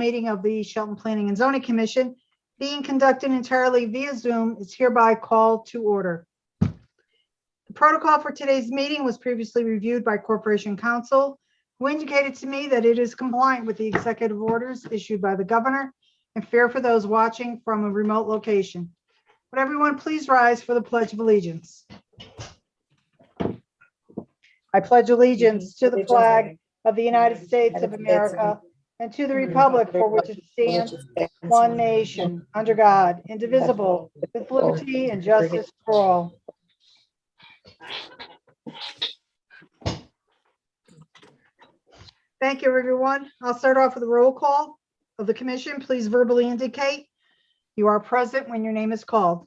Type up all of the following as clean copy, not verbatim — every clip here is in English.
meeting of the Shelton Planning and Zoning Commission being conducted entirely via Zoom is hereby called to order. The protocol for today's meeting was previously reviewed by Corporation Counsel, who indicated to me that it is compliant with the executive orders issued by the governor and fair for those watching from a remote location. Would everyone please rise for the Pledge of Allegiance? I pledge allegiance to the flag of the United States of America and to the republic for which it stands, one nation, under God, indivisible, with liberty and justice for all. Thank you, everyone. I'll start off with a roll call of the commission. Please verbally indicate you are present when your name is called.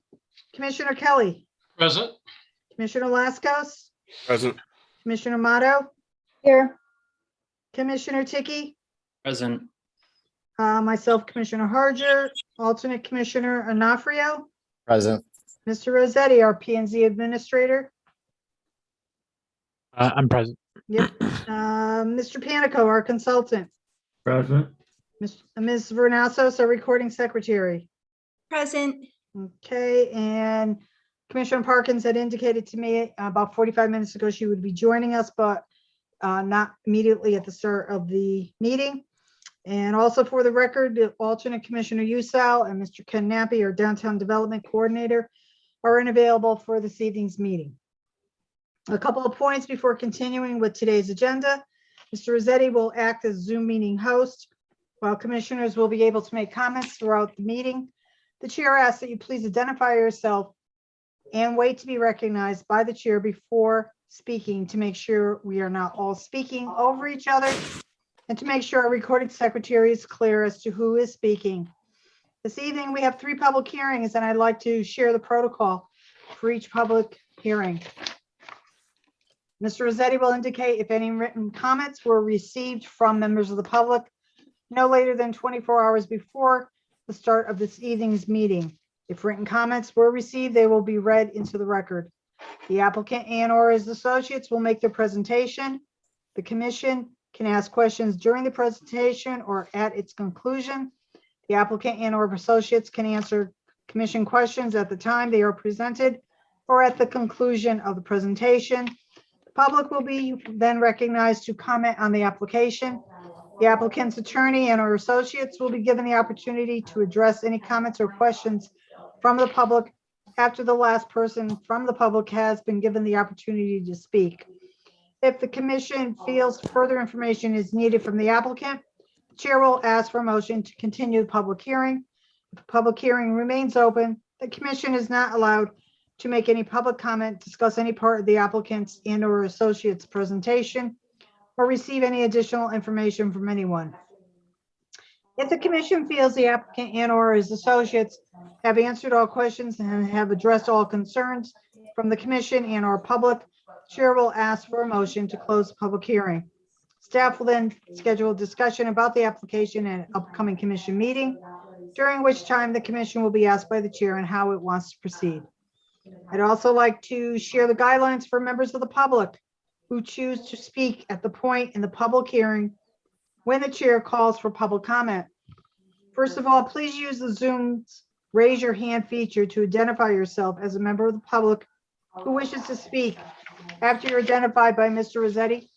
Commissioner Kelly. Present. Commissioner Laskos. Present. Commissioner Amato. Here. Commissioner Tiki. Present. Myself, Commissioner Harger. Alternate Commissioner Onofrio. Present. Mr. Rossetti, our P&Z Administrator. I'm present. Yep. Mr. Panico, our Consultant. Present. Ms. Vernassos, our Recording Secretary. Present. Okay, and Commissioner Parkins had indicated to me about 45 minutes ago she would be joining us, but not immediately at the start of the meeting. And also for the record, the alternate Commissioner Usal and Mr. Ken Nappy, our Downtown Development Coordinator, are unavailable for this evening's meeting. A couple of points before continuing with today's agenda. Mr. Rossetti will act as Zoom meeting host, while commissioners will be able to make comments throughout the meeting. The chair asks that you please identify yourself and wait to be recognized by the chair before speaking to make sure we are not all speaking over each other and to make sure our recording secretary is clear as to who is speaking. This evening, we have 3 public hearings, and I'd like to share the protocol for each public hearing. Mr. Rossetti will indicate if any written comments were received from members of the public no later than 24 hours before the start of this evening's meeting. If written comments were received, they will be read into the record. The applicant and/or his associates will make their presentation. The commission can ask questions during the presentation or at its conclusion. The applicant and/or associates can answer commission questions at the time they are presented or at the conclusion of the presentation. The public will be then recognized to comment on the application. The applicant's attorney and/or associates will be given the opportunity to address any comments or questions from the public after the last person from the public has been given the opportunity to speak. If the commission feels further information is needed from the applicant, the chair will ask for a motion to continue the public hearing. If the public hearing remains open, the commission is not allowed to make any public comment, discuss any part of the applicant's and/or associate's presentation, or receive any additional information from anyone. If the commission feels the applicant and/or his associates have answered all questions and have addressed all concerns from the commission and/or public, chair will ask for a motion to close the public hearing. Staff will then schedule a discussion about the application at an upcoming commission meeting, during which time the commission will be asked by the chair on how it wants to proceed. I'd also like to share the guidelines for members of the public who choose to speak at the point in the public hearing when the chair calls for public comment. First of all, please use the Zoom's raise your hand feature to identify yourself as a member of the public who wishes to speak. After you're identified by Mr. Rossetti,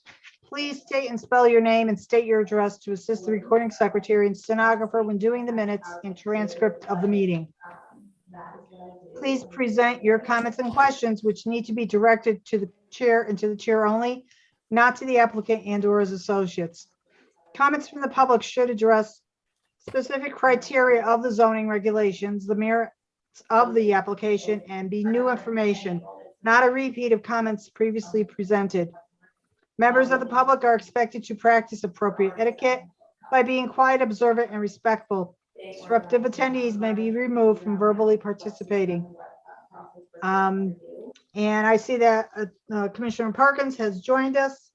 please state and spell your name and state your address to assist the recording secretary and stenographer when doing the minutes and transcript of the meeting. Please present your comments and questions, which need to be directed to the chair and to the chair only, not to the applicant and/or his associates. Comments from the public should address specific criteria of the zoning regulations, the merits of the application, and be new information, not a repeat of comments previously presented. Members of the public are expected to practice appropriate etiquette by being quiet, observant, and respectful. Disruptive attendees may be removed from verbally participating. And I see that Commissioner Parkins has joined us.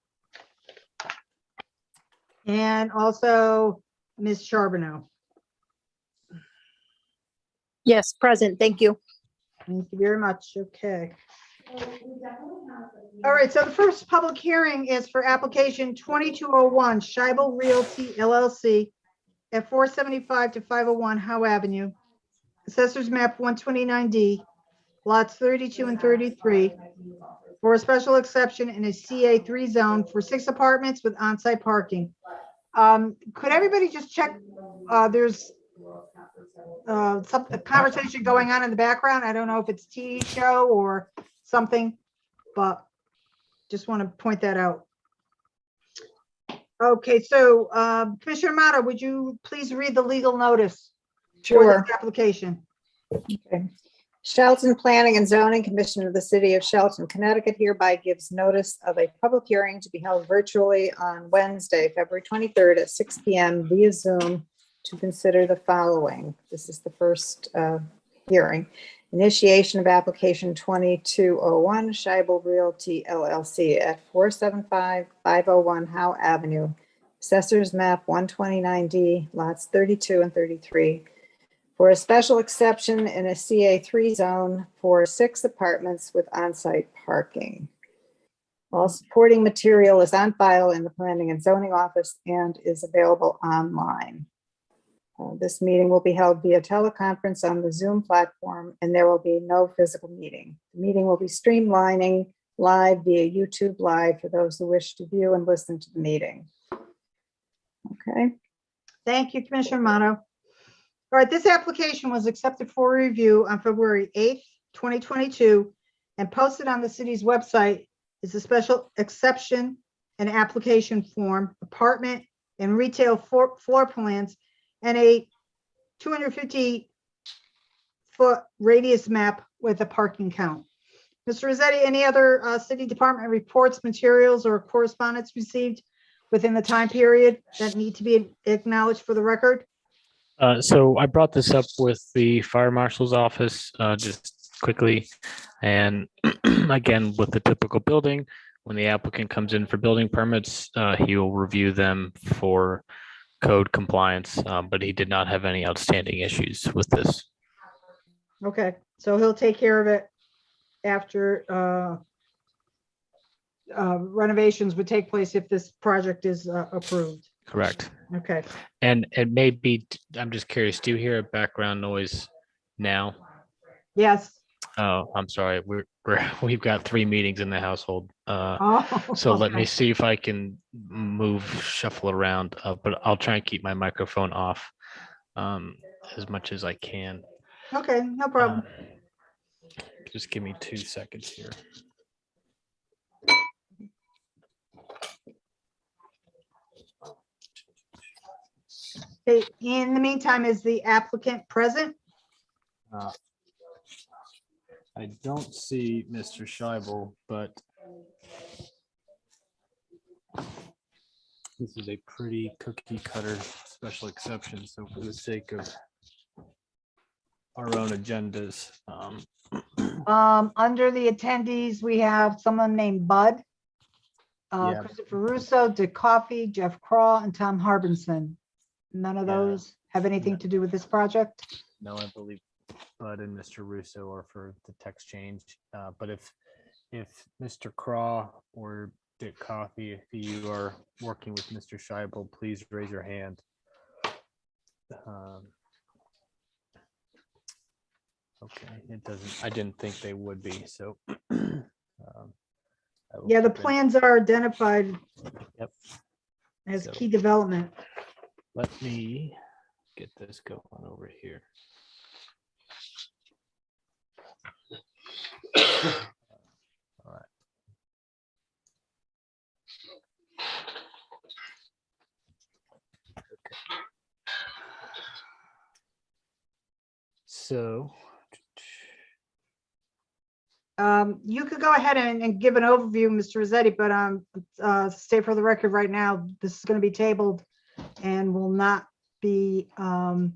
And also Ms. Charbonneau. Yes, present. Thank you. Thank you very much. Okay. All right, so the first public hearing is for application 2201 Scheibel Realty LLC at 475 to 501 Howe Avenue, Assessors Map 129D, lots 32 and 33, for a special exception in a CA3 zone for 6 apartments with on-site parking. Could everybody just check, there's a conversation going on in the background. I don't know if it's a TV show or something, but just want to point that out. Okay, so Commissioner Mata, would you please read the legal notice for Sure. this application? Okay. Shelton Planning and Zoning Commission of the City of Shelton, Connecticut hereby gives notice of a public hearing to be held virtually on Wednesday, February 23rd at 6 p.m. via Zoom to consider the following. This is the first hearing. Initiation of application 2201 Scheibel Realty LLC at 475-501 Howe Avenue, Assessors Map 129D, lots 32 and 33, for a special exception in a CA3 zone for 6 apartments with on-site parking. All supporting material is on file in the Planning and Zoning Office and is available online. This meeting will be held via teleconference on the Zoom platform, and there will be no physical meeting. The meeting will be streamlining live via YouTube Live for those who wish to view and listen to the meeting. Okay. Thank you, Commissioner Mata. All right, this application was accepted for review on February 8th, 2022, and posted on the city's website is a special exception and application form, apartment and retail floor plans, and a 250-foot radius map with a parking count. Mr. Rossetti, any other city department reports, materials, or correspondence received within the time period that need to be acknowledged for the record? So I brought this up with the fire marshal's office just quickly. And again, with the typical building, when the applicant comes in for building permits, he will review them for code compliance, but he did not have any outstanding issues with this. Okay, so he'll take care of it after renovations would take place if this project is approved. Correct. Okay. And it may be, I'm just curious, do you hear a background noise now? Yes. Oh, I'm sorry. We've got 3 meetings in the household. Oh, So let me okay. see if I can shuffle around, but I'll try and keep my microphone off as much as I can. Okay, no problem. Just give me 2 seconds here. Okay, in the meantime, is the applicant present? I don't see Mr. Scheibel, but this is a pretty cookie cutter special exception. So for the sake of our own agendas, Under the attendees, we have someone named Bud, Yeah. Christopher Russo, Dick Coffey, Jeff Craw, and Tom Harbinson. None of Yeah. those have anything to do with this project? no, I believe Bud and Mr. Russo are for the text change. But if Mr. Craw or Dick Coffey, if you are working with Mr. Scheibel, please raise your hand. Okay, it doesn't, I didn't think they would be, so. I will Yeah, the keep it. plans are identified Yep. as So- key development. Let me get this going over here. All right. So, You could go ahead and give an overview, Mr. Rossetti, but stay for the record right now, this is going to be tabled and will not be, he'll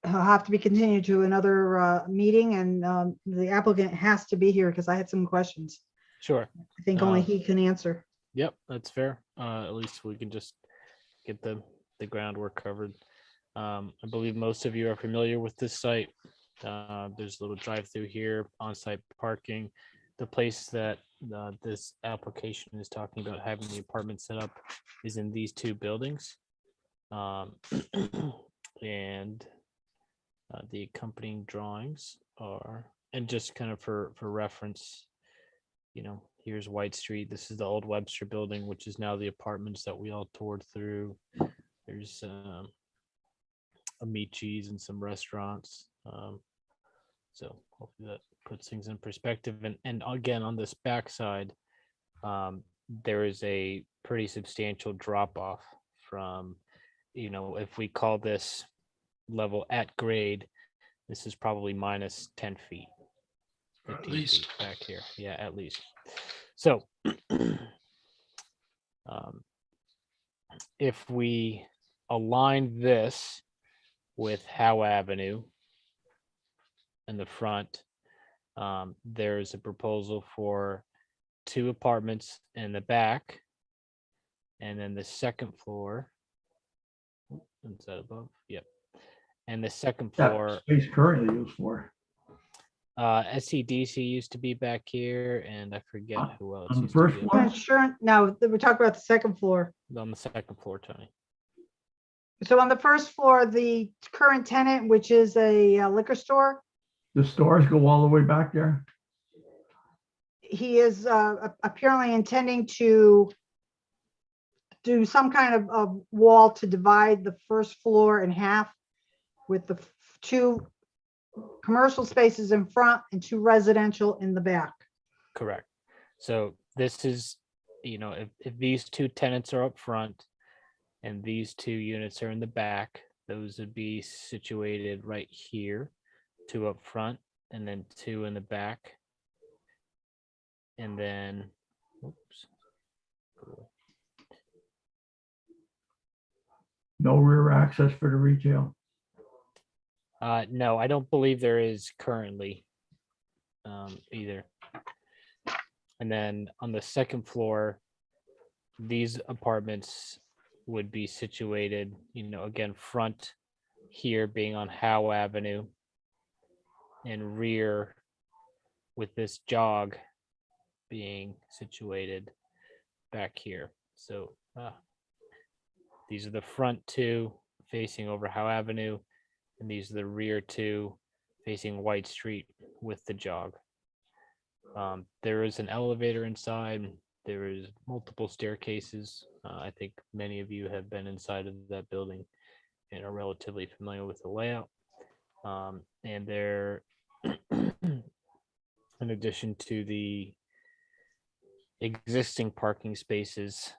have to be continued to another meeting, and the applicant has to be here because I had some questions. sure. I think only he can answer. Yep, that's fair. At least we can just get the groundwork covered. I believe most of you are familiar with this site. There's a little drive-through here, on-site parking. The place that this application is talking about having the apartment set up is in these 2 buildings. And the accompanying drawings are, and just kind of for reference, here's White Street. This is the old Webster building, which is now the apartments that we all toured through. There's a meat cheese and some restaurants. So hopefully that puts things in perspective. And again, on this backside, there is a pretty substantial drop off from, if we call this level at grade, this is probably minus 10 feet. At 15 least. feet back here. Yeah, at least. So if we align this with Howe Avenue in the front, there's a proposal for 2 apartments in the back, and then the second floor. Is that above? Yep. And the second floor, Space currently used for. SCDC used to be back here, and I forget who else. On the used to first be up floor? Insurance, no, we're talking about the second floor. on the second floor, Tony. So on the first floor, the current tenant, which is a liquor store, The stores go all the way back there? he is apparently intending to do some kind of wall to divide the first floor in half with the 2 commercial spaces in front and 2 residential in the back. Correct. So this is, if these 2 tenants are up front and these 2 units are in the back, those would be situated right here, 2 up front and then 2 in the back. And then, oops. No rear access for the retail? No, I don't believe there is currently either. And then on the second floor, these apartments would be situated, again, front here being on Howe Avenue and rear with this jog being situated back here. So these are the front 2 facing over Howe Avenue, and these are the rear 2 facing White Street with the jog. There is an elevator inside. There is multiple staircases. I think many of you have been inside of that building and are relatively familiar with the layout. And there, in addition to the existing parking spaces,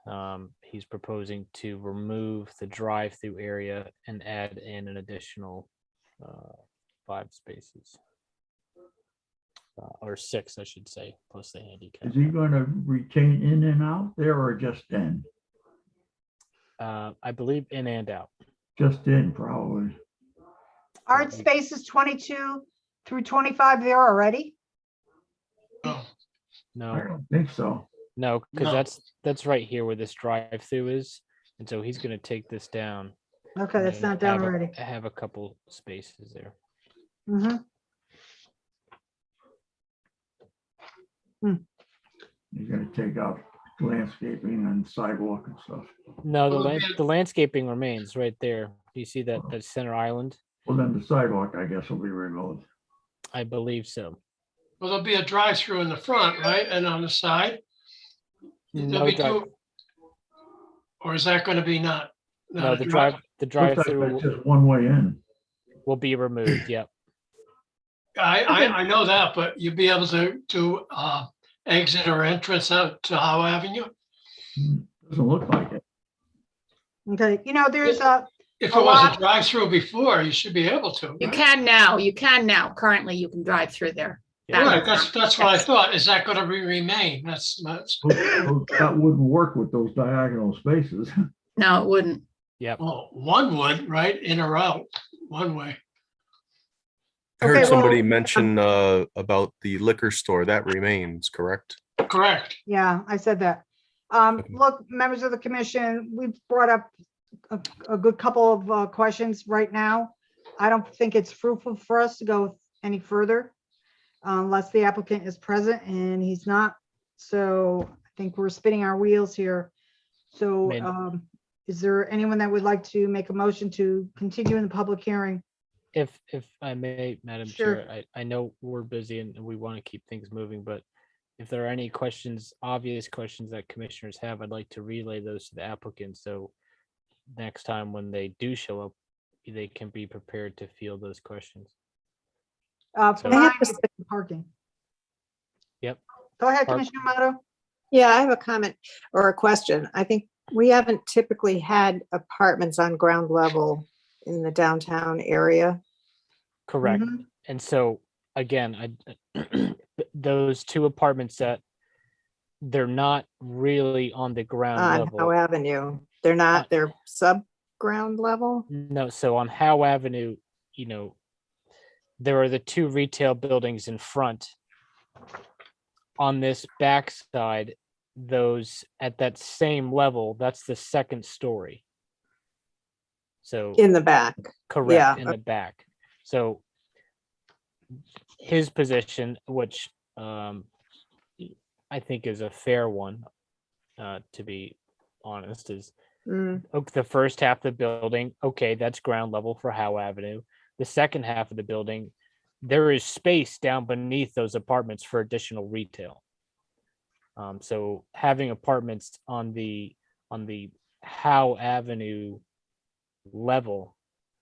he's proposing to remove the drive-through area and add in an additional 5 spaces. Or 6, I should say, plus the handicap. Is he gonna retain in and out there or just in? I believe in and out. Just in, probably. Aren't spaces 22 through 25 there already? Oh, I No, don't think so. no, because No. that's right here where this drive-through is, and so he's going to take this down. Okay, and that's then not down have a- already. Have a couple spaces there. Mhm. You're gonna take out landscaping and sidewalk and stuff. No, Well, it'll be- the landscaping remains right there. Do you see that center island? Well, then the sidewalk, I guess, will be removed. I believe so. well, there'll be a drive-through in the front, right? And on the side? There'll No be drive, 2, or is that gonna be not? no, a the drive- the Looks like drive-through that's just one way in. will be removed. Yep. I know that, but you'll be able to exit or entrance out to Howe Avenue? Doesn't look like it. Okay, there's If A it was lot- a drive-through before, you should be able to. You right? can now. Currently, you can drive through there. Yeah. Right, that's what I thought. Is that gonna remain? That's, That wouldn't work with those diagonal spaces. No, it wouldn't. Yep. well, one would, right? In or out, one way. I heard Okay, well, somebody mention about the liquor store. That remains, correct? Correct. Yeah, I said that. Look, members of the commission, we've brought up a good couple of questions right now. I don't think it's fruitful for us to go any further unless the applicant is present, and he's not. So I think we're spinning our wheels here. So Man. is there anyone that would like to make a motion to continue in the public hearing? If I may, Madam Sure. Chair, I know we're busy and we want to keep things moving, but if there are any questions, obvious questions that commissioners have, I'd like to relay those to the applicant. So next time when they do show up, they can be prepared to field those questions. For I mine, have it's the parking. Yep. Go ahead, Park- Commissioner Moto. Yeah, I have a comment or a question. I think we haven't typically had apartments on ground level in the downtown area. Correct. Mhm. And so again, those two apartments that they're not really on the ground On level. Howe Avenue. They're not, they're sub-ground level? No, so on Howe Avenue, there are the two retail buildings in front. On this backside, those at that same level, that's the second story. So In the back. correct, yeah. in the back. So his position, which I think is a fair one, to be honest, is Mm, the first half of the building, okay, that's ground level for Howe Avenue. The second half of the building, there is space down beneath those apartments for additional retail. So having apartments on the Howe Avenue level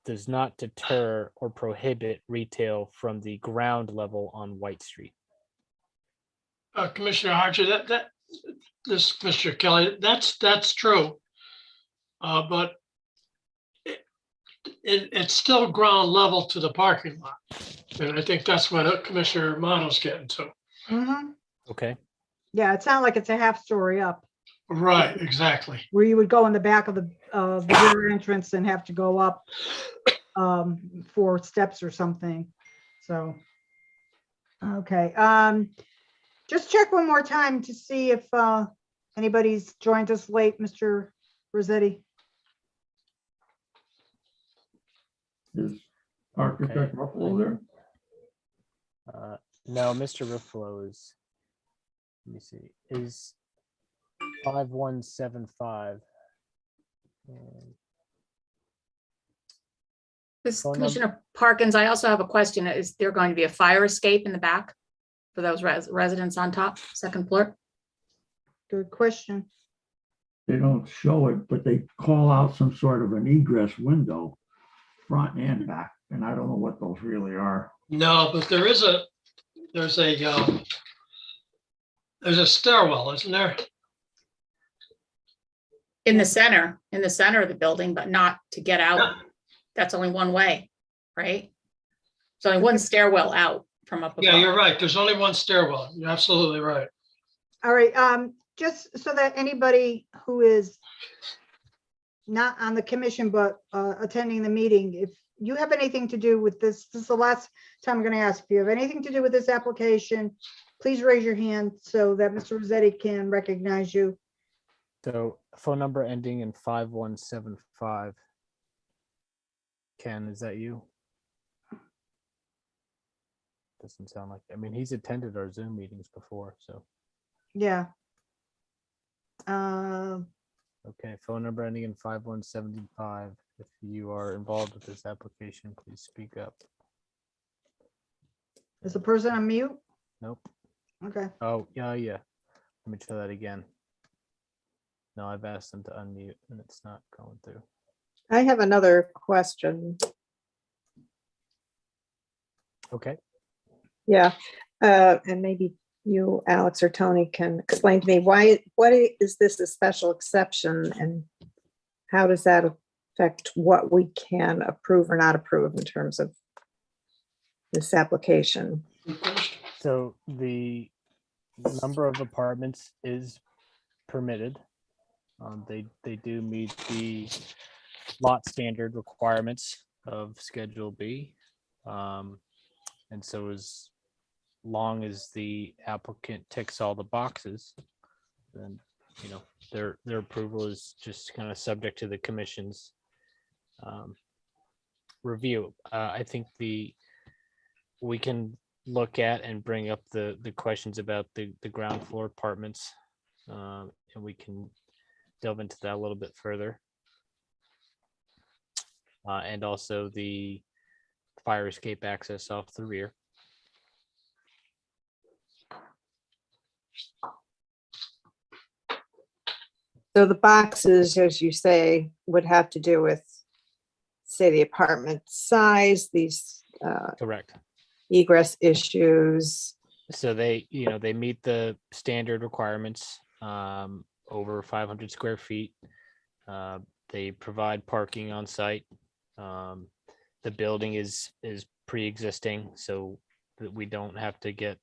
does not deter or prohibit retail from the ground level on White Street. Commissioner Archer, this, Mr. Kelly, that's true. But it's still ground level to the parking lot. And I think that's what Commissioner Mono's getting to. Mhm. Okay. Yeah, it sounds like it's a half story up, Right, exactly. where you would go in the back of the rear entrance and have to go up 4 steps or something. So, okay. Just check one more time to see if anybody's joined us late, Mr. Rossetti. Is Architect Ruffalo there? No, Mr. Ruffalo is, let me see, is 5175. This Phone number? Commissioner Parkins, I also have a question. Is there going to be a fire escape in the back for those residents on top, second floor? Good question. They don't show it, but they call out some sort of an egress window, front and back, and I don't know what those really are. No, but there's a stairwell, isn't there? In the center of the building, but not to get out. That's only one way, right? There's only one stairwell out from up above. Yeah, you're right. There's only one stairwell. You're absolutely right. All right, just so that anybody who is not on the commission but attending the meeting, if you have anything to do with this is the last time I'm going to ask if you have anything to do with this application, please raise your hand so that Mr. Rossetti can recognize you. So phone number ending in 5175. Ken, is that you? Doesn't sound like, I mean, he's attended our Zoom meetings before, so. Yeah. Okay, phone number ending in 5175. If you are involved with this application, please speak up. Is the person on mute? Nope. Okay. Oh, yeah. Let me try that again. No, I've asked them to unmute and it's not going through. I have another question. Okay. Yeah, and maybe you, Alex or Tony, can explain to me what is this a special exception and how does that affect what we can approve or not approve in terms of this application? So the number of apartments is permitted. They do meet the lot standard requirements of Schedule B. And so as long as the applicant ticks all the boxes, then, their approval is just kind of subject to the commission's review. I think we can look at and bring up the questions about the ground floor apartments, and we can delve into that a little bit further. and also the fire escape access off the rear. So the boxes, as you say, would have to do with, say, the apartment size, these Correct. egress issues. So they, they meet the standard requirements, over 500 square feet. They provide parking on site. The building is pre-existing, so that we don't have to get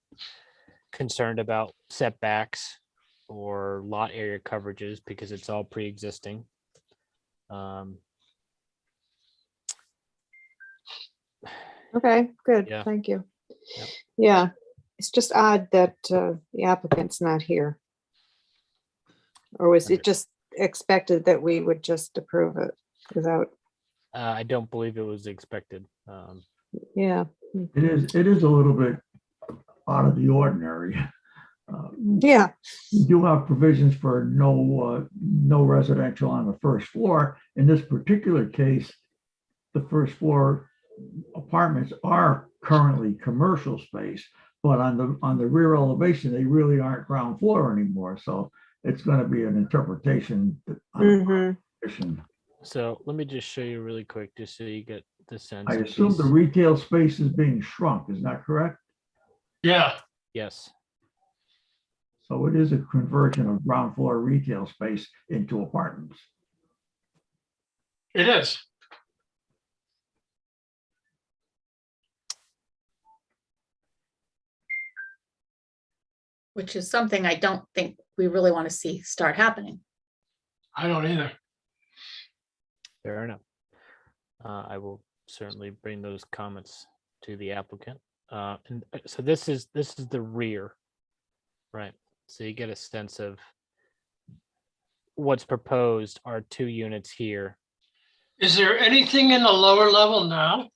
concerned about setbacks or lot area coverages because it's all pre-existing. Okay, good, Yeah. thank you. Yep. Yeah, it's just odd that the applicant's not here. Or was it just expected that we would just approve it without, I don't believe it was expected. yeah, It is a little bit out of the ordinary. yeah, You do have provisions for no residential on the first floor. In this particular case, the first floor apartments are currently commercial space, but on the rear elevation, they really aren't ground floor anymore. So it's going to be an interpretation on the mhm. condition. So let me just show you really quick, just so you get the sense. I of assume the these. retail space is being shrunk. Is that correct? Yeah, Yes. So it is a conversion of ground floor retail space into apartments. it is. Which is something I don't think we really want to see start happening. I don't either. Fair enough. I will certainly bring those comments to the applicant. And so this is the rear, right? So you get a sense of what's proposed are 2 units here. Is there anything in the lower level now?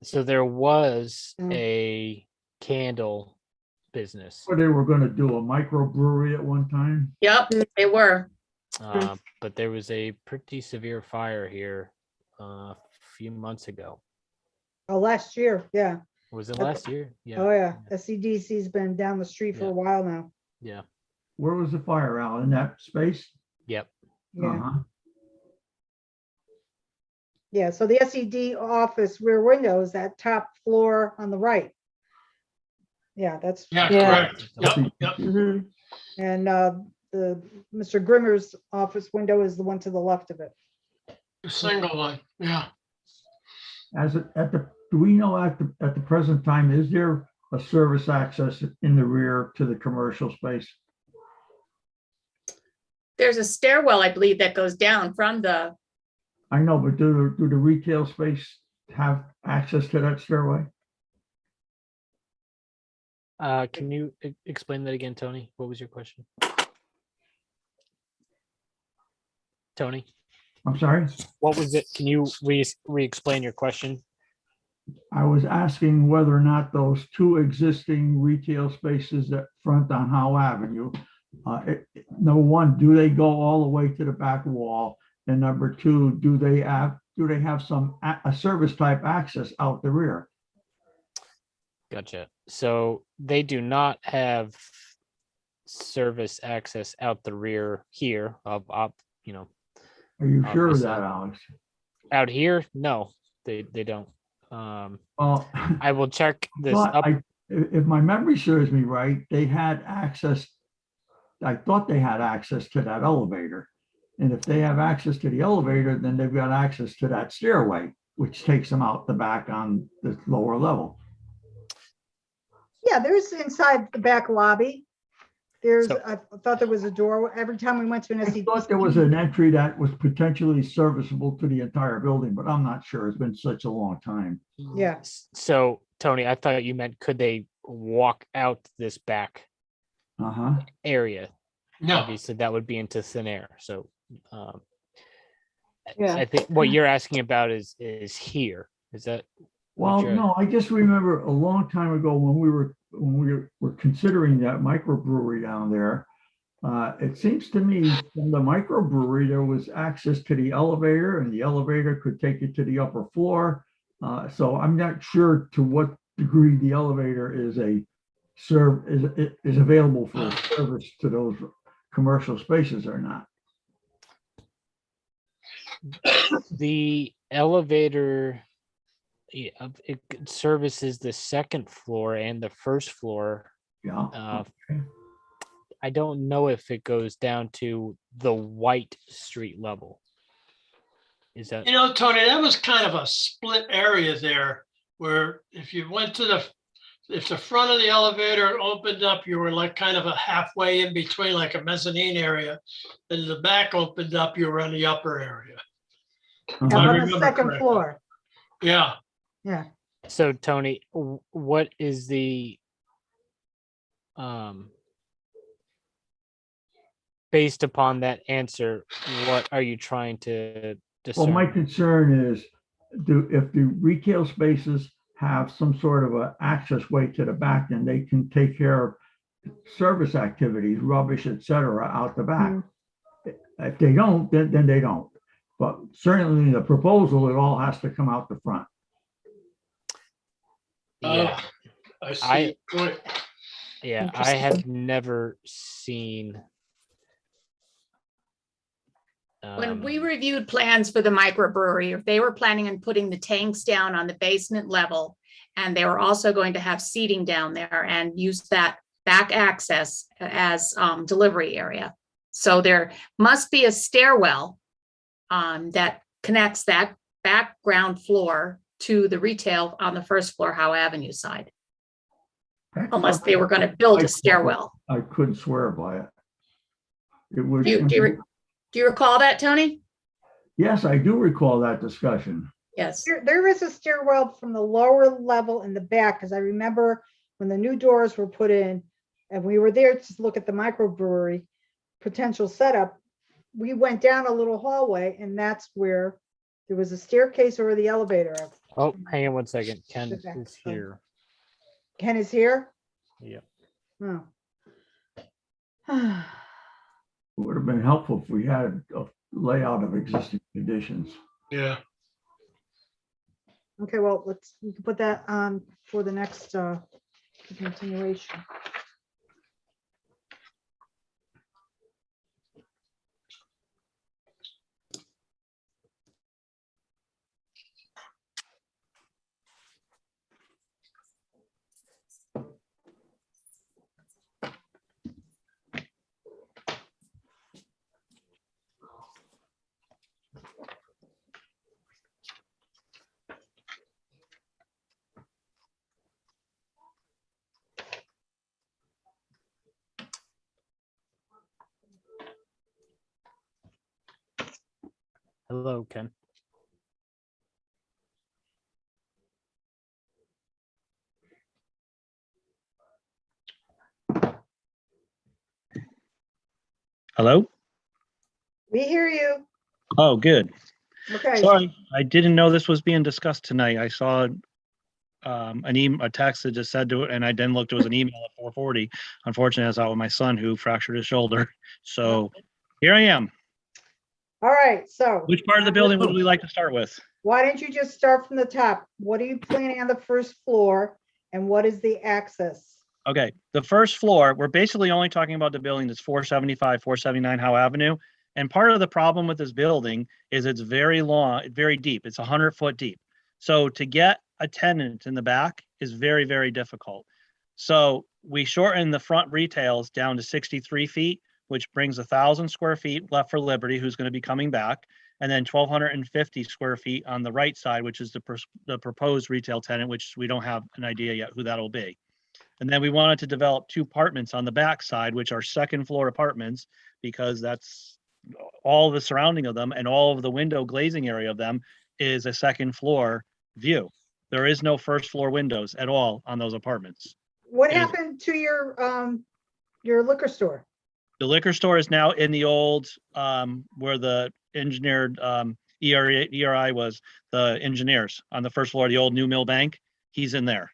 So there was Mm. a candle business, Or they were going to do a microbrewery at one time. Yep, they were. but there was a pretty severe fire here a few months ago. Oh, last year, yeah. Was it Okay. last year? Yeah. Oh, yeah. SCDC's been down the street for a Yeah. while now. Yeah. Where was the fire, Al? In that space? Yep. Yeah. Uh-huh. Yeah, so the SED office rear window is that top floor on the right. Yeah, that's, Yeah, Yeah. correct. Yep, yep. Mhm. and the Mr. Grimmer's office window is the one to the left of it. The single one, yeah. Do we know at the present time, is there a service access in the rear to the commercial space? There's a stairwell, I believe, that goes down from the, I know, but do the retail space have access to that stairway? Can you explain that again, Tony? What was your question? Tony, I'm sorry? what was it? Can you re-explain your question? I was asking whether or not those 2 existing retail spaces that front on Howe Avenue, number one, do they go all the way to the back wall? And number 2, do they have some a service type access out the rear? Gotcha. So they do not have service access out the rear here of Are you sure of Obviously. that, Alex? out here. No, they don't. Well, I will check this but up. if my memory serves me right, they had access. I thought they had access to that elevator. And if they have access to the elevator, then they've got access to that stairway, which takes them out the back on the lower level. Yeah, there's inside the back lobby. There's, So- I thought there was a door every time we went to an I SED. thought there was an entry that was potentially serviceable to the entire building, but I'm not sure. It's been such a long time. Yeah. So Tony, I thought you meant could they walk out this back Uh-huh. area? No, Obviously, that would be into thin air. So Yeah. I think what you're asking about is here. Is that Well, you're- no, I just remember a long time ago when we were considering that microbrewery down there, It seems to me from the microbrewery, there was access to the elevator and the elevator could take you to the upper floor. So I'm not sure to what degree the elevator is is available for a service to those commercial spaces or not. The elevator, it services the second floor and the first floor. Yeah. Okay. I don't know if it goes down to the White Street level. Is that? You know, Tony, that was kind of a split area there where if you went to if the front of the elevator opened up, you were like kind of a halfway in between, like a mezzanine area. Then the back opened up, you were in the upper area. Yeah, I on the remember second correctly. floor. Yeah. Yeah. So Tony, what is the based upon that answer, what are you trying to Well, my discern? concern is, if the retail spaces have some sort of a access way to the back, then they can take care of service activities, rubbish, et cetera, out the back. If they don't, then they don't. But certainly in the proposal, it all has to come out the front. Yeah, I see. Good. yeah, I have never seen. When we reviewed plans for the microbrewery, they were planning on putting the tanks down on the basement level. And they were also going to have seating down there and use that back access as delivery area. So there must be a stairwell that connects that background floor to the retail on the first floor, Howe Avenue side. Unless they were going to build a stairwell. I couldn't swear by it. It was. Do you recall that, Tony? Yes, I do recall that discussion. Yes. There is a stairwell from the lower level in the back, because I remember when the new doors were put in and we were there to look at the microbrewery potential setup, we went down a little hallway and that's where there was a staircase or the elevator. Oh, hang on one second. Ken Back. is here. Ken is here? Yep. Oh. It would have been helpful if we had a layout of existing conditions. Yeah. Okay, well, we can put that on for the next continuation. Hello, Ken. Hello? We hear you. Oh, good. Okay. Sorry, I didn't know this was being discussed tonight. I saw a text that just said to it, and I then looked, it was an email at 4:40. Unfortunately, I was out with my son who fractured his shoulder. So here I am. All right, so. Which part of the building would we like to start with? Why don't you just start from the top? What are you planning on the first floor and what is the access? Okay, the first floor, we're basically only talking about the building that's 475, 479 Howe Avenue. And part of the problem with this building is it's very long, very deep. It's 100-foot deep. So to get a tenant in the back is very, very difficult. So we shortened the front retails down to 63 feet, which brings 1,000 square feet left for Liberty, who's going to be coming back, and then 1,250 square feet on the right side, which is the proposed retail tenant, which we don't have an idea yet who that'll be. And then we wanted to develop 2 apartments on the back side, which are second floor apartments, because that's all the surrounding of them and all of the window glazing area of them is a second floor view. There is no first floor windows at all on those apartments. What happened to your liquor store? The liquor store is now in the old, where the engineered ERI was, the engineers on the first floor of the old New Mill Bank. He's in there.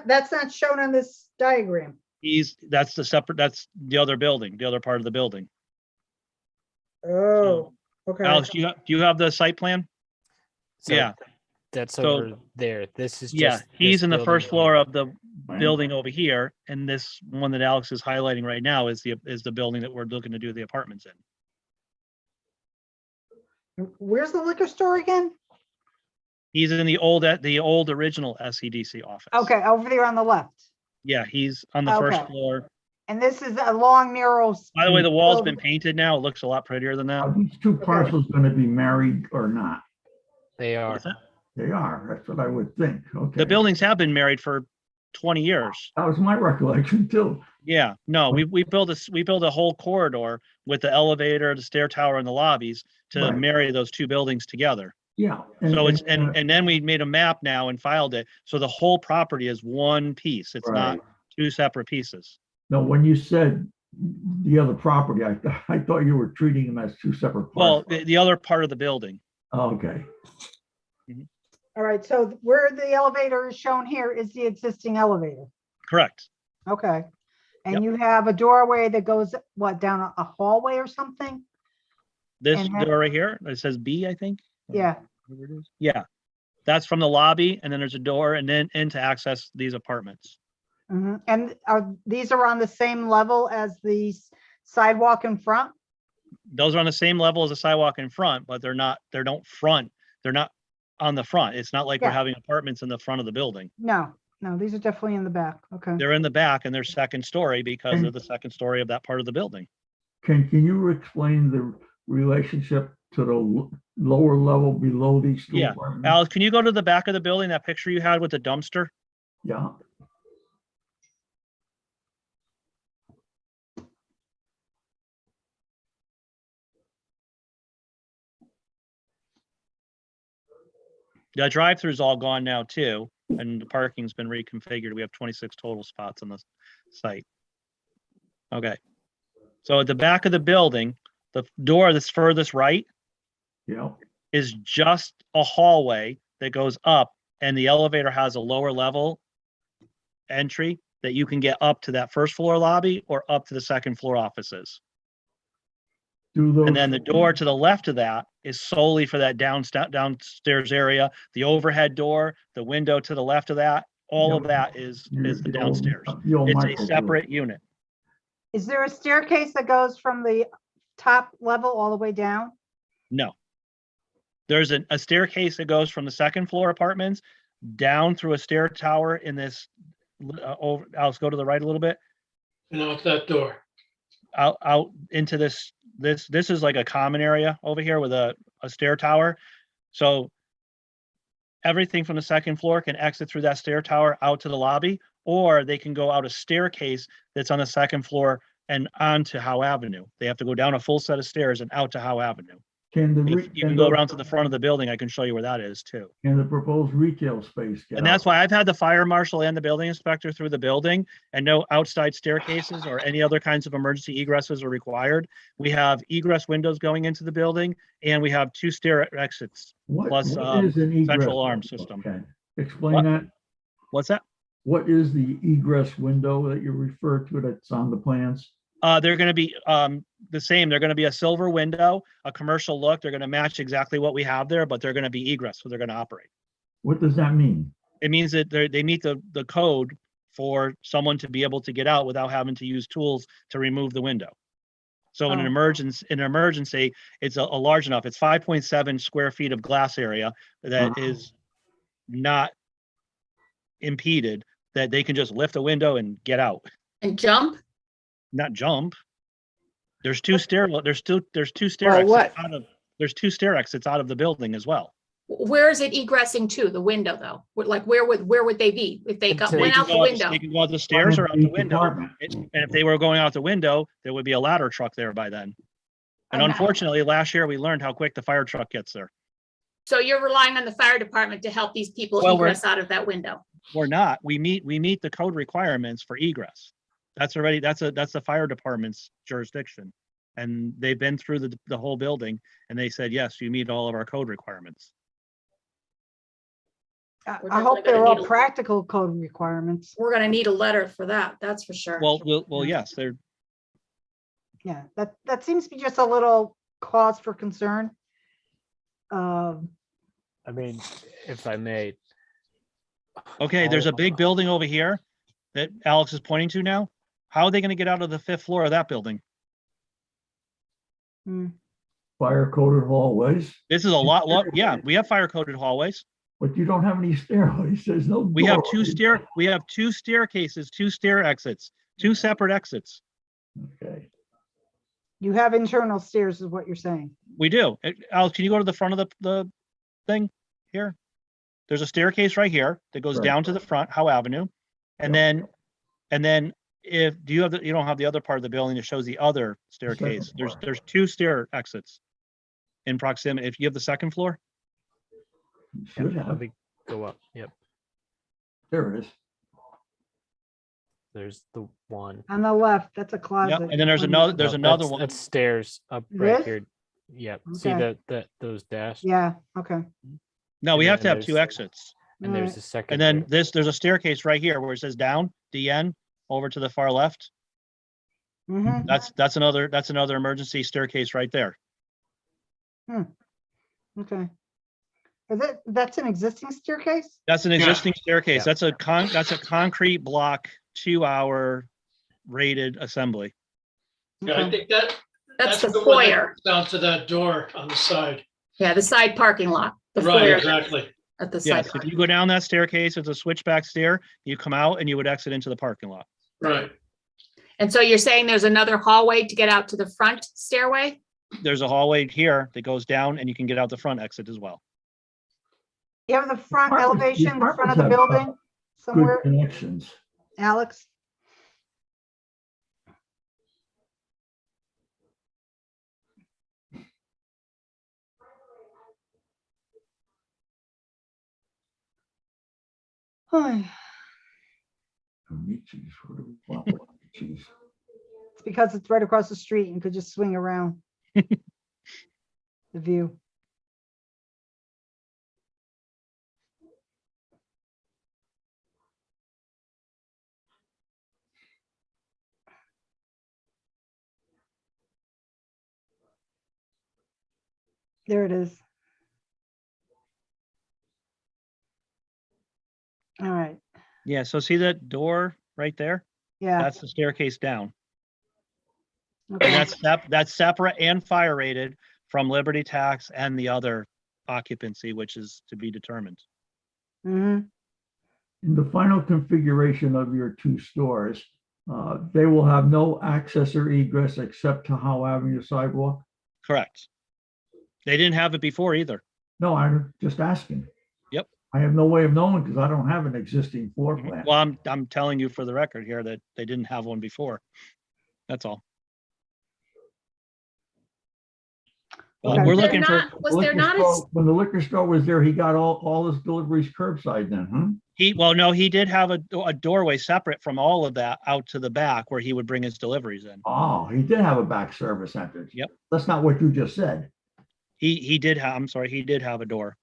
That's not shown on this diagram. That's the other building, the other part of the building. Oh, okay. Alex, do you have the site plan? So Yeah. That's So- over there. This is Yeah, just. he's this in the building first floor here. of the building over here, and this one that Alex is highlighting right now is the building that we're looking to do the apartments in. Where's the liquor store again? He's in the old original SEDC office. Okay, over there on the left. Yeah, he's on the first Okay. floor. And this is a long, narrow. By the way, the wall's building. been painted now. It looks a lot prettier than that. Are these two parcels going to be married or not? They are. What's that? They are. That's what I would think. Okay. The buildings have been married for 20 years. That was my recollection too. Yeah, no, we built a whole corridor with the elevator, the stair tower, and the lobbies to Right. marry those two buildings together. Yeah. So it's, and then we made a map now and filed it. So the whole property is one piece. It's not Right. two separate pieces. No, when you said the other property, I thought you were treating them as two separate Well, parts. the other part of the building. Okay. All right, so where the elevator is shown here is the existing elevator. Correct. Okay. And Yep. you have a doorway that goes, what, down a hallway or something? This And that- door right here, it says B, I think. Yeah. Whatever it is. Yeah. That's from the lobby, and then there's a door and then in to access these apartments. Mhm. And these are on the same level as the sidewalk in front? Those are on the same level as the sidewalk in front, but they're not on the front. It's not like we're Yeah. having apartments in the front of the building. No, these are definitely in the back. Okay. They're in the back and they're second story because And- of the second story of that part of the building. Can you explain the relationship to the lower level below these two Yeah. apartments? Alex, can you go to the back of the building, that picture you had with the dumpster? Yeah. The drive-through's all gone now too, and the parking's been reconfigured. We have 26 total spots on the site. Okay. So at the back of the building, the door that's furthest right Yeah. is just a hallway that goes up, and the elevator has a lower level entry that you can get up to that first floor lobby or up to the second floor offices. Do those. And then the door to the left of that is solely for that downstairs area. The overhead door, the window to the left of that, all of that is the old- downstairs. the old It's a micro- separate unit. Is there a staircase that goes from the top level all the way down? No. There's a staircase that goes from the second floor apartments down through a stair tower in this, Alex, go to the right a little bit, It's that door. out into this is like a common area over here with a stair tower. So everything from the second floor can exit through that stair tower out to the lobby, or they can go out a staircase that's on the second floor and onto Howe Avenue. They have to go down a full set of stairs and out to Howe Avenue. Can the, If you can go around to the front of the building, I can show you where that is too. can the proposed retail space get And that's out? why I've had the fire marshal and the building inspector through the building, and no outside staircases or any other kinds of emergency egresses are required. We have egress windows going into the building, and we have 2 stair exits. What plus, is an egress central alarm window? system. Ken? Explain What? that. What's that? What is the egress window that you refer to that's on the plans? They're gonna be the same. They're gonna be a silver window, a commercial look. They're gonna match exactly what we have there, but they're gonna be egress, so they're gonna operate. What does that mean? It means that they meet the code for someone to be able to get out without having to use tools to remove the window. So in an Oh. emergency, it's a large enough, it's 5.7 square feet of glass area that Uh-huh. is not impeded, that they can just lift a window and get out, And jump? not jump. There's two stair Well, exits out of, there's 2 stair exits out of the building as well. Where is it egressing to? The window though? Like where would they be if they Into- went out the window? They can go out the stairs or out the Each window. apartment. And if they were going out the window, there would be a ladder truck there by then. And Okay. unfortunately, last year we learned how quick the fire truck gets there. So you're relying on the fire department to help these people Well, we're- egress out of that window? We're not. We meet the code requirements for egress. That's the fire department's jurisdiction. And they've been through the whole building and they said, yes, you meet all of our code requirements. We're I definitely hope they're gonna all need a- practical code requirements. We're gonna need a letter for that, that's for sure. Well, yes, they're, Yeah, that seems to be just a little cause for concern. I mean, if I may. okay, there's a all- big building over here that Alex is pointing to now. How are they gonna get out of the 5th floor of that building? Fire coded hallways, This is a lot, yeah, we have fire coded hallways. but you don't have any stairways. There's no. We have doorways. we have 2 staircases, 2 stair exits, 2 separate exits. Okay. You have internal stairs is what you're saying. We do. Alex, can you go to the front of the thing here? There's a staircase right here that goes Right. down to the front, Howe Avenue. And Yeah. then if, do you have, you don't have the other part of the building that shows the other staircase. second floor. There's 2 stair exits in proximity. If you have the 2nd floor, You Yeah, should let have. me go up. Yep, There it is. there's the one. On the left, that's a yeah, closet. and then there's On another, the- there's No, another that's- one. That's stairs up right This? here. Yep, see Okay. that those dash? Yeah, okay. No, we and have to then have 2 there's- exits. And there's Alright. the second. And then here. there's a staircase right here where it says down, DN, over to the far left. Mhm. That's another emergency staircase right there. Okay. That's an existing staircase? That's an Yeah. existing staircase. Yeah. That's a concrete block, 2-hour rated assembly. Yeah, I Okay. think that. That's the the one that foyer. goes down to that door on the side. Yeah, the side parking lot, the Right, foyer exactly. at the side. Yes, if parking you go down that staircase, it's a switchback stair. You come out and you would exit into the parking lot. Right. And so you're saying there's another hallway to get out to the front stairway? There's a hallway here that goes down and you can get out the front exit as well. You have the front Apartments- elevation, the front of the apartments have, building Good somewhere, connections. Alex? It's Meat cheese, what do we want with meat cheese? because it's right across the street and could just swing around. The view. There it is. All right, Yeah, so see that door right there? yeah. That's the staircase down. And Okay. that's separate and fire rated from Liberty Tax and the other occupancy, which is to be determined. Mhm. In the final configuration of your 2 stores, they will have no access or egress except to Howe Avenue sidewalk? Correct. They didn't have it before either. No, I'm just asking. Yep. I have no way of knowing because I don't have an existing floor plan. Well, I'm telling you for the record here that they didn't have one before. That's all. Okay. We're Was there looking for, not- Was there Liquor not, store- When the liquor store was there, he got all his deliveries curbside then, huh? no, he did have a doorway separate from all of that out to the back where he would bring his deliveries in. Oh, he did have a back service entrance. Yep. That's not what you just said. He did have, I'm sorry, he did have a door.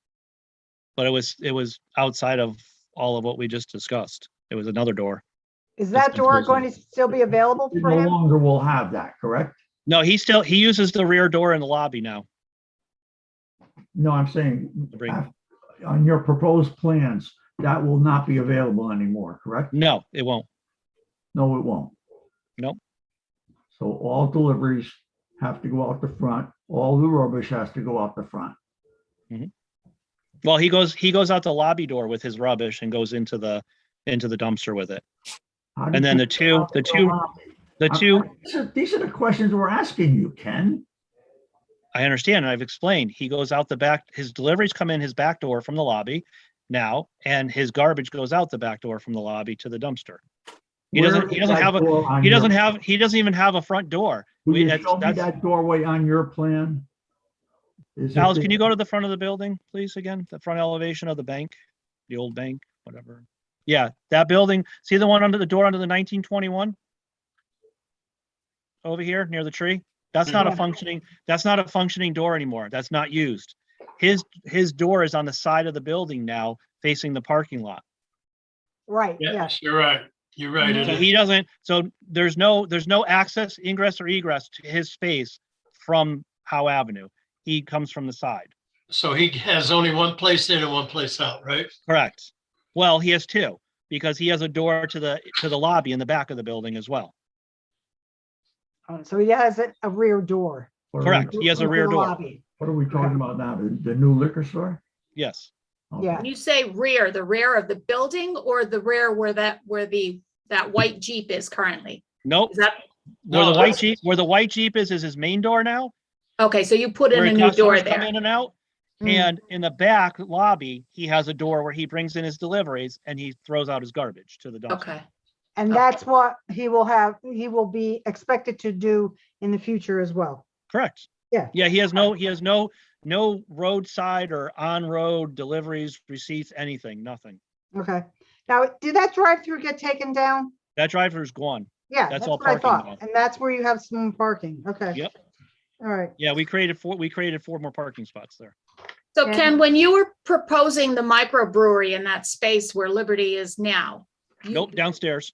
But it was outside of all of what we just discussed. It was another door. Is that door confusing. going to still be available You for no him? longer will have that, correct? No, he uses the rear door in the lobby now. No, I'm saying Bring- on your proposed plans, that will not be available anymore, correct? No, it won't. No, it won't. Nope. So all deliveries have to go out the front. All the rubbish has to go out the front. Well, he goes out the lobby door with his rubbish and goes into the dumpster with it. How do And then you the get two- out the the two- lobby? The two, These are the questions we're asking you, Ken. I understand, and I've explained, he goes out the back, his deliveries come in his back door from the lobby now, and his garbage goes out the back door from the lobby to the dumpster. He Where doesn't is that have door on he your- doesn't even have a front door. Will you that's- show me that's- that doorway on your plan? Is it Alice, the- can you go to the front of the building, please, again? The front elevation of the bank, the old bank, whatever. Yeah, that building, see the one under the door under the 1921? Over here near the tree? That's not a Yeah. functioning door anymore. That's not used. his door is on the side of the building now, facing the parking lot. Right, yeah. Yes, you're right. You're right. Mhm. It So is. he doesn't, so there's no access, ingress or egress to his space from Howe Avenue. He comes from the side. So he has only one place in and one place out, right? Correct. Well, he has two, because he has a door to the lobby in the back of the building as well. So he has a rear door. What are we- Correct. He has a into rear the door. lobby. What are we talking about now? The new liquor store? Yes. Okay. Yeah. When you say rear, the rear of the building or the rear where that white Jeep is currently? Nope. Is that, Where the No, white Jeep, is his main door now, okay, so you put in where a new door customers come there. in and out. Mm. And in the back lobby, he has a door where he brings in his deliveries and he throws out his garbage to the dumpster. Okay, And that's what he will be expected to do in the future as well. Correct. Yeah. Yeah, he has no roadside or on-road deliveries, receipts, anything, nothing. Okay. Now, did that drive-through get taken down? That driver's gone. Yeah, That's that's all what I parking thought. now. And that's where you have some parking. Okay. Yep. All right. Yeah, we created four more parking spots there. so And- Ken, when you were proposing the microbrewery in that space where Liberty is now, Nope, downstairs,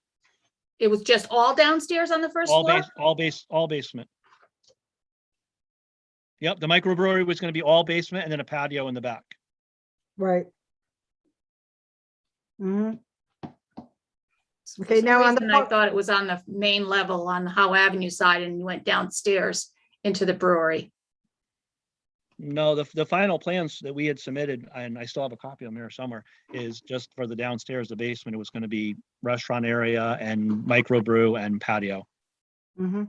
it was just all downstairs on the first all floor? all basement. Yep, the microbrewery was gonna be all basement and then a patio in the back. Right. Mhm. For Okay, some now on the reason, I par- thought it was on the main level on the Howe Avenue side and you went downstairs into the brewery. No, the final plans that we had submitted, and I still have a copy of them here somewhere, is just for the downstairs, the basement, it was gonna be restaurant area and microbrew and patio. Mhm.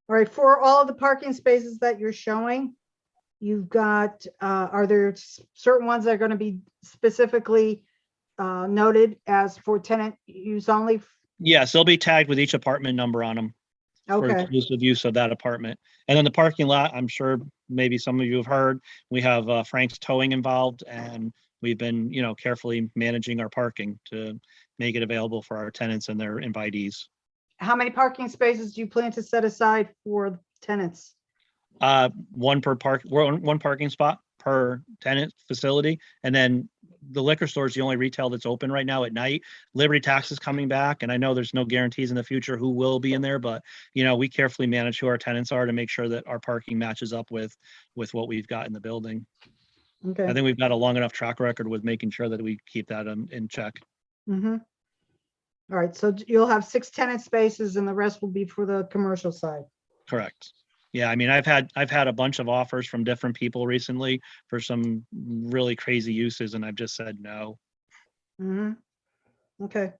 All right, for all of the parking spaces that you're showing, you've got, are there certain ones that are going to be specifically noted as for tenant use only? Yes, they'll be tagged with each apartment number on them. For Okay, exclusive use of that apartment. And then the parking lot, I'm sure maybe some of you have heard, we have Frank's Towing involved, and we've been, carefully managing our parking to make it available for our tenants and their invitees. how many parking spaces do you plan to set aside for tenants? One parking spot per tenant facility. And then the liquor store is the only retail that's open right now at night. Liberty Tax is coming back, and I know there's no guarantees in the future who will be in there, but we carefully manage who our tenants are to make sure that our parking matches up with what we've got in the building. I Okay. think we've got a long enough track record with making sure that we keep that in check. Mhm. All right, so you'll have 6 tenant spaces and the rest will be for the commercial side. Correct. Yeah, I mean, I've had a bunch of offers from different people recently for some really crazy uses, and I've just said no. Mhm. Okay.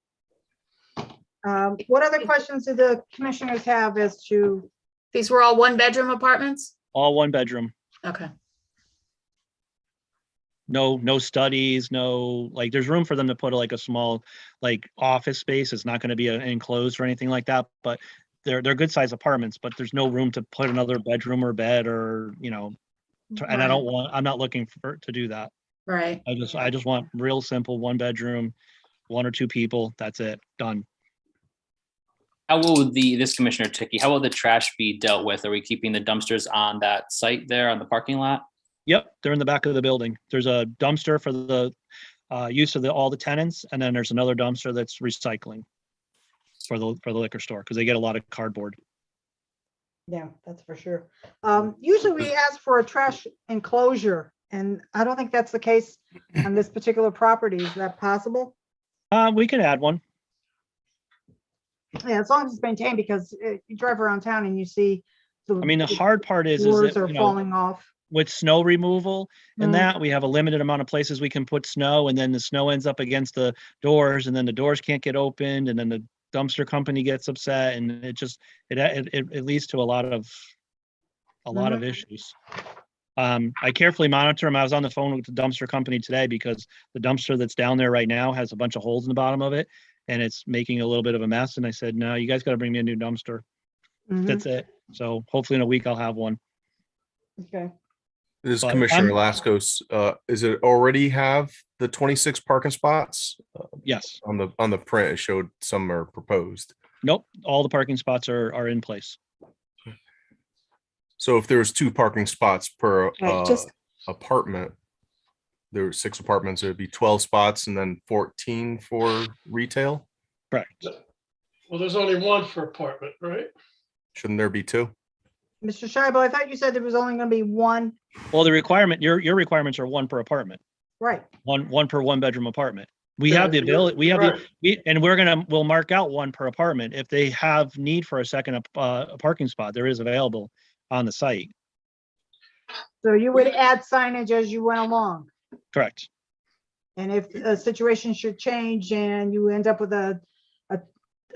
What other questions do the commissioners have as to, These were all one-bedroom apartments? All one bedroom. Okay, No studies, there's room for them to put like a small office space. It's not going to be enclosed or anything like that, but they're good sized apartments, but there's no room to put another bedroom or bed or, and I'm not looking to do that. right. I just want real simple, one bedroom, 1 or 2 people. That's it. Done. How will this Commissioner Ticky, how will the trash be dealt with? Are we keeping the dumpsters on that site there on the parking lot? Yep, they're in the back of the building. There's a dumpster for the use of all the tenants, and then there's another dumpster that's recycling for the liquor store, because they get a lot of cardboard. yeah, that's for sure. Usually we ask for a trash enclosure, and I don't think that's the case on this particular property. Is that possible? We can add one. Yeah, as long as it's maintained, because you drive around town and you see the I mean, the hard part is doors that, are falling off. with snow removal and Mm. that, we have a limited amount of places we can put snow, and then the snow ends up against the doors, and then the doors can't get opened, and then the dumpster company gets upset, and it leads to a lot of issues. I carefully monitor them. I was on the phone with the dumpster company today because the dumpster that's down there right now has a bunch of holes in the bottom of it, and it's making a little bit of a mess. And I said, no, you guys got to bring me a new dumpster. Mhm. That's it. So hopefully in a week I'll have one. Okay. This But Commissioner I'm- Lascos, is it already have the 26 parking spots? Yes. On the print, it showed some are proposed. Nope. All the parking spots are in place. So if there was 2 parking spots per Right, just- apartment, there were 6 apartments, it would be 12 spots and then 14 for retail? Correct. Well, there's only one for apartment, right? Shouldn't there be 2? Mr. Scheibel, I thought you said there was only going to be one. Well, the requirement, your requirements are 1 per apartment, Right. one per 1-bedroom apartment. We Yeah, have the ability, we have the, right. and we'll mark out 1 per apartment. If they have need for a second parking spot, there is available on the site. So you would add signage as you went along. Correct. And if a situation should change and you end up with a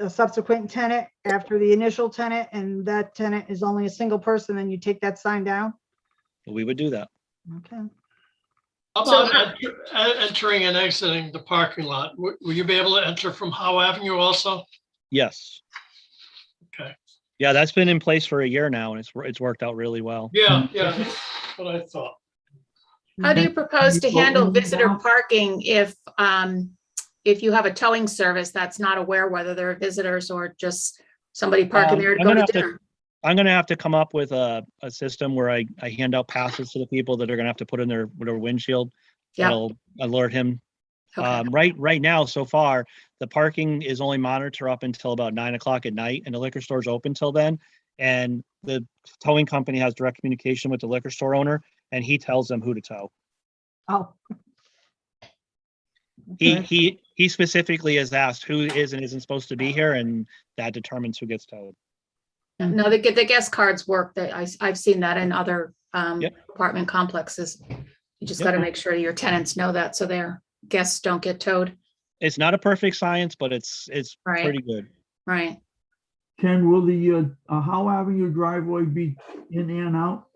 subsequent tenant after the initial tenant, and that tenant is only a single person, then you take that sign down? We would do that. Okay. How So- about entering and exiting the parking lot? Will you be able to enter from Howe Avenue also? Yes. Okay. Yeah, that's been in place for a year now and it's worked out really well. Yeah, that's what I thought. How do you propose to handle visitor Now, parking if you have a towing service that's not aware whether there are visitors or just somebody parking there to I'm go gonna to have to- dinner? I'm gonna have to come up with a system where I hand out passes to the people that are gonna have to put in their windshield. Yeah. That'll alert him. Okay. Right now, so far, the parking is only monitored up until about 9 o'clock at night and the liquor store's open till then. And the towing company has direct communication with the liquor store owner and he tells them who to tow. Oh. Okay. He specifically is asked who is and isn't supposed to be here and that determines who gets towed. No, the guest cards work. I've seen that in other Yep. apartment complexes. You just Yep. got to make sure your tenants know that so their guests don't get towed. It's not a perfect science, but it's Right. pretty good. Right. Ken, will the Howe Avenue driveway be in and out?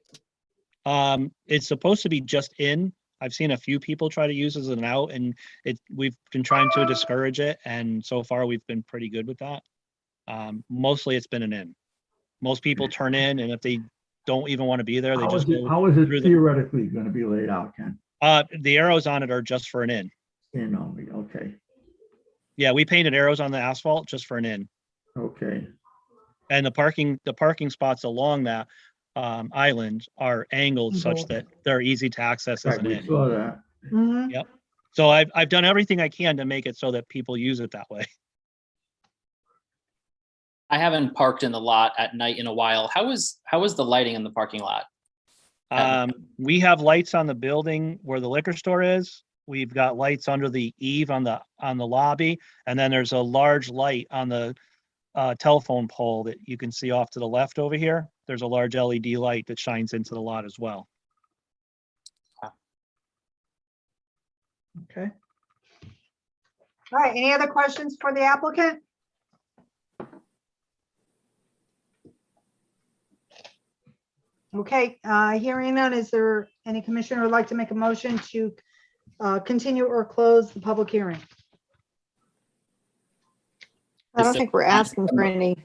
It's supposed to be just in. I've seen a few people try to use it as an out and we've been trying to discourage it. And so far we've been pretty good with that. Mostly it's been an in. Most people turn in and if they don't even want to be there, they just go. How is it through the- theoretically going to be laid out, Ken? The arrows on it are just for an in. In only, okay, Yeah, we painted arrows on the asphalt just for an in. okay. And the parking spots along that island are angled such Angled. that they're easy to access as Right, an we in. saw that. Mhm. So I've done everything I can to make it so that people use it that way. I haven't parked in the lot at night in a while. How is the lighting in the parking lot? We have lights on the building where the liquor store is. We've got lights under the eave on the lobby, and then there's a large light on the telephone pole that you can see off to the left over here. There's a large LED light that shines into the lot as well. Okay. All right, any other questions for the applicant? Okay, hearing none, is there any commissioner who would like to make a motion to continue or close the public hearing? I don't think we're asking for any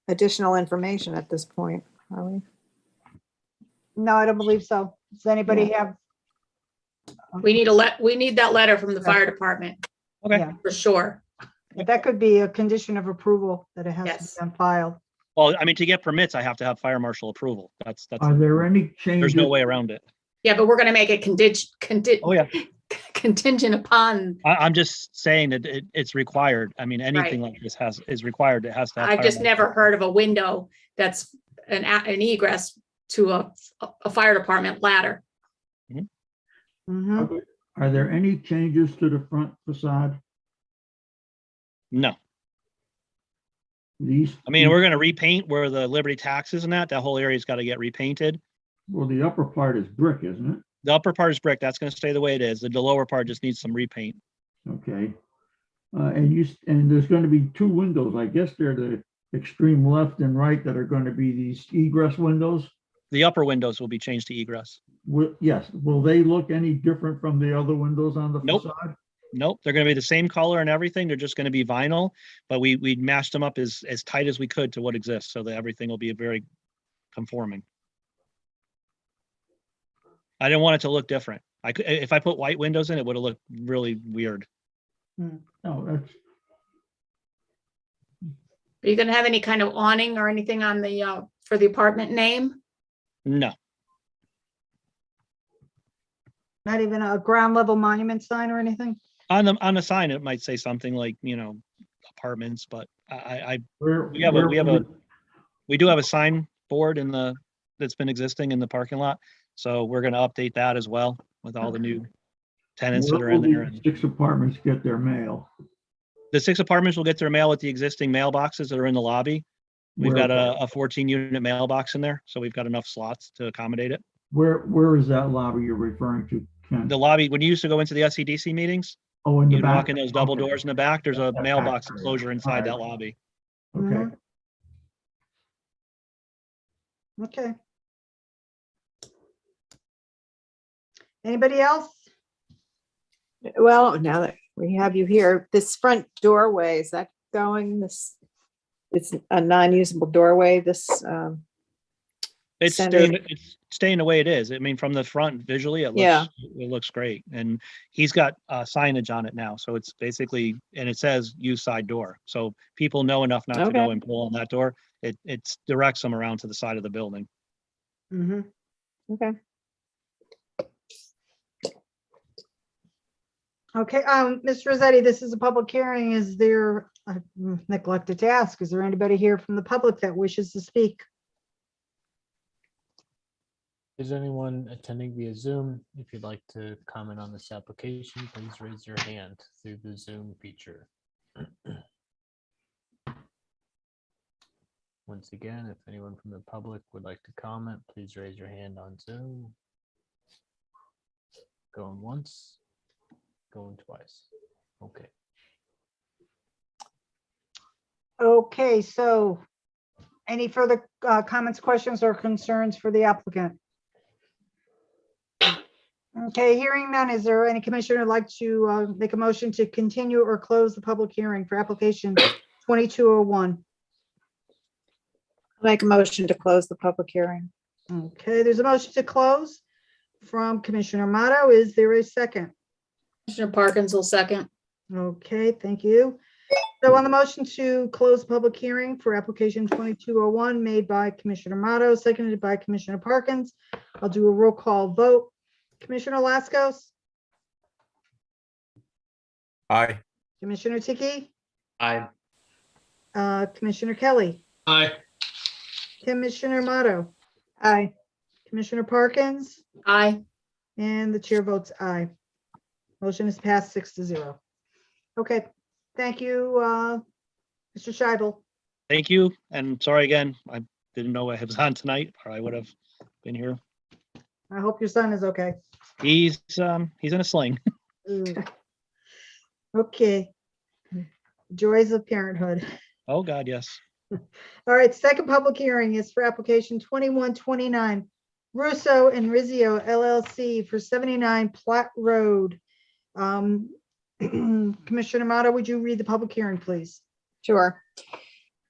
additional information at this point, are we? No, I don't believe so. Does anybody have? We need that letter from the fire department Okay. Yeah, for sure. but that could be a condition of approval that it has to Yes. be on file. Well, I mean, to get permits, I have to have fire marshal approval. That's, Are there any changes? there's no way around it. Yeah, but we're gonna make it Oh, yeah. contingent upon, I'm just saying that it's required. I mean, anything like this is required. It has to have. I've fire just marshal. never heard of a window that's an egress to a fire department ladder. Mhm. Are there any changes to the front facade? No. These, I mean, we're gonna repaint where the Liberty tax is and that whole area's got to get repainted. well, the upper part is brick, isn't it? The upper part is brick. That's gonna stay the way it is. The lower part just needs some repaint. Okay. And there's going to be 2 windows. I guess they're the extreme left and right that are going to be these egress windows. The upper windows will be changed to egress. Yes, will they look any different from the other windows on the Nope. facade? Nope, they're gonna be the same color and everything. They're just gonna be vinyl, but we mashed them up as tight as we could to what exists so that everything will be very conforming. I didn't want it to look different. If I put white windows in, it would have looked really weird. No, that's, Are you gonna have any kind of awning or anything on the, for the apartment name? No, Not even a ground level monument sign or anything? on the sign, it might say something like, apartments, but Where- we have where- we do have a sign board that's been existing in the parking lot. So we're gonna update that as well with all the new tenants that Where are in will there. these 6 apartments get their mail? The 6 apartments will get their mail at the existing mailboxes that are in the lobby. We've Where- got a 14-unit mailbox in there, so we've got enough slots to accommodate it. Where is that lobby you're referring to, Ken? The lobby, when you used to go into the SCDC meetings, Oh, in the you'd walk back. in those double Okay. doors in the back, there's a That mailbox back area. enclosure inside that Alright. lobby. Okay. Okay. Anybody else? Well, now that we have you here, this front doorway, is that going it's a non-usable doorway, It's Center- staying the way it is. I mean, from the front visually, Yeah. it looks great. And he's got signage on it now. So it's basically, and it says use side door. So people know enough not to go Okay. and pull on that door. It directs them around to the side of the building. Mhm. Okay. Okay, Ms. Rossetti, this is a public hearing. Is there, I neglected to ask, is there anybody here from the public that wishes to speak? Is anyone attending via Zoom? If you'd like to comment on this application, please raise your hand through the Zoom feature. Once again, if anyone from the public would like to comment, please raise your hand on Zoom. Going once, going twice. Okay. Okay, so any further comments, questions, or concerns for the applicant? Okay, hearing none, is there any commissioner who'd like to make a motion to continue or close the public hearing for application 2201? Make a motion to close the public hearing. Okay, there's a motion to close from Commissioner Motto. Is there a second? Commissioner Parkins will second. Okay, thank you. So on the motion to close the public hearing for application 2201 made by Commissioner Motto, seconded by Commissioner Parkins, I'll do a roll call vote. Commissioner Laskos, Aye. Commissioner Tiki, Aye. Commissioner Kelly, Aye. Commissioner Motto, Aye. Commissioner Parkins, Aye. and the chair votes aye. Motion is passed 6-0. Okay, thank you, Mr. Scheibel. Thank you. And sorry again, I didn't know I was on tonight or I would have been here. I hope your son is okay. He's in a sling. Okay. Joys of parenthood. Oh, God, yes. All right, second public hearing is for application 2129, Russo and Rizzio LLC for 79 Platt Road. Commissioner Motto, would you read the public hearing, please? Sure.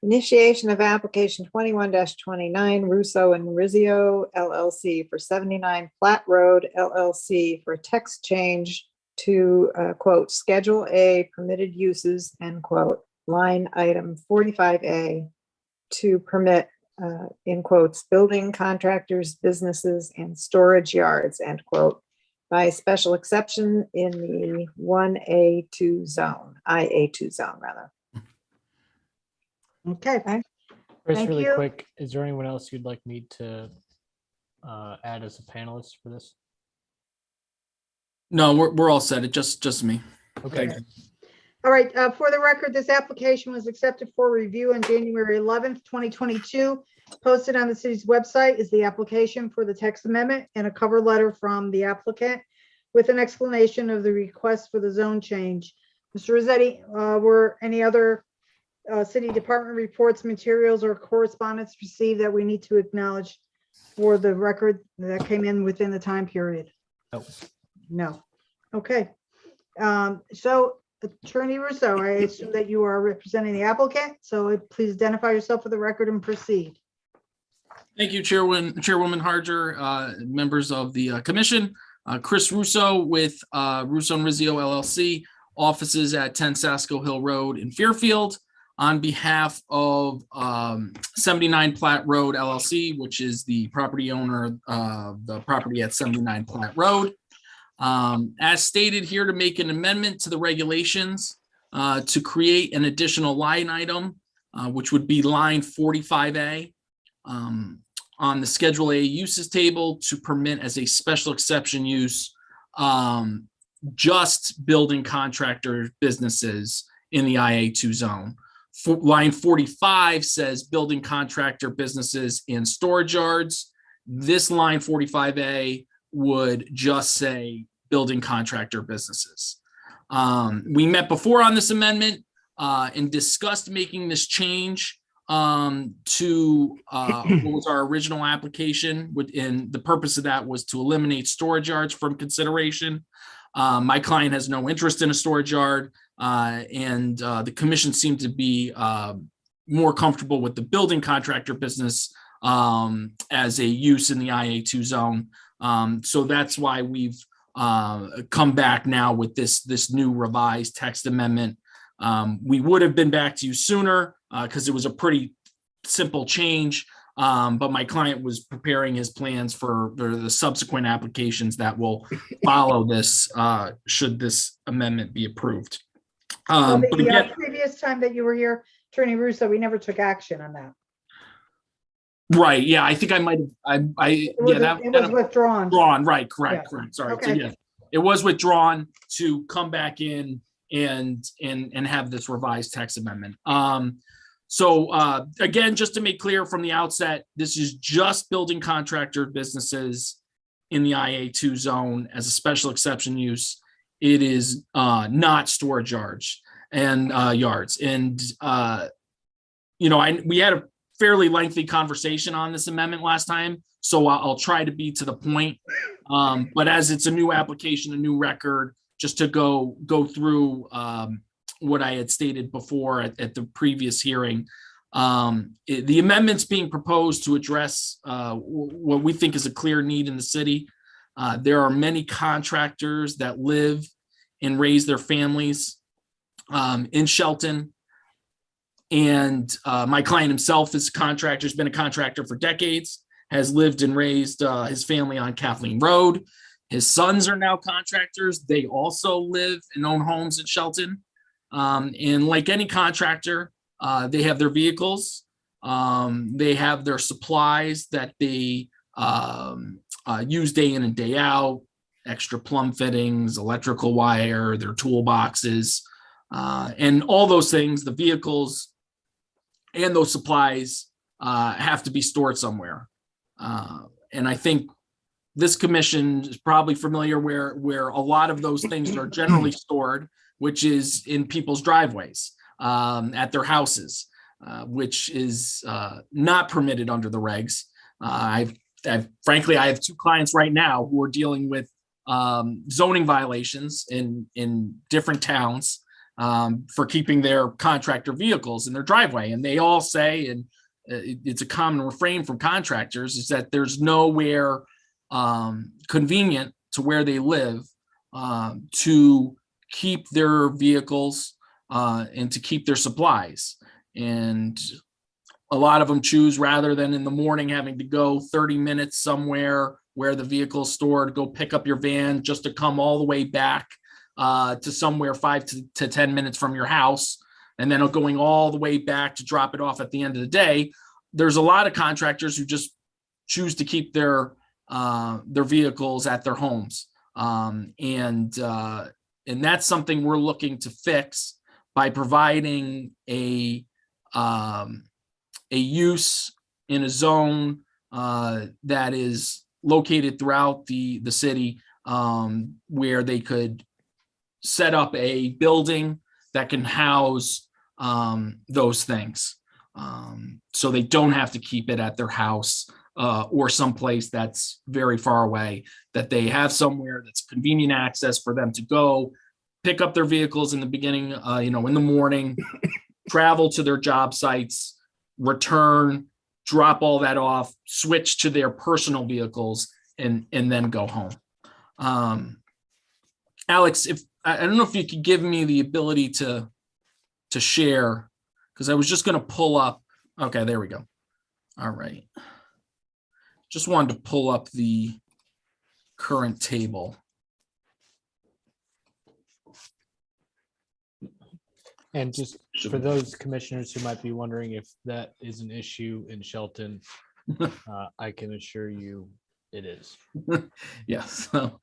Initiation of application 21-29 Russo and Rizzio LLC for 79 Platt Road LLC for text change to quote, Schedule A permitted uses, end quote, line item 45A to permit, in quotes, building contractors, businesses, and storage yards, end quote, by special exception in the 1A2 zone, IA2 zone, rather. Okay, Chris, Thank really you. quick, is there anyone else you'd like me to add as a panelist for this? No, we're all set. It just me. Okay. Thank you. all right, for the record, this application was accepted for review on January 11th, 2022. Posted on the city's website is the application for the text amendment and a cover letter from the applicant with an explanation of the request for the zone change. Mr. Rossetti, were any other city department reports, materials, or correspondence received that we need to acknowledge for the record that came in within the time period? No. No. Okay. So Attorney Russo, I assume that you are representing the applicant, so please identify yourself for the record and proceed. Thank you, Chairwoman Harger, members of the commission. Chris Russo with Russo and Rizzio LLC, offices at 10 Sasko Hill Road in Fairfield. on behalf of 79 Platt Road LLC, which is the property owner of the property at 79 Platt Road. As stated here, to make an amendment to the regulations to create an additional line item, which would be line 45A on the Schedule A uses table to permit as a special exception use just building contractor businesses in the IA2 zone. Line 45 says building contractor businesses in storage yards. This line 45A would just say building contractor businesses. We met before on this amendment and discussed making this change to what was our original application. And the purpose of that was to eliminate storage yards from consideration. My client has no interest in a storage yard, and the commission seemed to be more comfortable with the building contractor business as a use in the IA2 zone. So that's why we've come back now with this new revised text amendment. We would have been back to you sooner because it was a pretty simple change, but my client was preparing his plans for the subsequent applications that will follow this should this amendment be approved. So But the again, previous time that you were here, Attorney Russo, we never took action on that. right, yeah, I think I might have, It was withdrawn. withdrawn, right, correct, Yeah. correct, sorry. So Okay. yeah, it was withdrawn to come back in and have this revised text amendment. So again, just to make clear from the outset, this is just building contractor businesses in the IA2 zone as a special exception use. It is not storage yards and yards. And we had a fairly lengthy conversation on this amendment last time, so I'll try to be to the point. But as it's a new application, a new record, just to go through what I had stated before at the previous hearing. The amendments being proposed to address what we think is a clear need in the city. There are many contractors that live and raise their families in Shelton. And my client himself is a contractor, has been a contractor for decades, has lived and raised his family on Kathleen Road. His sons are now contractors. They also live and own homes in Shelton. And like any contractor, they have their vehicles. They have their supplies that they use day in and day out, extra plumb fittings, electrical wire, their toolboxes, and all those things, the vehicles and those supplies have to be stored somewhere. And I think this commission is probably familiar where a lot of those things are generally stored, which is in people's driveways, at their houses, which is not permitted under the regs. Frankly, I have two clients right now who are dealing with zoning violations in different towns for keeping their contractor vehicles in their driveway. And they all say, and it's a common refrain from contractors, is that there's nowhere convenient to where they live to keep their vehicles and to keep their supplies. And a lot of them choose, rather than in the morning having to go 30 minutes somewhere where the vehicle is stored, go pick up your van just to come all the way back to somewhere 5 to 10 minutes from your house, and then going all the way back to drop it off at the end of the day. There's a lot of contractors who just choose to keep their vehicles at their homes. And that's something we're looking to fix by providing a use in a zone that is located throughout the city, where they could set up a building that can house those things. So they don't have to keep it at their house or someplace that's very far away, that they have somewhere that's convenient access for them to go pick up their vehicles in the beginning, in the morning, travel to their job sites, return, drop all that off, switch to their personal vehicles, and then go home. Alex, I don't know if you could give me the ability to share, because I was just gonna pull up, okay, there we go. All right. Just wanted to pull up the current table. And just for those commissioners who might be wondering if that is an issue in Shelton, I can assure you it is. Yes, so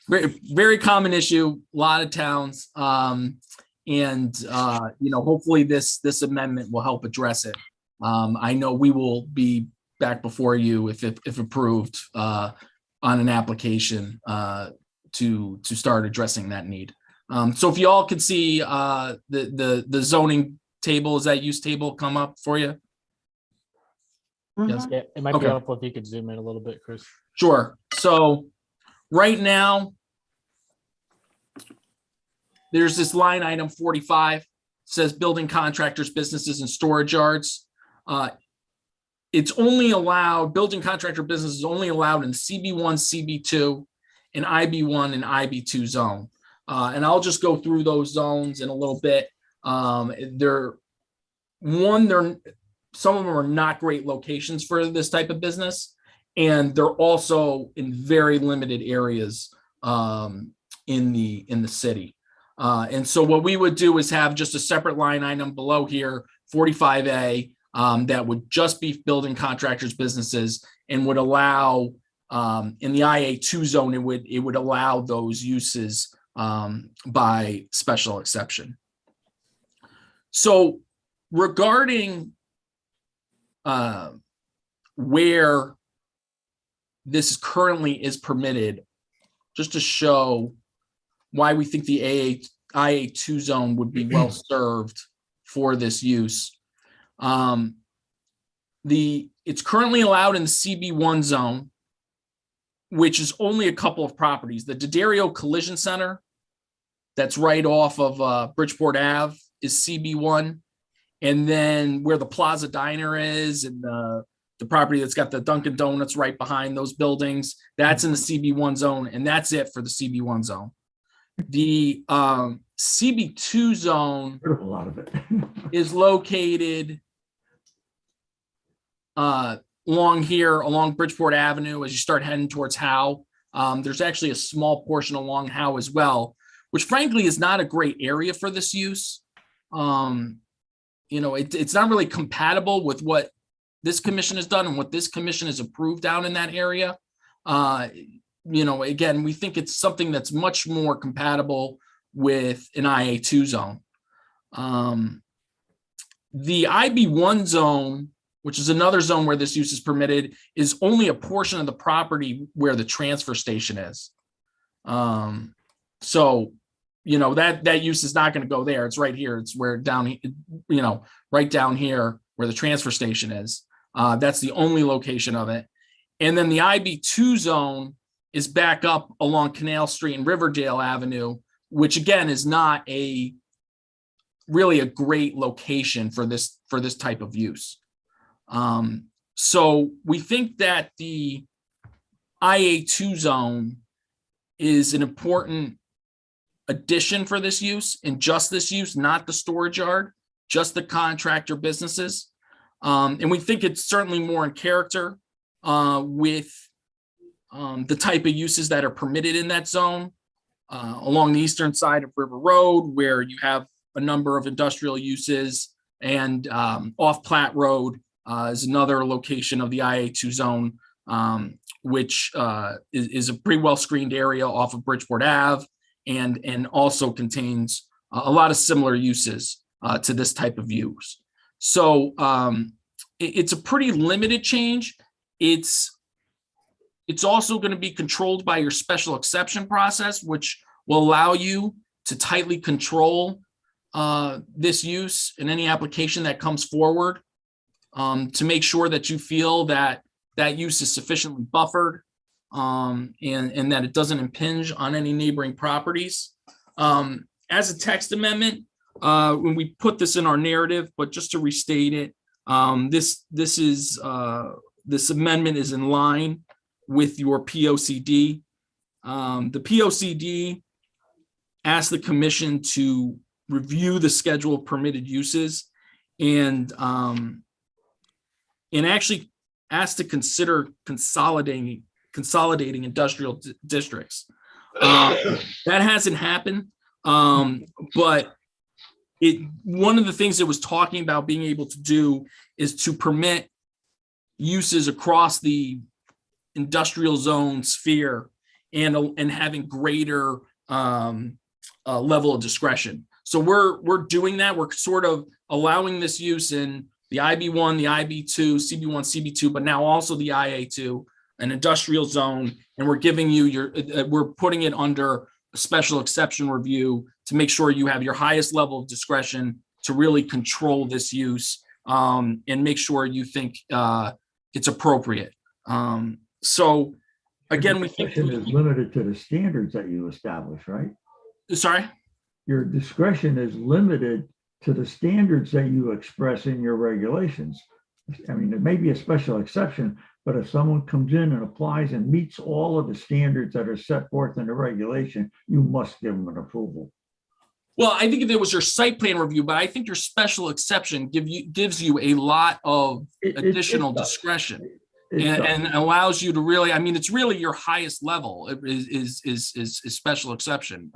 very, very common issue, a lot of towns. Hopefully this amendment will help address it. I know we will be back before you if approved on an application to start addressing that need. So if you all could see the zoning table, is that use table come up for you? Yes. Yeah, it might be Okay. helpful if you could zoom in a little bit, Chris. Sure. So right now, there's this line item 45, says building contractors, businesses and storage yards. It's only allowed, building contractor business is only allowed in CB1, CB2, and IB1 and IB2 zone. And I'll just go through those zones in a little bit. Some of them are not great locations for this type of business, and they're also in very limited areas in the city. And so what we would do is have just a separate line item below here, 45A, that would just be building contractors businesses and would allow in the IA2 zone, it would allow those uses by special exception. So regarding where this currently is permitted, just to show why we think the IA2 zone would be well served for this use. It's currently allowed in the CB1 zone, which is only a couple of properties. The D'Addario Collision Center, that's right off of Bridgeport Ave, is CB1. And then where the Plaza Diner is and the property that's got the Dunkin' Donuts right behind those buildings, that's in the CB1 zone, and that's it for the CB1 zone. The CB2 zone Heard of a lot of it. is located along here, along Bridgeport Avenue, as you start heading towards Howe. There's actually a small portion along Howe as well, which frankly is not a great area for this use. It's not really compatible with what this commission has done and what this commission has approved down in that area. Again, we think it's something that's much more compatible with an IA2 zone. The IB1 zone, which is another zone where this use is permitted, is only a portion of the property where the transfer station is. That use is not going to go there. It's right here. It's where right down here where the transfer station is. That's the only location of it. And then the IB2 zone is back up along Canal Street and Riverdale Avenue, which again is not really a great location for this type of use. So we think that the IA2 zone is an important addition for this use, and just this use, not the storage yard, just the contractor businesses. And we think it's certainly more in character with the type of uses that are permitted in that zone. Along the eastern side of River Road, where you have a number of industrial uses, and off Platte Road is another location of the IA2 zone, which is a pretty well screened area off of Bridgeport Ave, and also contains a lot of similar uses to this type of use. So it's a pretty limited change. It's also going to be controlled by your special exception process, which will allow you to tightly control this use in any application that comes forward, to make sure that you feel that that use is sufficiently buffered, and that it doesn't impinge on any neighboring properties. As a text amendment, when we put this in our narrative, but just to restate it, this amendment is in line with your POCD. The POCD asked the commission to review the schedule of permitted uses and actually asked to consider consolidating industrial districts. That hasn't happened, but one of the things it was talking about being able to do is to permit uses across the industrial zone sphere and having greater level of discretion. So we're doing that. We're sort of allowing this use in the IB1, the IB2, CB1, CB2, but now also the IA2, an industrial zone, and we're giving you we're putting it under a special exception review to make sure you have your highest level of discretion to really control this use and make sure you think it's appropriate. So again, we think Discretion is limited to the standards that you establish, right? Sorry? Your discretion is limited to the standards that you express in your regulations. I mean, there may be a special exception, but if someone comes in and applies and meets all of the standards that are set forth in the regulation, you must give them an approval. Well, I think if it was your site plan review, but I think your special exception gives you a lot of additional discretion and allows you to really, I mean, it's really your highest level is special exception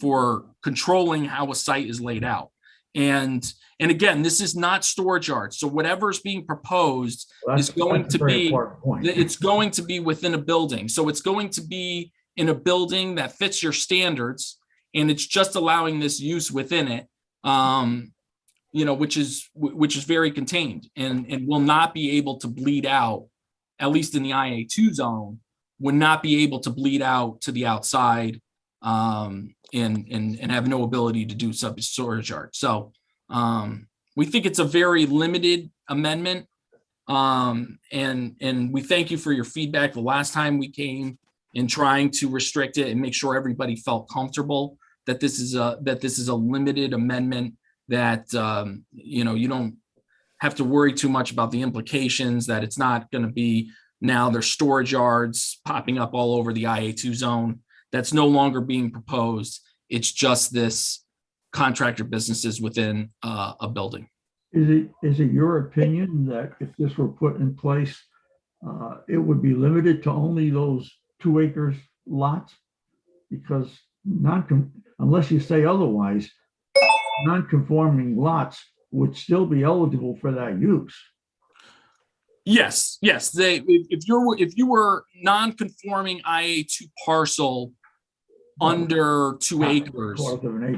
for controlling how a site is laid out. And again, this is not storage yards. So whatever's being proposed is going to be, it's going to be within a building. So it's going to be in a building that fits your standards, and it's just allowing this use within it, which is very contained and will not be able to bleed out, at least in the IA2 zone, would not be able to bleed out to the outside and have no ability to do storage yard. So we think it's a very limited amendment. And we thank you for your feedback the last time we came in trying to restrict it and make sure everybody felt comfortable that this is a limited amendment, that you don't have to worry too much about the implications, that it's not going to be now there's storage yards popping up all over the IA2 zone. That's no longer being proposed. It's just this contractor businesses within a building. Is it your opinion that if this were put in place, it would be limited to only those 2 acres lots? Because unless you say otherwise, non-conforming lots would still be eligible for that use. Yes. If you were non-conforming IA2 parcel under 2 acres,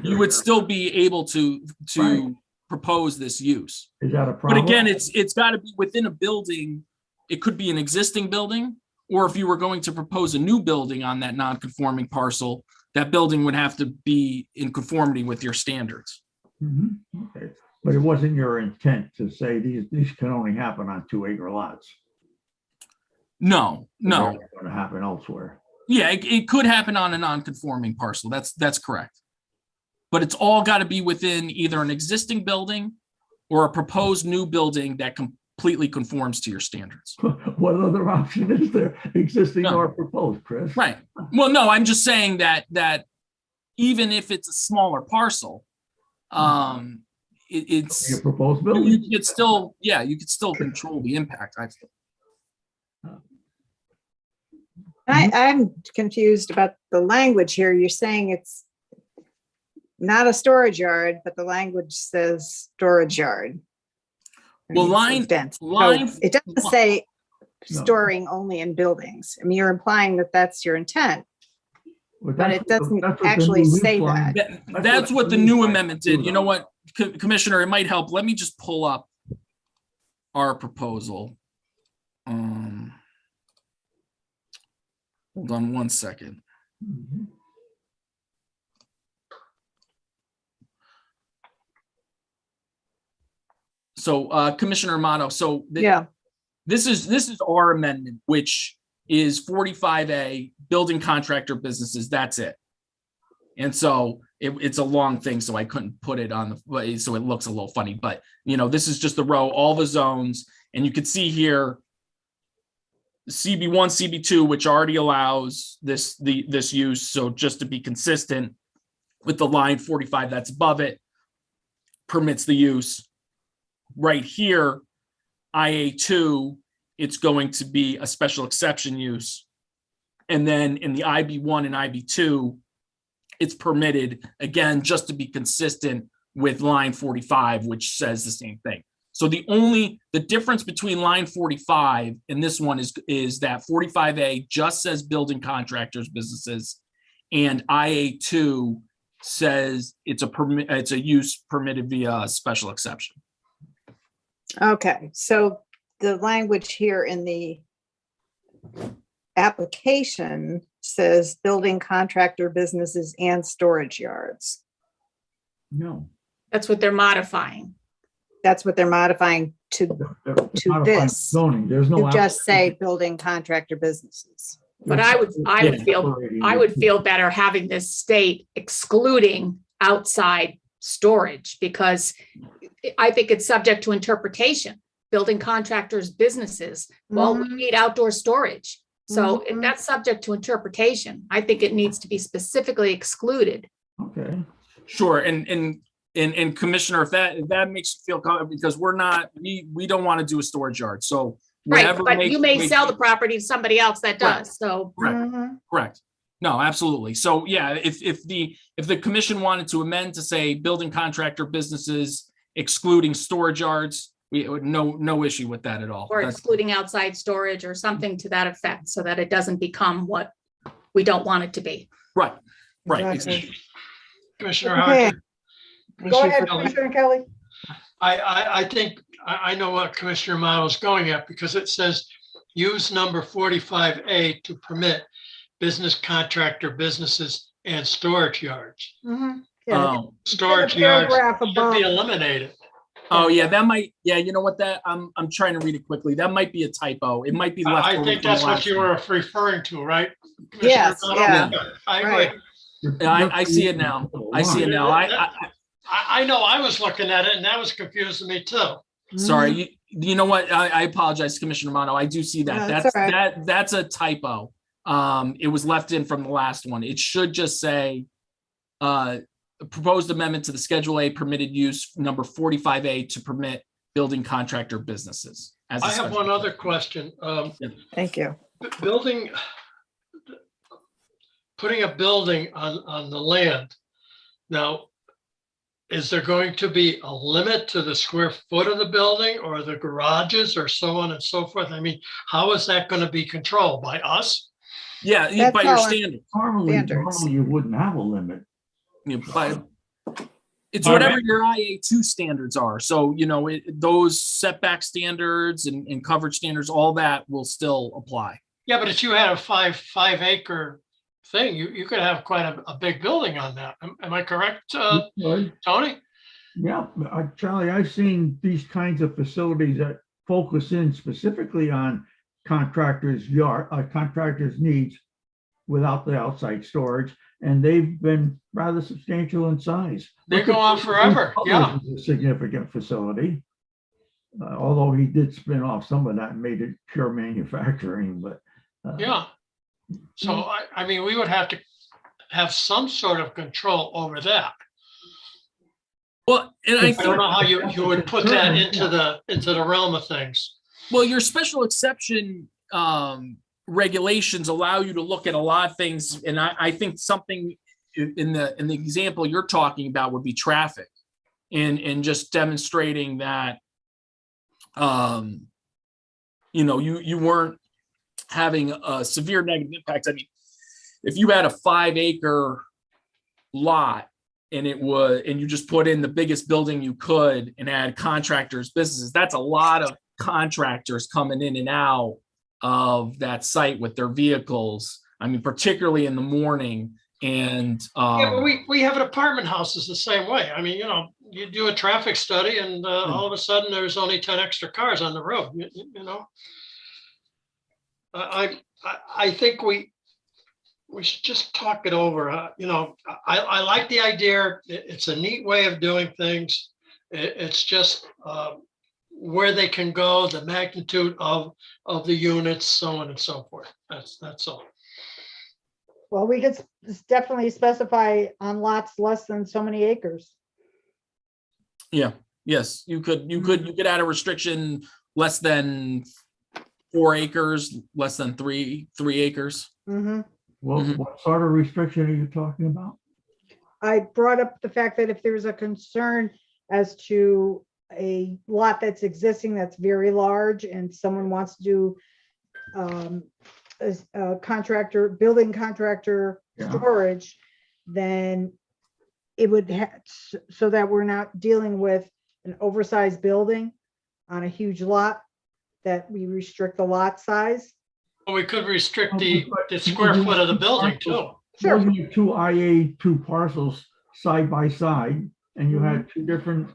you would still be able to Right. propose this use. Is that a But problem? again, it's got to be within a building. It could be an existing building, or if you were going to propose a new building on that non-conforming parcel, that building would have to be in conformity with your standards. Mhm. Okay. But it wasn't your intent to say these can only happen on 2 acre lots. No. They're going to happen elsewhere. Yeah, it could happen on a non-conforming parcel. That's correct. But it's all got to be within either an existing building or a proposed new building that completely conforms to your standards. What other option is there, existing No. or proposed, Chris? Right. Well, no, I'm just saying that even if it's a smaller parcel, it's Your proposed you building. could still, you could still control the impact, I feel. I'm confused about the language here. You're saying it's not a storage yard, but the language says storage yard. Well, It says line- So it doesn't say No. storing only in buildings. I mean, you're implying that that's your intent. But it doesn't actually say that. That's what the new amendment did. You know what, Commissioner, it might help. Let me just pull up our proposal. Hold on one second. Mhm. So Commissioner Amato, Yeah, this is our amendment, which is 45A, building contractor businesses, that's it. And so it's a long thing, so I couldn't put it on the, so it looks a little funny, but this is just the row, all the zones, and you can see here CB1, CB2, which already allows this use. So just to be consistent with the line 45 that's above it, permits the use. right here, IA2, it's going to be a special exception use. And then in the IB1 and IB2, it's permitted, again, just to be consistent with line 45, which says the same thing. So the difference between line 45 and this one is that 45A just says building contractors, businesses, and IA2 says it's a use permitted via a special exception. Okay, so the language here in the application says building contractor businesses and storage yards. No. That's what they're modifying. That's what they're modifying to To this. Zoning, there's no. You just say building contractor businesses. But I would feel better having this state excluding outside storage, because I think it's subject to interpretation. Building contractors, businesses, well, we need outdoor storage. So if that's subject to interpretation, I think it needs to be specifically excluded. Okay. Sure, and Commissioner, if that makes you feel comfortable, because we don't want to do a storage yard, so. Right, whatever but you may makes- sell the property to somebody else that Right. does, so. Correct. No, absolutely. So yeah, if the commission wanted to amend to say building contractor businesses excluding storage yards, we would no issue with that at all. Or That's- excluding outside storage or something to that effect, so that it doesn't become what we don't want it to be. Right, right. Exactly. Commissioner Okay. Harkin. Go ahead, Kelly. Commissioner Kelly. I think I know what Commissioner Model is going at, because it says use number 45A to permit business contractor businesses and storage yards. Yeah, Storage the yards paragraph should above. be eliminated. Oh, yeah, that might, yeah, you know what, I'm trying to read it quickly. That might be a typo. It might be left. I over think from the that's what last you one. were referring to, right? Yes, Commissioner yeah. Model? I Right. agree. Yeah, I see it now. I see it now. I know I was looking at it and that was confusing me too. Sorry, you know what? I apologize, Commissioner Mono. I do see that. No, that's all right. That's a typo. It was left in from the last one. It should just say proposed amendment to the Schedule A permitted use number 45A to permit building contractor businesses. As a I have special- one other question. Thank you. Putting a building on the land. Now, is there going to be a limit to the square foot of the building or the garages or so on and so forth? I mean, how is that going to be controlled? By us? Yeah, That's by your all. standard. Normally Standards. you wouldn't have a limit. It's whatever your IA2 standards are. So, those setback standards and coverage standards, all that will still apply. Yeah, but if you had a five acre thing, you could have quite a big building on that. Am I correct, Right? Tony? Yeah, Charlie, I've seen these kinds of facilities that focus in specifically on contractors' needs without the outside storage, and they've been rather substantial in size. They go on forever, yeah. It's a significant facility. Although he did spin off some of that and made it pure manufacturing, but. Yeah. So I mean, we would have to have some sort of control over that. Well, and I don't know how you would put that into the realm of things. Well, your special exception regulations allow you to look at a lot of things, and I think something in the example you're talking about would be traffic, and just demonstrating that you weren't having a severe negative impact. I mean, if you had a 5 acre lot and you just put in the biggest building you could and add contractors, businesses, that's a lot of contractors coming in and out of that site with their vehicles. I mean, particularly in the morning. And yeah, but we have an apartment houses the same way. I mean, you do a traffic study and all of a sudden there's only 10 extra cars on the road, I think we should just talk it over. I like the idea. It's a neat way of doing things. It's just where they can go, the magnitude of the units, so on and so forth. That's all. Well, we could definitely specify on lots less than so many acres. yeah, Yes, you could add a restriction less than 4 acres, less than 3 acres. Mhm. Mhm. What sort of restriction are you talking about? I brought up the fact that if there's a concern as to a lot that's existing that's very large and someone wants to do a contractor, building contractor Yeah. storage, then it would so that we're not dealing with an oversized building on a huge lot, that we restrict the lot size. Well, we could restrict the square foot of the building too. Sure. Suppose you had two IA2 parcels side by side, and you had two different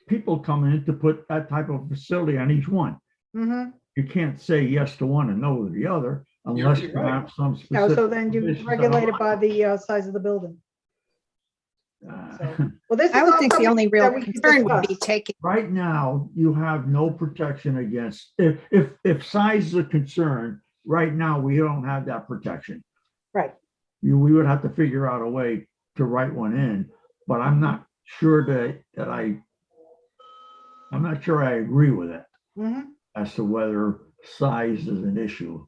people coming in to put that type of facility on each one. Mhm. You can't say yes to one and no to the other unless you You're right. have some Yeah, specific. so then you conditions regulate it on by the size of the building. lot. Well, this is I would all think the something only that real we could concern would be discuss. taking, Right now, you have no protection against, if size is a concern, right now, we don't have that protection. Right. We would have to figure out a way to write one in, but I'm not sure I'm not sure I agree with it Mhm. as to whether size is an issue.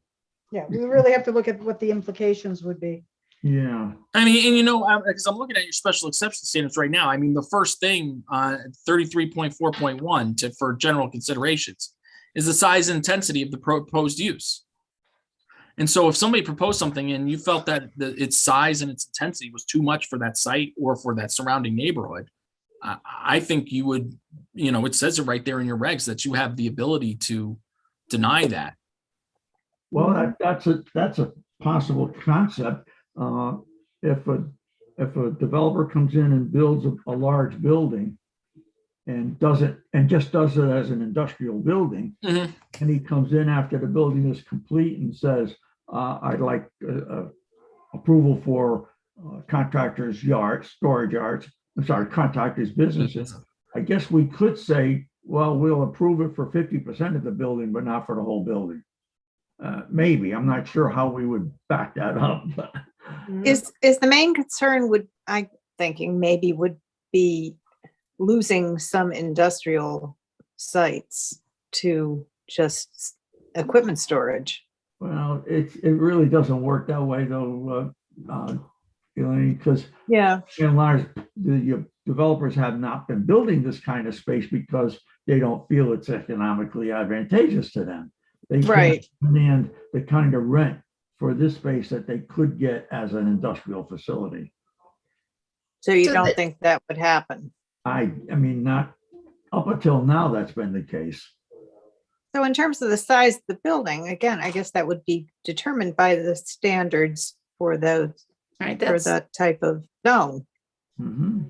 Yeah, we really have to look at what the implications would be. Yeah, I mean, and because I'm looking at your special exception standards right now. I mean, the first thing, 33.4.1 for general considerations is the size and intensity of the proposed use. And so if somebody proposed something and you felt that its size and its intensity was too much for that site or for that surrounding neighborhood, I think you would, it says it right there in your regs that you have the ability to deny that. well, that's a possible concept. If a developer comes in and builds a large building and just does it as an industrial building, Mhm. and he comes in after the building is complete and says, I'd like approval for contractors' yards, storage yards, contractors' businesses. I guess we could say, well, we'll approve it for 50% of the building, but not for the whole building. Maybe, I'm not sure how we would back that up, but. is the main concern I'm thinking maybe would be losing some industrial sites to just equipment storage. Well, it really doesn't work that way though, because Yeah. in large, the developers have not been building this kind of space because they don't feel it's economically advantageous to them. They can't demand the kind of rent for this space that they could get as an industrial facility. So you don't think that would happen? I mean, not up until now, that's been the case. So in terms of the size of the building, again, I guess that would be determined by the standards for those, Right, for that type of zone. Mhm.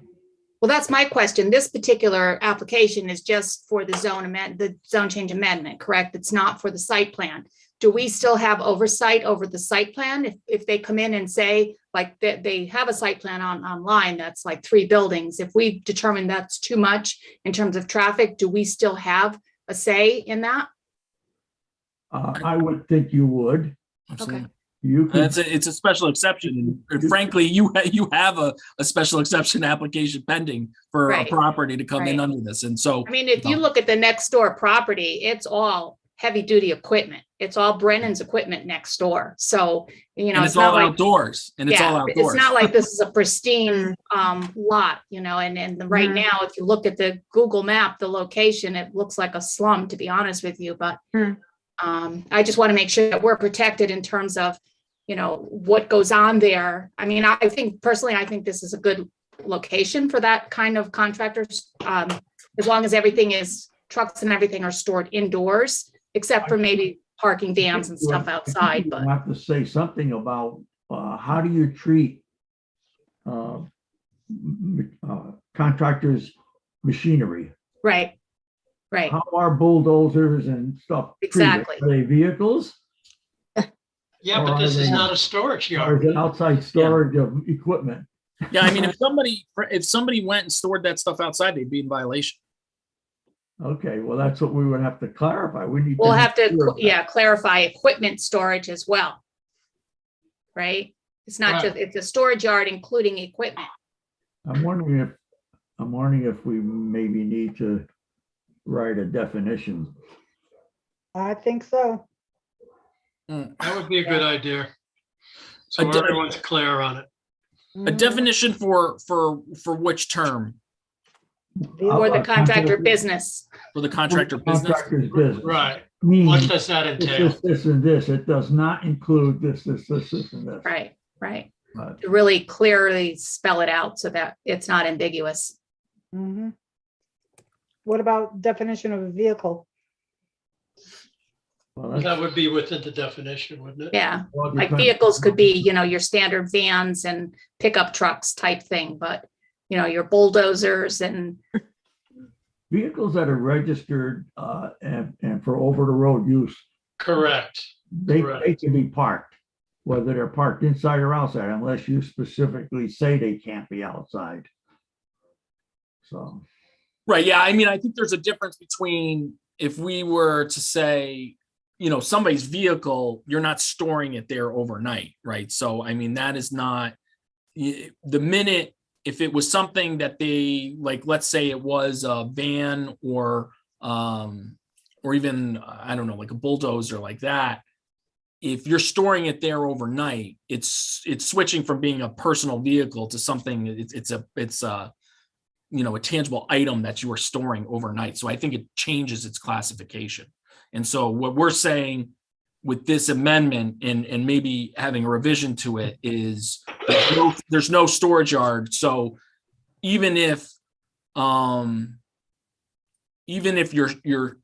well, that's my question. This particular application is just for the zone change amendment, correct? It's not for the site plan. Do we still have oversight over the site plan? If they come in and say, like, that they have a site plan online, that's like 3 buildings. If we determine that's too much in terms of traffic, do we still have a say in that? I would think you would. Absolutely. You could. It's a special exception. And frankly, you have a special exception application pending for a Right. property to come in Right. under this. And so, I mean, if you look at the next door property, it's all heavy duty equipment. It's all Brennan's equipment next door. So, and it's it's not all like, outdoors and it's all yeah, outdoors. it's not like this is a pristine lot, and right now, if you look at the Google map, the location, it looks like a slum, to be honest with you, but I just want to make sure that we're protected in terms of, what goes on there. I mean, I think personally, I think this is a good location for that kind of contractors. As long as trucks and everything are stored indoors, except for maybe parking vans and stuff outside, You but have to say something about how do you treat contractors' machinery? right. How are bulldozers and stuff treated? Exactly. Are they vehicles? Yeah, Or but are this is they- not a storage Or yard. is it outside storage of equipment? Yeah, I mean, if somebody went and stored that stuff outside, they'd be in violation. Okay, well, that's what we would have to clarify. We need. We'll make have to, sure of that. clarify equipment storage as well. Right? It's not Right. just, it's a storage yard, including equipment. I'm wondering if we maybe need to write a definition. I think so. That would be a good idea. So A de- everyone's clear on it. A Mhm. definition for which term? Or the Uh, contractor business. For the contractor business? Contractor's business. Right. Meaning, What does that it's entail? this, and this. It does not include this, and this. Right, right. But To really clearly spell it out so that it's not ambiguous. Mhm. What about definition of a vehicle? well, that's- That would be within the definition, wouldn't it? Yeah, well, like depends. vehicles could be, your standard vans and pickup trucks type thing, but your bulldozers and, Vehicles that are registered and for over the road use, Correct. they Correct. can be parked, whether they're parked inside or outside, unless you specifically say they can't be outside. So, Right, yeah, I mean, I think there's a difference between if we were to say, somebody's vehicle, you're not storing it there overnight, right? So, I mean, that is not, the minute, if it was something that they, like, let's say it was a van or even, I don't know, like a bulldozer like that, if you're storing it there overnight, it's switching from being a personal vehicle to something, it's a tangible item that you are storing overnight. So I think it changes its classification. And so what we're saying with this amendment and maybe having a revision to it is there's no storage yard. So even if you're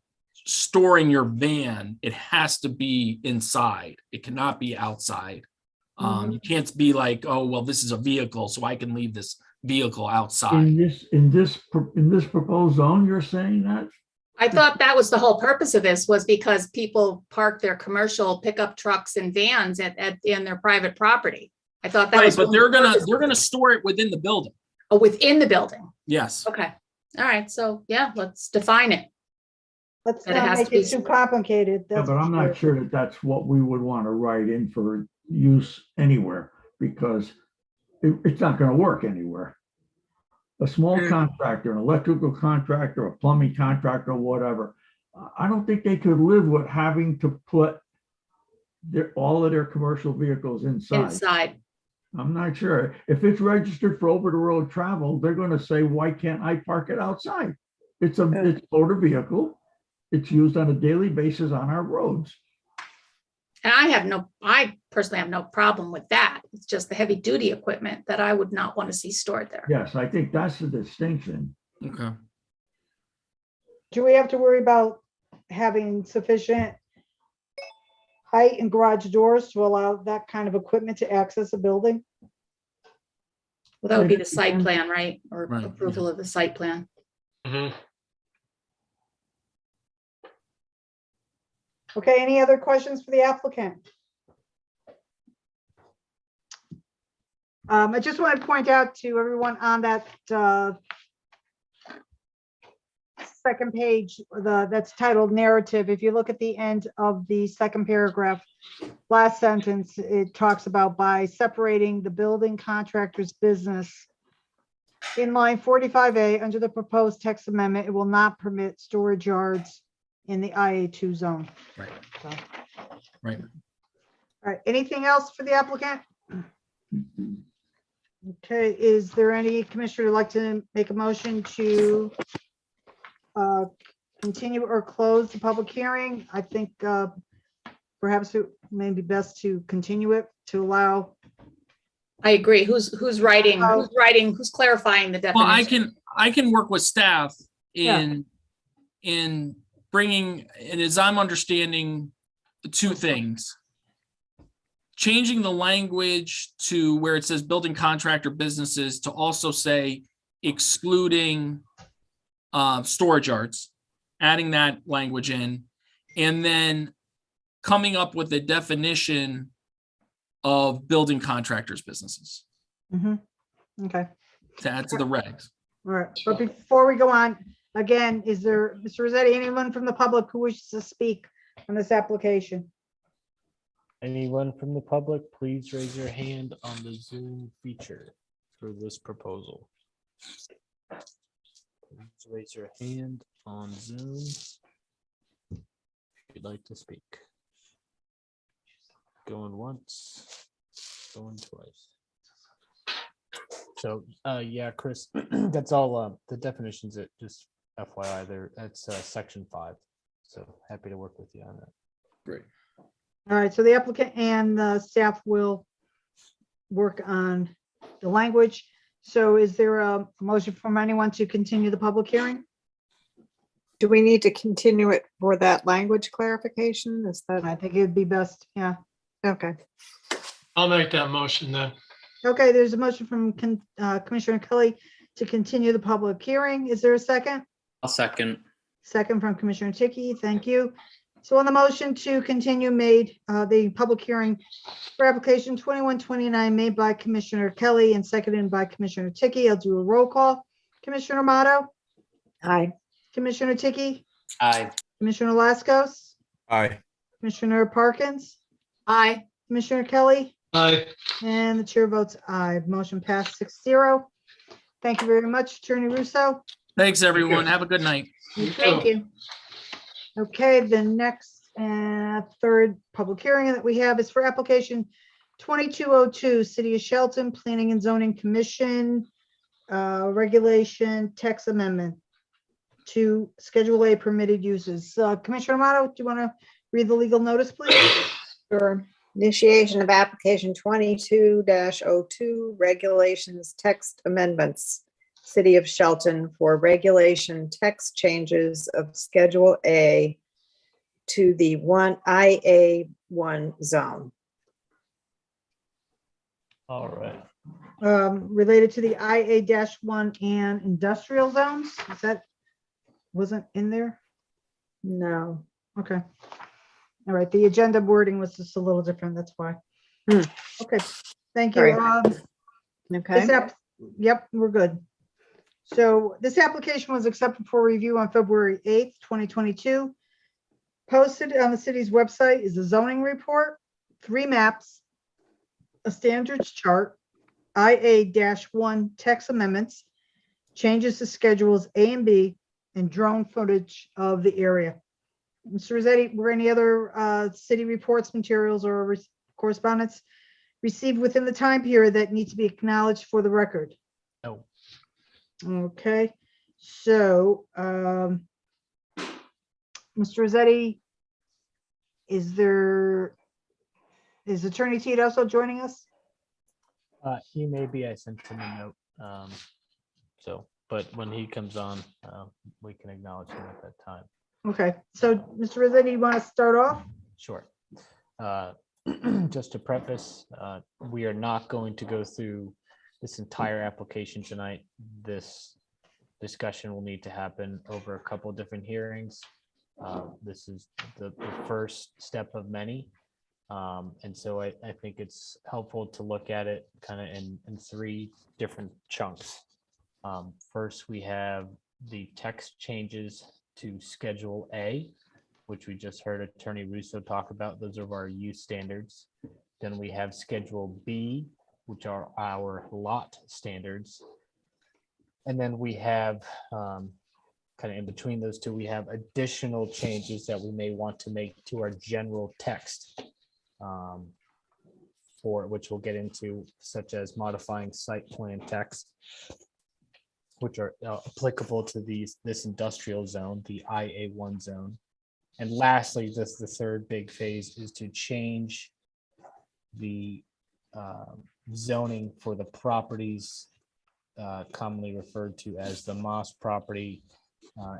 storing your van, it has to be inside. It cannot be outside. You can't be like, oh, well, this is a vehicle, so I can leave this vehicle outside. in this proposed zone, you're saying that? I thought that was the whole purpose of this, was because people park their commercial pickup trucks and vans in their private property. I thought that Right, was. but the whole purpose. they're gonna store it within the building. Oh, within the building. Yes. Okay. All right. So yeah, let's define it. Let's And it not has make to be- it too complicated. Yeah, That's but I'm for not sure that that's what we would want to write in for use anywhere, because it's not going to work anywhere. A small contractor, an electrical contractor, a plumbing contractor, whatever, I don't think they could live with having to put all of their commercial vehicles inside. Inside. I'm not sure. If it's registered for over-the-road travel, they're going to say, why can't I park it outside? It's a motor vehicle. It's used on a daily basis on our roads. And I personally have no problem with that. It's just the heavy duty equipment that I would not want to see stored there. Yes, I think that's the distinction. Okay. Do we have to worry about having sufficient height and garage doors to allow that kind of equipment to access a building? Well, that would be the site plan, right? Or Right, approval of the site plan. Mhm. Okay, any other questions for the applicant? I just want to point out to everyone on that second page, that's titled narrative. If you look at the end of the second paragraph, last sentence, it talks about by separating the building contractor's business in line 45A under the proposed text amendment, it will not permit storage yards in the IA2 zone. Right. So, Right. all right, anything else for the applicant? Okay, is there any commissioner who'd like to make a motion to continue or close the public hearing? I think perhaps it may be best to continue it to allow. I agree. Who's writing, who's clarifying the Well, definition? I can work with staff Yeah. in bringing, and as I'm understanding, the two things. Changing the language to where it says building contractor businesses to also say excluding storage yards, adding that language in, and then coming up with a definition of building contractors businesses Mhm. Okay, to add to the regs. all right, but before we go on, again, is there, Mr. Rossetti, anyone from the public who wishes to speak on this application? Anyone from the public, please raise your hand on the Zoom feature for this proposal. Please raise raise your hand on Zoom if you'd like to speak. Going once, going twice. So, yeah, Chris, that's all, the definitions, that just FYI, there, that's section 5. So happy to work with you on that. Great. All right, so the applicant and the staff will work on the language. So is there a motion from anyone to continue the public hearing? Do we need to continue it for that language clarification? Is that, I think it would be best, yeah. okay. I'll make that motion then. Okay, there's a motion from Commissioner Kelly to continue the public hearing. Is there a second? I'll second. Second from Commissioner Ticky, thank you. So on the motion to continue made, the public hearing for application 2129 made by Commissioner Kelly and seconded by Commissioner Ticky. I'll do a roll call. Commissioner Amato, Aye. Commissioner Ticky, Aye. Commissioner Laskos, Aye. Commissioner Parkins, Aye. Commissioner Kelly, Aye. and the chair votes aye. Motion passed 6-0. Thank you very much, Attorney Russo. Thanks, everyone. Have a good night. Thank you. Okay, the next and third public hearing that we have is for application 2202, City of Shelton Planning and Zoning Commission regulation text amendment to Schedule A permitted uses. Commissioner Amato, do you want to read the legal notice, please? Sure. Initiation of application 22-02 regulations text amendments. City of Shelton for regulation text changes of Schedule A to the IA1 zone. All right. Related to the IA-1 and industrial zones, is that wasn't in there? No. Okay. All right, the agenda wording was just a little different, that's why. Hmm. Okay, thank you. Sorry. Okay. Yep, we're good. So this application was accepted for review on February 8th, 2022. Posted on the city's website is a zoning report, 3 maps, a standards chart, IA-1 text amendments, changes to schedules A and B, and drone footage of the area. Mr. Rossetti, were any other city reports, materials, or correspondence received within the time period that need to be acknowledged for the record? No. Okay, so, Mr. Rossetti, is Attorney Teed also joining us? He may be, I sent him a note. So, but when he comes on, we can acknowledge him at that time. Okay, so Mr. Rossetti, you want to start off? Sure. Just to preface, we are not going to go through this entire application tonight. This discussion will need to happen over a couple of different hearings. This is the first step of many. And so I think it's helpful to look at it kind of in 3 different chunks. First, we have the text changes to Schedule A, which we just heard Attorney Russo talk about. Those are our use standards. Then we have Schedule B, which are our lot standards. And then we have kind of in between those 2, we have additional changes that we may want to make to our general text, for which we'll get into, such as modifying site plan text, which are applicable to this industrial zone, the IA1 zone. And lastly, just the third big phase is to change the zoning for the properties commonly referred to as the Moss property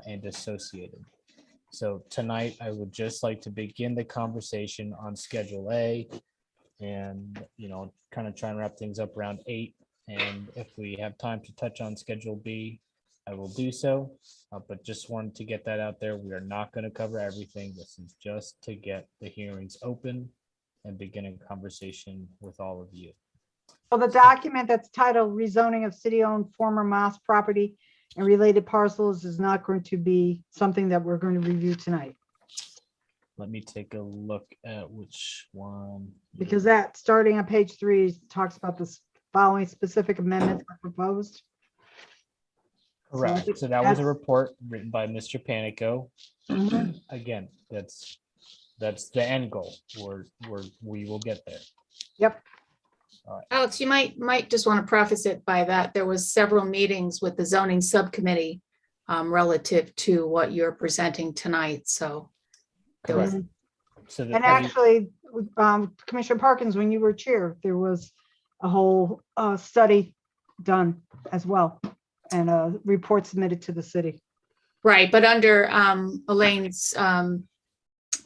and associated. So tonight, I would just like to begin the conversation on Schedule A and, kind of try and wrap things up around 8. And if we have time to touch on Schedule B, I will do so. But just wanted to get that out there. We are not going to cover everything. This is just to get the hearings open and begin a conversation with all of you. So the document that's titled rezoning of city-owned former Moss property and related parcels is not going to be something that we're going to review tonight. Let me take a look at which one. Because that, starting on page 3, talks about this following specific amendments are proposed. Correct. So that was a that's- report written by Mr. Panico. Mhm. Again, that's the end goal. We will get there. Yep, Alex, you might just want to preface it by that there was several meetings with the zoning subcommittee relative to what you're presenting tonight, so. there was- Correct. So and actually, Commissioner Parkins, when you were chair, there was a whole study done as well, and a report submitted to the city. Right, but under Elaine's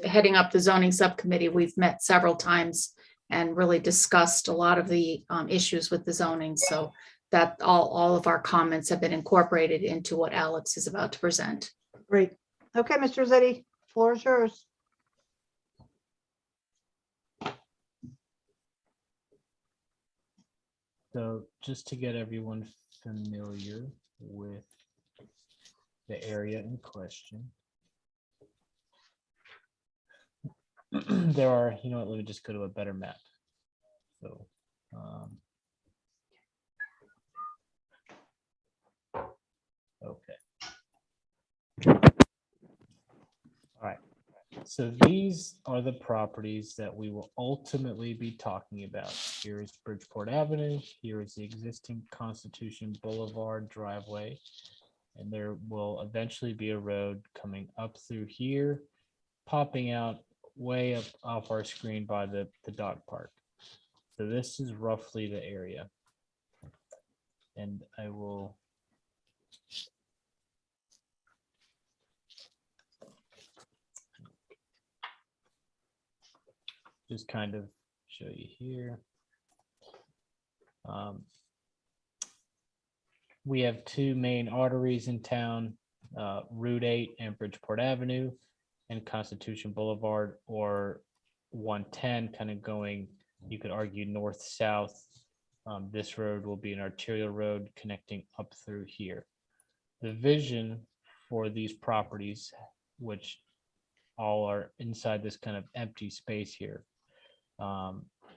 heading up the zoning subcommittee, we've met several times and really discussed a lot of the issues with the zoning. So that all of our comments have been incorporated into what Alex is about to present. Great. Okay, Mr. Zeddy, floor is yours. So just to get everyone familiar with the area in question. There are, you know what, let me just go to a better map. So, okay. All right. So these are the properties that we will ultimately be talking about. Here is Bridgeport Avenue. Here is the existing Constitution Boulevard driveway. And there will eventually be a road coming up through here, popping out way up off our screen by the dog park. So this is roughly the area. And I will just kind of show you here. We have two main arteries in town, Route 8 and Bridgeport Avenue, and Constitution Boulevard, or 110, kind of going, you could argue, north-south. This road will be an arterial road connecting up through here. The vision for these properties, which all are inside this kind of empty space here,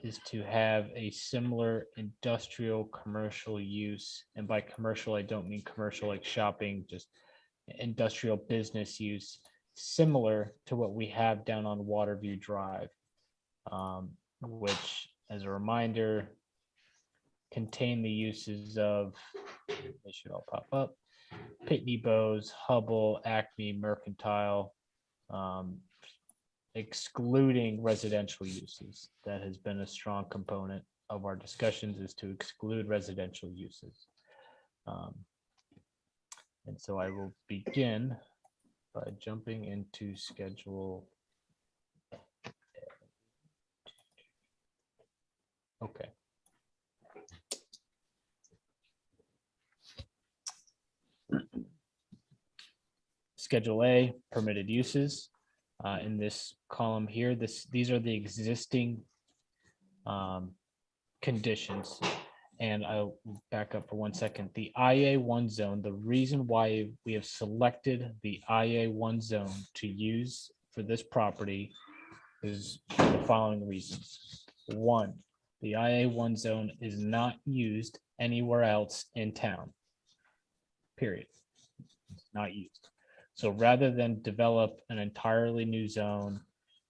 is to have a similar industrial commercial use. And by commercial, I don't mean commercial like shopping, just industrial business use, similar to what we have down on Waterview Drive, which, as a reminder, contain the uses of, they should all pop up, Pitney Bowes, Hubble, Acme, Mercantile, excluding residential uses. That has been a strong component of our discussions, is to exclude residential uses. And so I will begin by jumping into schedule. Okay. Schedule A, permitted uses. In this column here, these are the existing conditions. And I'll back up for 1 second. The IA1 zone, the reason why we have selected the IA1 zone to use for this property is for the following reasons. One, the IA1 zone is not used anywhere else in town. Period. It's not used. So rather than develop an entirely new zone,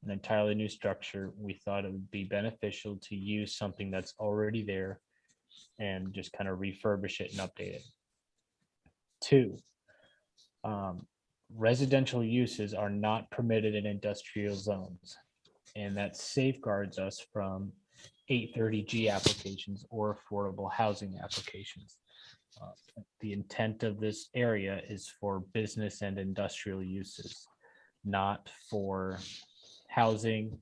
an entirely new structure, we thought it would be beneficial to use something that's already there and just kind of refurbish it and update it. Two, residential uses are not permitted in industrial zones, and that safeguards us from 830G applications or affordable housing applications. The intent of this area is for business and industrial uses, not for housing.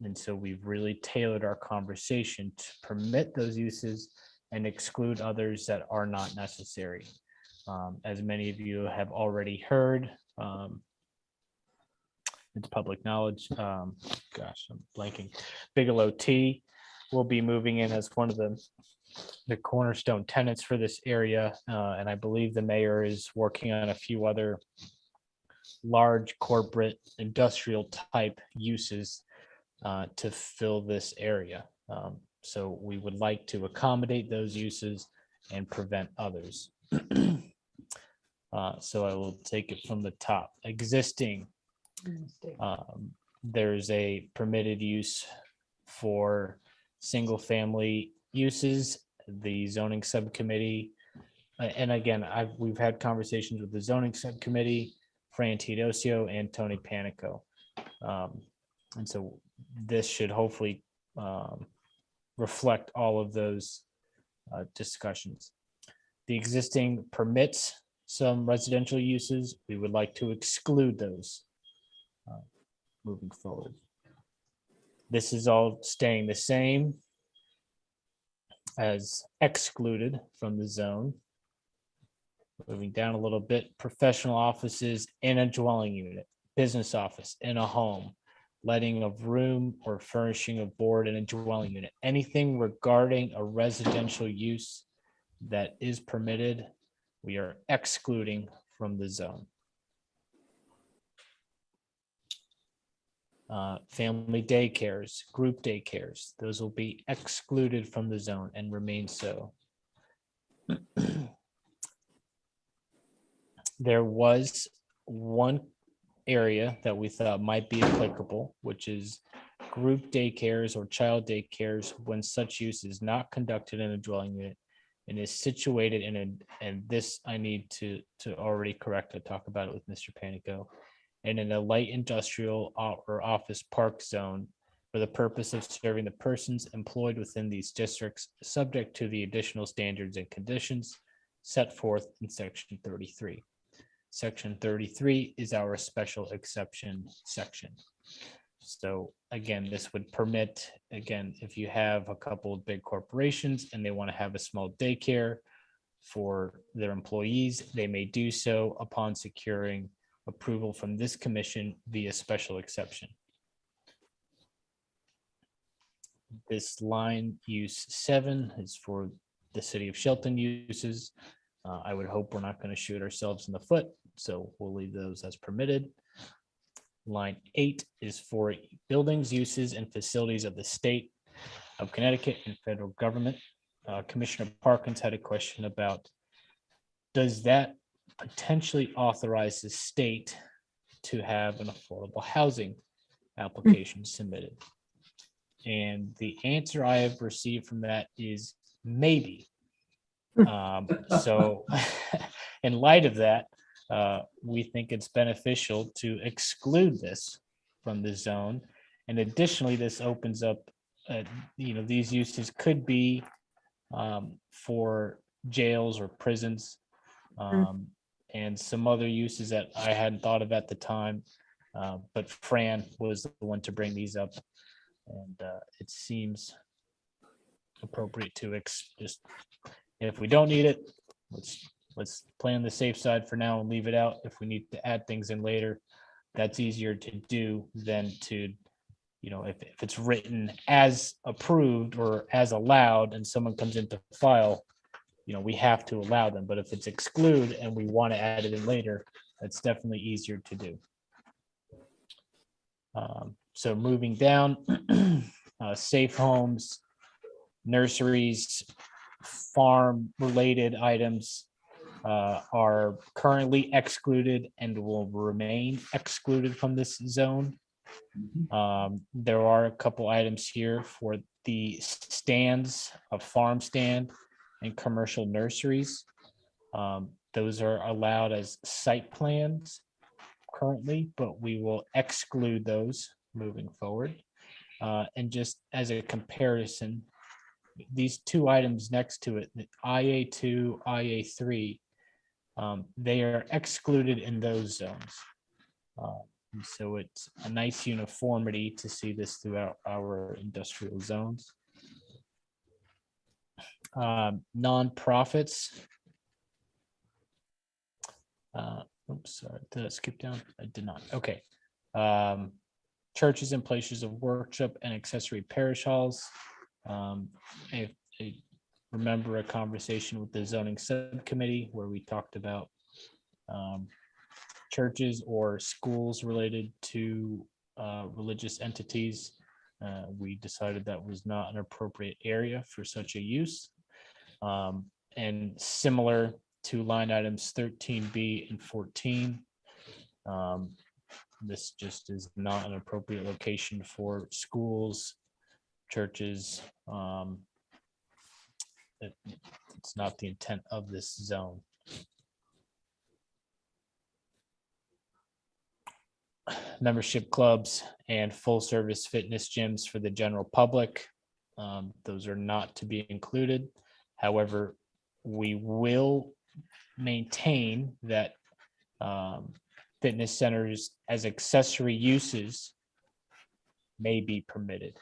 And so we've really tailored our conversation to permit those uses and exclude others that are not necessary. As many of you have already heard, it's public knowledge. Gosh, I'm blanking. Bigelow Tea will be moving in as one of the cornerstone tenants for this area. And I believe the mayor is working on a few other large corporate industrial type uses to fill this area. So we would like to accommodate those uses and prevent others. So I will take it from the top. Existing, there's a permitted use for single-family uses. The zoning subcommittee, and again, we've had conversations with the zoning subcommittee, Fran Tedosio and Tony Panico. And so this should hopefully reflect all of those discussions. The existing permits some residential uses. We would like to exclude those moving forward. This is all staying the same as excluded from the zone. Moving down a little bit, professional offices in a dwelling unit, business office in a home, letting of room or furnishing of board in a dwelling unit. Anything regarding a residential use that is permitted, we are excluding from the zone. Family daycares, group daycares, those will be excluded from the zone and remain so. There was one area that we thought might be applicable, which is group daycares or child daycares when such use is not conducted in a dwelling unit and is situated in and this I need to already correct. I talk about it with Mr. Panico. And in a light industrial or office park zone for the purpose of serving the persons employed within these districts, subject to the additional standards and conditions set forth in section 33. Section 33 is our special exception section. So again, this would permit, again, if you have a couple of big corporations and they want to have a small daycare for their employees, they may do so upon securing approval from this commission via special exception. This line use 7 is for the city of Shelton uses. I would hope we're not going to shoot ourselves in the foot, so we'll leave those as permitted. Line 8 is for buildings, uses, and facilities of the state of Connecticut and federal government. Commissioner Parkins had a question about, does that potentially authorize the state to have an affordable housing application submitted? And the answer I have received from that is maybe. So in light of that, we think it's beneficial to exclude this from the zone. And additionally, this opens up, these uses could be for jails or prisons, and some other uses that I hadn't thought of at the time. But Fran was the one to bring these up. And it seems appropriate to just, if we don't need it, let's play on the safe side for now and leave it out. If we need to add things in later, that's easier to do than to, if it's written as approved or as allowed and someone comes into file, we have to allow them. But if it's exclude and we want to add it in later, that's definitely easier to do. So moving down, safe homes, nurseries, farm-related items are currently excluded and will remain excluded from this zone. There are a couple items here for the stands, a farm stand and commercial nurseries. Those are allowed as site plans currently, but we will exclude those moving forward. And just as a comparison, these two items next to it, the IA2, IA3, they are excluded in those zones. And so it's a nice uniformity to see this throughout our industrial zones. Nonprofits. Oops, sorry, did I skip down? I did not. Okay. Churches and places of worship and accessory parish halls. I remember a conversation with the zoning subcommittee where we talked about churches or schools related to religious entities. We decided that was not an appropriate area for such a use. And similar to line items 13B and 14. This just is not an appropriate location for schools, churches. It's not the intent of this zone. Membership clubs and full-service fitness gyms for the general public. Those are not to be included. However, we will maintain that fitness centers as accessory uses may be permitted.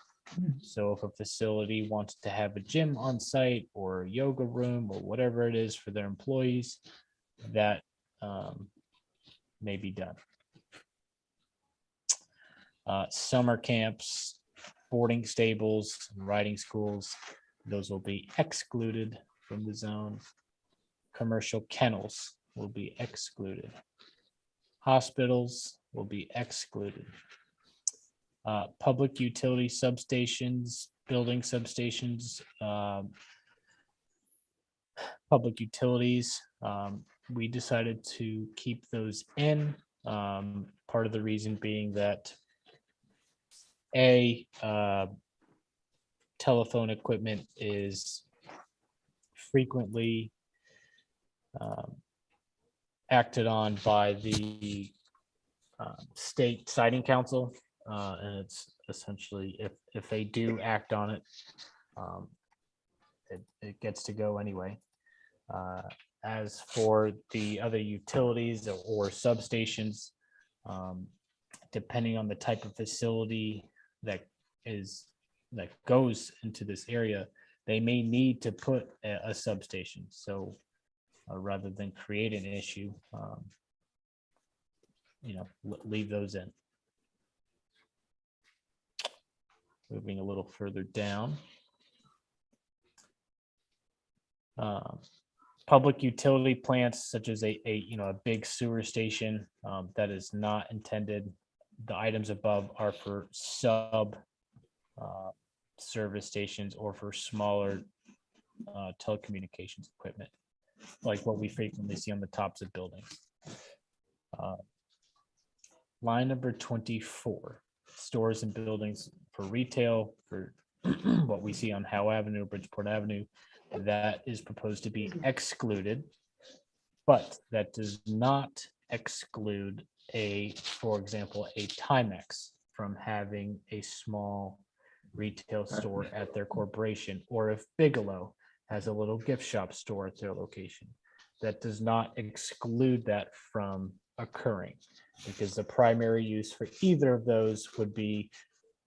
So if a facility wants to have a gym on site or a yoga room or whatever it is for their employees, that may be done. Summer camps, boarding stables, and riding schools, those will be excluded from the zone. Commercial kennels will be excluded. Hospitals will be excluded. Public utility substations, building substations, public utilities, we decided to keep those in. Part of the reason being that telephone equipment is frequently acted on by the state siting council, and it's essentially if they do act on it, it gets to go anyway. As for the other utilities or substations, depending on the type of facility that goes into this area, they may need to put a substation. So rather than create an issue, leave those in. Moving a little further down. Public utility plants such as a big sewer station, that is not intended. The items above are for sub service stations or for smaller telecommunications equipment, like what we frequently see on the tops of buildings. Line number 24, stores and buildings for retail, for what we see on Howe Avenue, Bridgeport Avenue, that is proposed to be excluded, but that does not exclude for example, a Timex from having a small retail store at their corporation, or if Bigelow has a little gift shop store at their location. That does not exclude that from occurring, because the primary use for either of those would be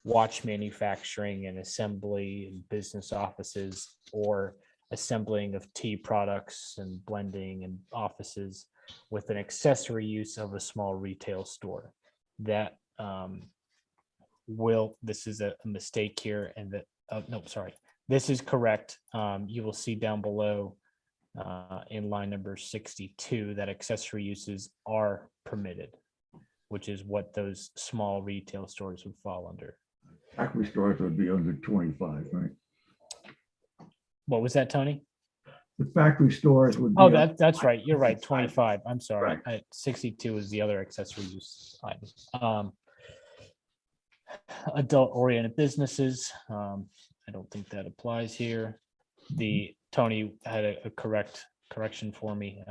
watch manufacturing and assembly and business offices, or assembling of tea products and blending and offices with an accessory use of a small retail store. That this is a mistake here, and that no, sorry, this is correct. You will see down below in line number 62 that accessory uses are permitted, which is what those small retail stores would fall under. Factory stores would be under 25, right? What was that, Tony? The factory stores would be. Oh, that's right. You're right. 25. I'm sorry. Right. 62 is the other accessory use item. Adult oriented businesses. I don't think that applies here. Tony had a correction for me.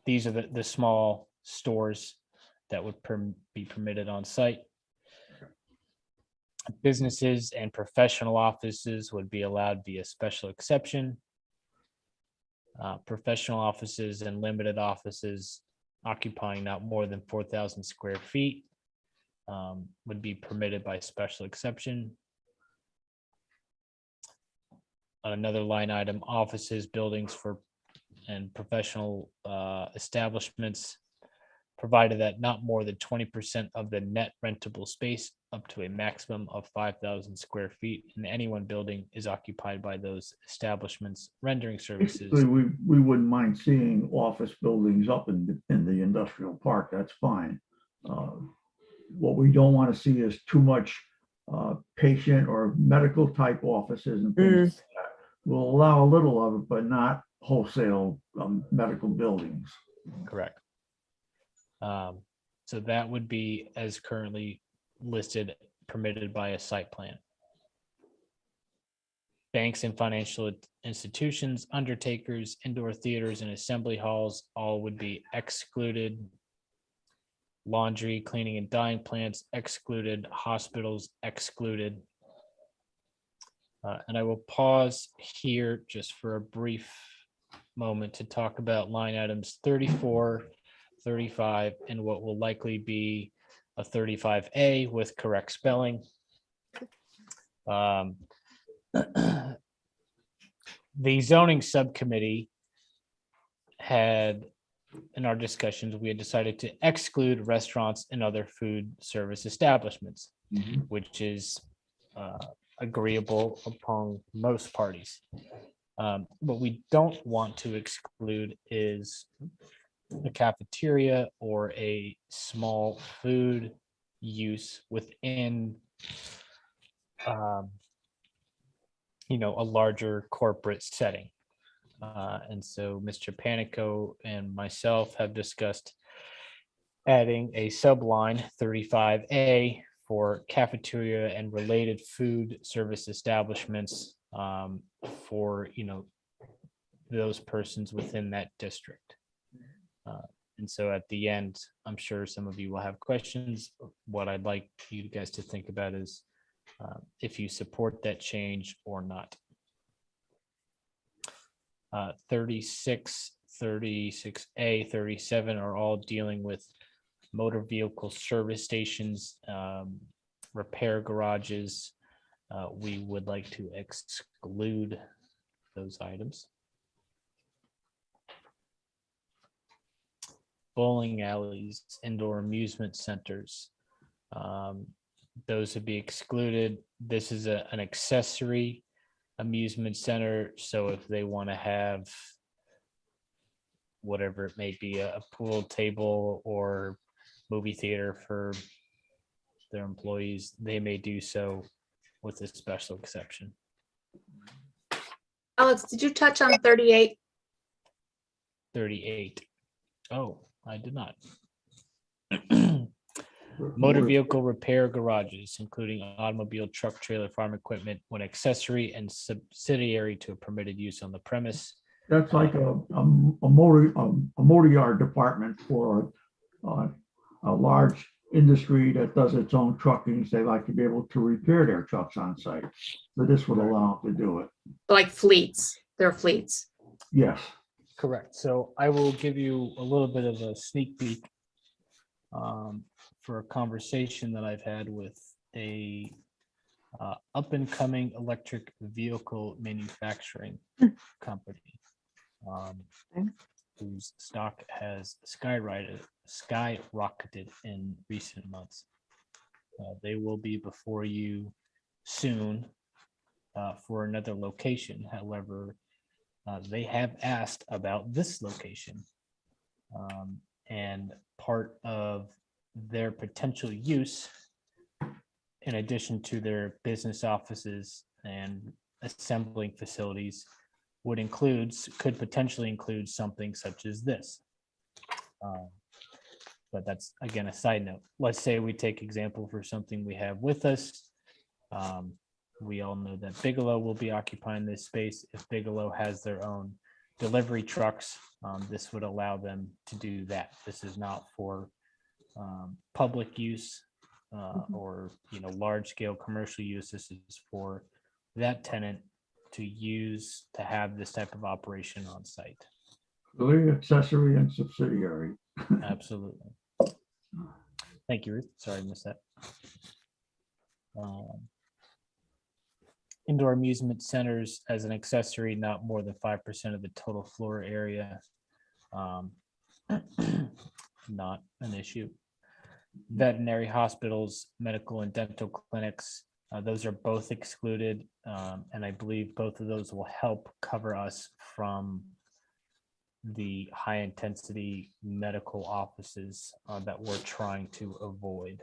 These are the small stores that would be permitted on site. Businesses and professional offices would be allowed via special exception. Professional offices and limited offices occupying not more than 4,000 square feet would be permitted by special exception. Another line item, offices, buildings and professional establishments, provided that not more than 20% of the net rentable space up to a maximum of 5,000 square feet in any one building is occupied by those establishments rendering services. Basically, we wouldn't mind seeing office buildings up in the industrial park. That's fine. What we don't want to see is too much patient or medical type offices and things like that. We'll allow a little of it, but not wholesale medical buildings. Correct. So that would be as currently listed, permitted by a site plan. Banks and financial institutions, undertakers, indoor theaters and assembly halls, all would be excluded. Laundry, cleaning and dyeing plants excluded, hospitals excluded. And I will pause here just for a brief moment to talk about line items 34, 35, and what will likely be a 35A with correct spelling. The zoning subcommittee had, in our discussions, we had decided to exclude restaurants and other food service establishments, which is agreeable upon most parties. What we don't want to exclude is a cafeteria or a small food use within a larger corporate setting. And so Mr. Panico and myself have discussed adding a subline 35A for cafeteria and related food service establishments for, those persons within that district. And so at the end, I'm sure some of you will have questions. What I'd like you guys to think about is if you support that change or not. 36, 36A, 37 are all dealing with motor vehicle service stations, repair garages. We would like to exclude those items. Bowling alleys, indoor amusement centers, those would be excluded. This is an accessory amusement center, so if they want to have whatever it may be, a pool table or movie theater for their employees, they may do so with a special exception. Alex, did you touch on 38? 38. Oh, I did not. Motor vehicle repair garages, including automobile, truck, trailer, farm equipment, when accessory and subsidiary to a permitted use on the premise. That's like a motor yard department for a large industry that does its own truckings. They like to be able to repair their trucks on site. So this would allow them to do it. Like fleets, they're fleets. Yes. Correct. So I will give you a little bit of a sneak peek for a conversation that I've had with a up and coming electric vehicle manufacturing company whose stock has skyrocketed in recent months. They will be before you soon for another location. However, they have asked about this location. And part of their potential use, in addition to their business offices and assembling facilities, could potentially include something such as this. But that's, again, a side note. Let's say we take example for something we have with us. We all know that Bigelow will be occupying this space. If Bigelow has their own delivery trucks, this would allow them to do that. This is not for public use or large scale commercial use. This is for that tenant to use to have this type of operation on site. Really accessory and subsidiary. Absolutely. Thank you, Ruth. Sorry, I missed that. Indoor amusement centers as an accessory, not more than 5% of the total floor area. Not an issue. Veterinary hospitals, medical and dental clinics, those are both excluded. And I believe both of those will help cover us from the high intensity medical offices that we're trying to avoid.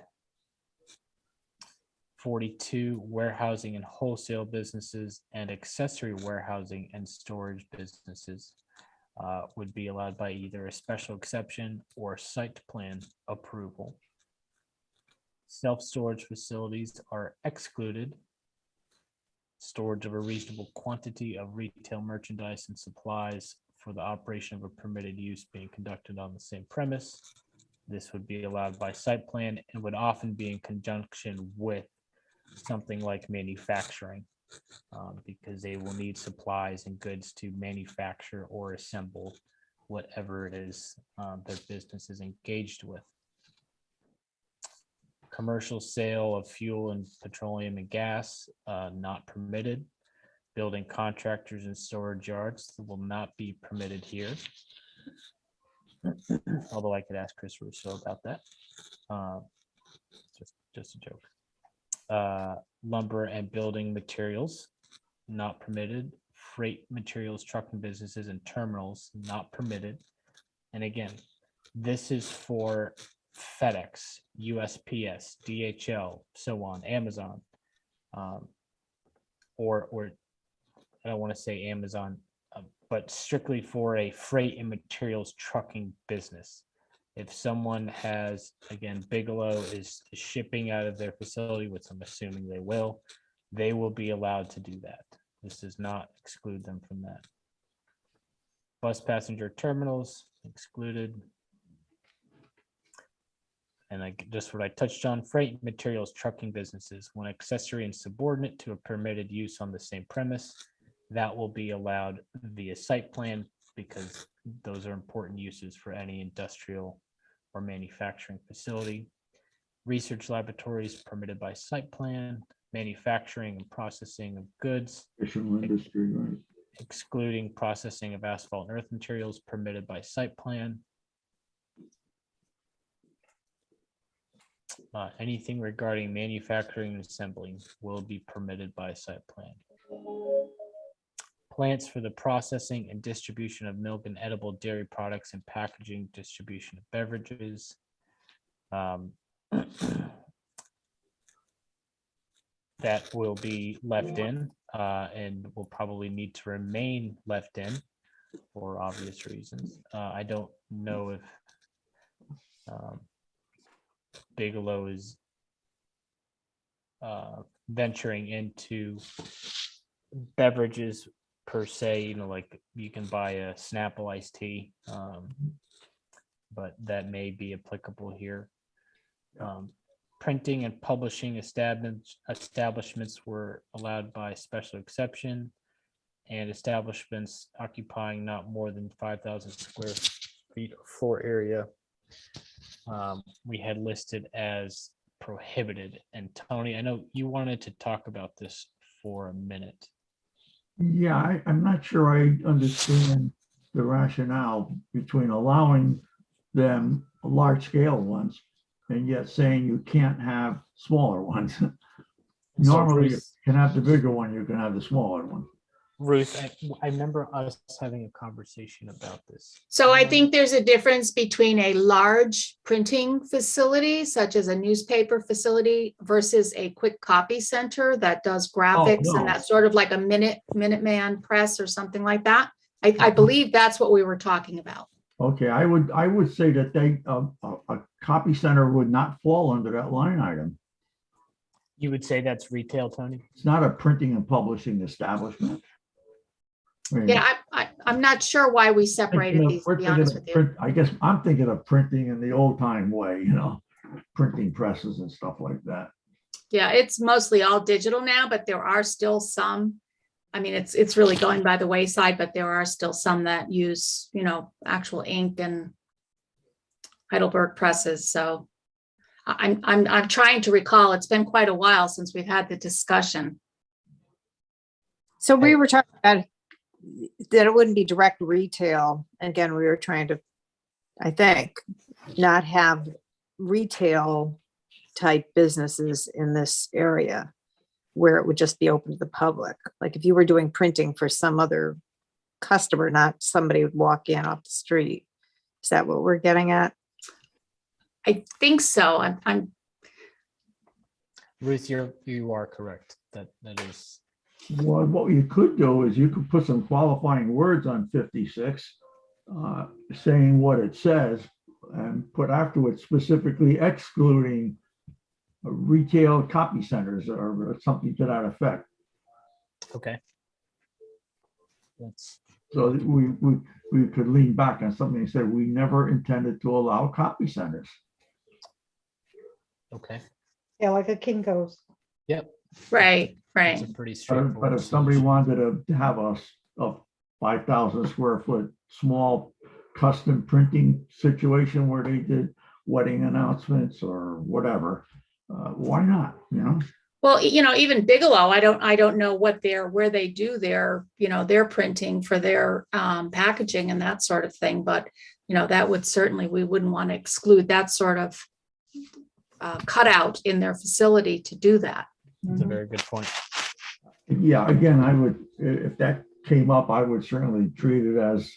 42, warehousing and wholesale businesses and accessory warehousing and storage businesses. would be allowed by either a special exception or site plan approval. Self-storage facilities are excluded. Storage of a reasonable quantity of retail merchandise and supplies for the operation of a permitted use being conducted on the same premise. This would be allowed by site plan and would often be in conjunction with something like manufacturing, because they will need supplies and goods to manufacture or assemble whatever it is their business is engaged with. Commercial sale of fuel and petroleum and gas, not permitted. Building contractors and storage yards will not be permitted here. Although I could ask Chris Russo about that. Just a joke. Lumber and building materials, not permitted. Freight materials, trucking businesses and terminals, not permitted. And again, this is for FedEx, USPS, DHL, so on, Amazon, or I don't want to say Amazon, but strictly for a freight and materials trucking business. If someone has, again, Bigelow is shipping out of their facility, which I'm assuming they will be allowed to do that. This does not exclude them from that. Bus passenger terminals excluded. And just what I touched on, freight materials trucking businesses, when accessory and subordinate to a permitted use on the same premise, that will be allowed via site plan because those are important uses for any industrial or manufacturing facility. Research laboratories permitted by site plan, manufacturing and processing of goods, Traditional industry, right? excluding processing of asphalt and earth materials permitted by site plan. Anything regarding manufacturing and assembling will be permitted by site plan. Plants for the processing and distribution of milk and edible dairy products and packaging, distribution of beverages. That will be left in and will probably need to remain left in for obvious reasons. I don't know if Bigelow is venturing into beverages per se, like you can buy a Snapple iced tea, but that may be applicable here. Printing and publishing establishments were allowed by special exception, and establishments occupying not more than 5,000 square feet of floor area we had listed as prohibited. And Tony, I know you wanted to talk about this for a minute. Yeah, I'm not sure I understand the rationale between allowing them large scale ones and yet saying you can't have smaller ones. Normally, you can have the bigger one, you can have the smaller one. Ruth, I remember us having a conversation about this. So I think there's a difference between a large printing facility, such as a newspaper facility, versus a quick copy center that does graphics no. and that's sort of like a Minuteman press or something like that. I believe that's what we were talking about. Okay, I would say that a copy center would not fall under that line item. You would say that's retail, Tony? It's not a printing and publishing establishment. I mean, Yeah, I'm not sure why we separated these, to be honest with you. I guess I'm thinking of printing in the old time way, printing presses and stuff like that. Yeah, it's mostly all digital now, but there are still some. I mean, it's really going by the wayside, but there are still some that use, actual ink and Heidelberg presses. So I'm trying to recall. It's been quite a while since we've had the discussion. So we were talking about that it wouldn't be direct retail. Again, we were trying to, I think, not have retail type businesses in this area where it would just be open to the public. Like if you were doing printing for some other customer, not somebody would walk in off the street. Is that what we're getting at? I think so. I'm Ruth, you are correct. That is. Well, what you could do is you could put some qualifying words on 56 saying what it says and put afterwards specifically excluding retail copy centers or something to that effect. Okay. That's, So that we could lean back on something and say, we never intended to allow copy centers. okay. Yeah, like a Kinko's. Yep. Right, That's right. a pretty But straightforward. if somebody solution. wanted to have a 5,000 square foot small custom printing situation where they did wedding announcements or whatever, why not, you know? Well, even Bigelow, I don't know where they do their printing for their packaging and that sort of thing, but that would certainly, we wouldn't want to exclude that sort of cutout in their facility to do that. That's a very good point. Yeah, again, I would, if that came up, I would certainly treat it as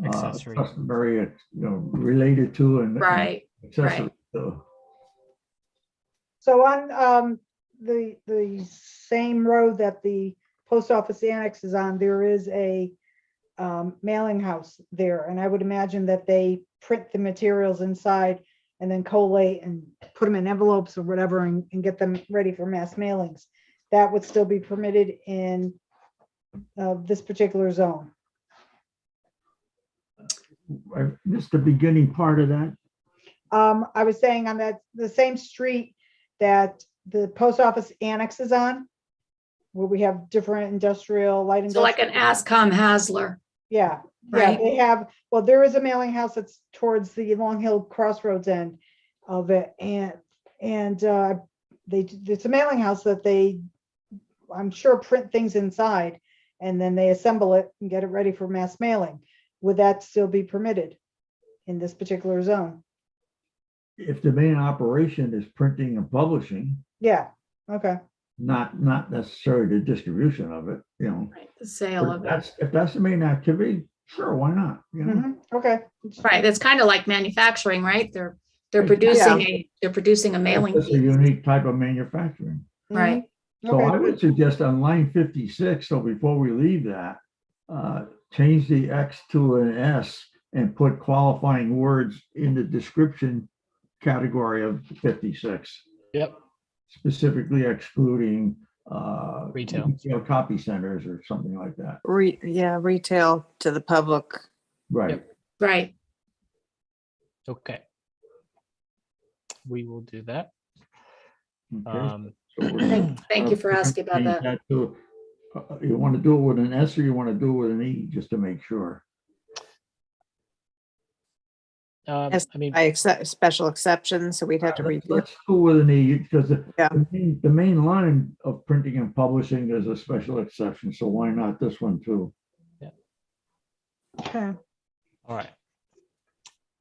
Accessory. customary, related to and Right, accessory right. to. So on the same road that the post office annex is on, there is a mailing house there. And I would imagine that they print the materials inside and then collate and put them in envelopes or whatever and get them ready for mass mailings. That would still be permitted in this particular zone. I missed the beginning part of that. I was saying on the same street that the post office annex is on, where we have different industrial, light So like an industrial. Ascom Hasler, Yeah, yeah, right? they have, well, there is a mailing house that's towards the Long Hill Crossroads end of it, and it's a mailing house that they, I'm sure, print things inside, and then they assemble it and get it ready for mass mailing. Would that still be permitted in this particular zone? If the main operation is printing and publishing, Yeah, okay. not necessarily the distribution of it, Right, the sale of it. If that's the main activity, sure, why not? Okay. Right, that's kind of like manufacturing, right? They're Right, producing a mailing It's a piece, unique type of manufacturing. right? So I Okay. would suggest on line 56, so before we leave that, change the X to an S and put qualifying words in the description category of 56, Yep. specifically excluding Retail. copy centers or something like that. Retail to the public. Right. Yep. Right. Okay. We will do that. Okay. Thank you for asking about Change that. to, you want to do it with an S or you want to do it with an E, just to make sure? Yes, I mean, I accept special exceptions, so we'd have to read. Let's go with an E, because Yeah. the main line of printing and publishing is a special exception, so why not this one too? Okay. all right.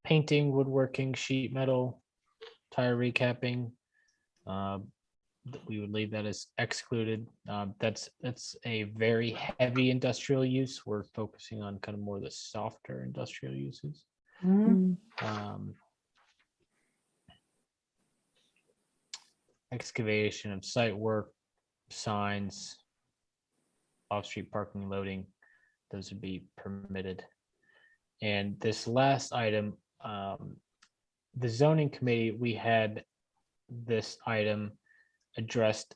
Painting, woodworking, sheet metal, tire recapping. We would leave that as excluded. That's a very heavy industrial use. We're focusing on kind of more the softer industrial uses. Mhm. Excavation of site work, signs, off-street parking, loading, those would be permitted. And this last item, the zoning committee, we had this item addressed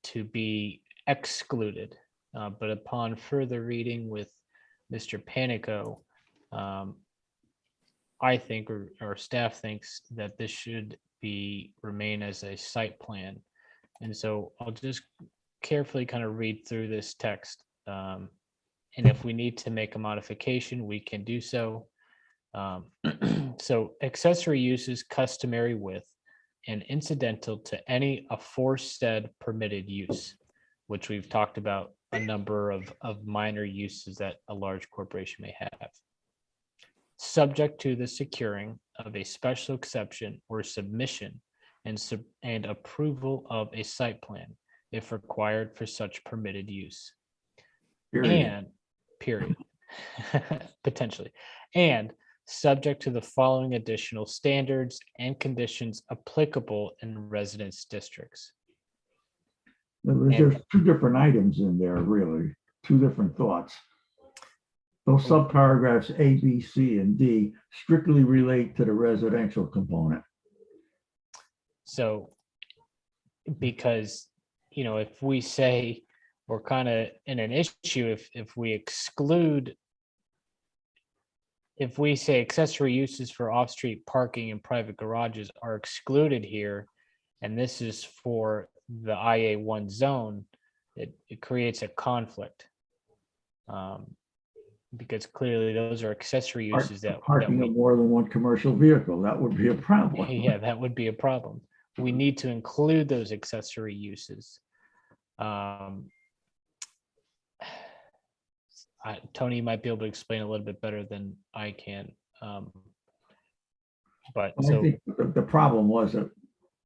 to be excluded, but upon further reading with Mr. Panico, I think, or staff thinks that this should remain as a site plan. And so I'll just carefully kind of read through this text. And if we need to make a modification, we can do so. So accessory uses customary with and incidental to any aforesaid permitted use, which we've talked about a number of minor uses that a large corporation may have. Subject to the securing of a special exception or submission and approval of a site plan if required for such permitted use. And period, potentially, and subject to the following additional standards and conditions applicable in residence districts. There's two different items in there, really, two different thoughts. those subparagraphs A, B, C, and D strictly relate to the residential component. So, because, if we say we're kind of in an issue, if we exclude, if we say accessory uses for off-street parking and private garages are excluded here, and this is for the IA1 zone, it creates a conflict. Because clearly those are accessory uses that Parking of we, more than one commercial vehicle, that would be a problem. yeah, that would be a problem. We need to include those accessory uses. Tony might be able to explain a little bit better than I can. But I so, think the problem was that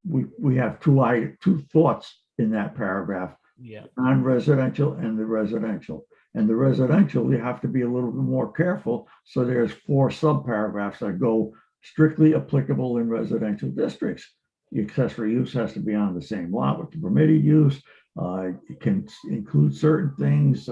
we have two thoughts in that paragraph, yeah, non-residential and the residential. And the residential, you have to be a little bit more careful. So there's 4 subparagraphs that go strictly applicable in residential districts. The accessory use has to be on the same lot with the permitted use. It can include certain things,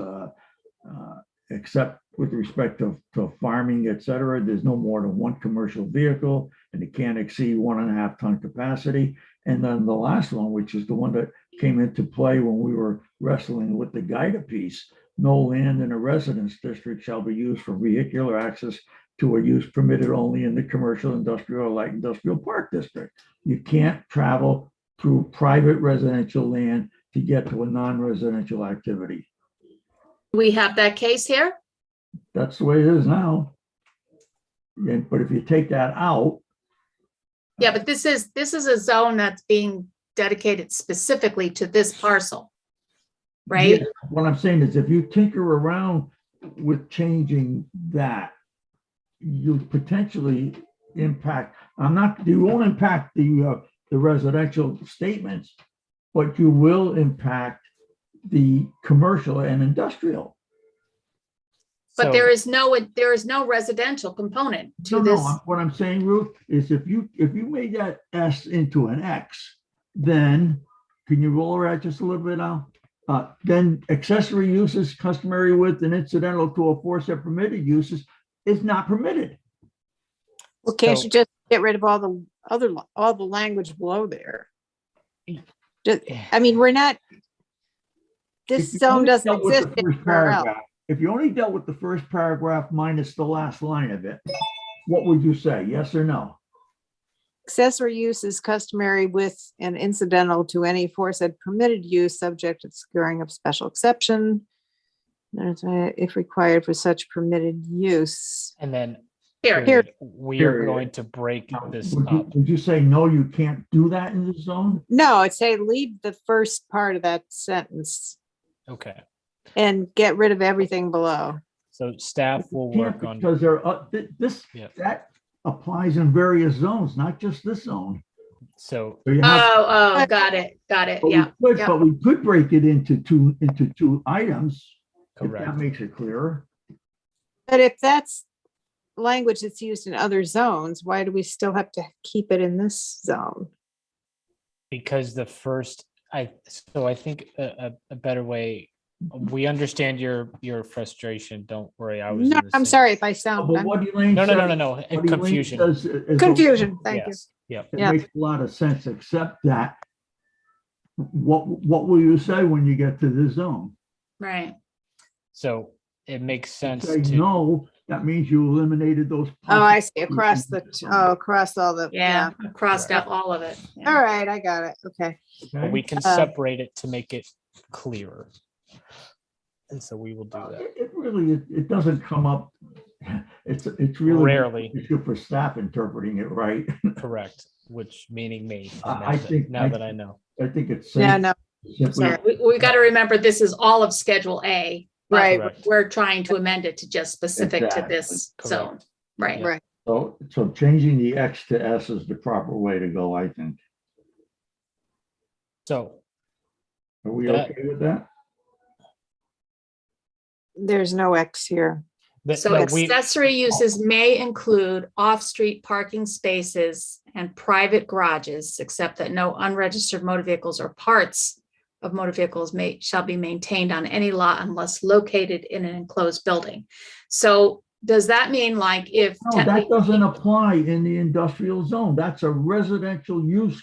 except with respect to farming, et cetera. There's no more than one commercial vehicle, and it can't exceed 1.5 ton capacity. And then the last one, which is the one that came into play when we were wrestling with the GIDA piece, no land in a residence district shall be used for vehicular access to a use permitted only in the commercial, industrial, or light industrial park district. You can't travel through private residential land to get to a non-residential activity. We have that case here? That's the way it is now. But if you take that out, Yeah, but this is a zone that's being dedicated specifically to this parcel, right? yeah, what I'm saying is if you tinker around with changing that, you potentially impact, you won't impact the residential statements, but you will impact the commercial and industrial. But so- there is no residential component to this. What I'm saying, Ruth, is if you made that S into an X, then, can you roll her out just a little bit now? Then accessory uses customary with and incidental to aforesaid permitted uses is not permitted. Well, can't So- you just get rid of all the language below there? I mean, we're not, this If you zone only doesn't dealt with the exist first anywhere else. paragraph- If you only dealt with the first paragraph minus the last line of it, what would you say? Yes or no? Accessory use is customary with and incidental to any aforesaid permitted use, subject to securing of special exception, if required for such permitted use. and then Here, period, we are Period. going to break this Would up. you say, no, you can't do that in this zone? No, I'd say leave the first part of that sentence Okay, and get rid of everything below. so staff will You work can't on, because there, Yeah. that applies in various zones, not just this zone. so So you have, got it, but we yeah. could- yeah. But we could break it into two items, if that correct. makes it clearer. But if that's language that's used in other zones, why do we still have to keep it in this zone? Because the first, I think a better way, we understand your frustration. Don't worry. I was. No, in the I'm same- sorry if I sound, But what Elaine No, says- no. what Elaine Confusion. says is- confusion, thank you. Yes, yep. It Yeah. makes a lot of sense, except that what will you say when you get to this zone? Right. So it makes sense Say to, no, that means you eliminated those. Oh, I see, possibilities across in this zone. across all the, Yeah, I crossed out all of it. Yeah. All right, I got it, okay. but we Okay? can separate it to make it clearer. And so we will do that. It really, it doesn't come up, it's really. Rarely. It's good for staff interpreting it, right? Correct, which meaning me. I think- Now that I know. I think it's. Yeah, safe no, simply- So we got to remember, this is all of Schedule A. but right, Correct. We're trying to amend it to just specific to this Exactly. zone. Right. Yeah. right. So changing the X to S is the proper way to go, I think. So Are we That- okay with that? There's no X here. So accessory uses may include off-street parking spaces and private garages, except that no unregistered motor vehicles or parts of motor vehicles shall be maintained on any lot unless located in an enclosed building. So does that mean like if? No, that doesn't apply in the industrial zone. That's a residential use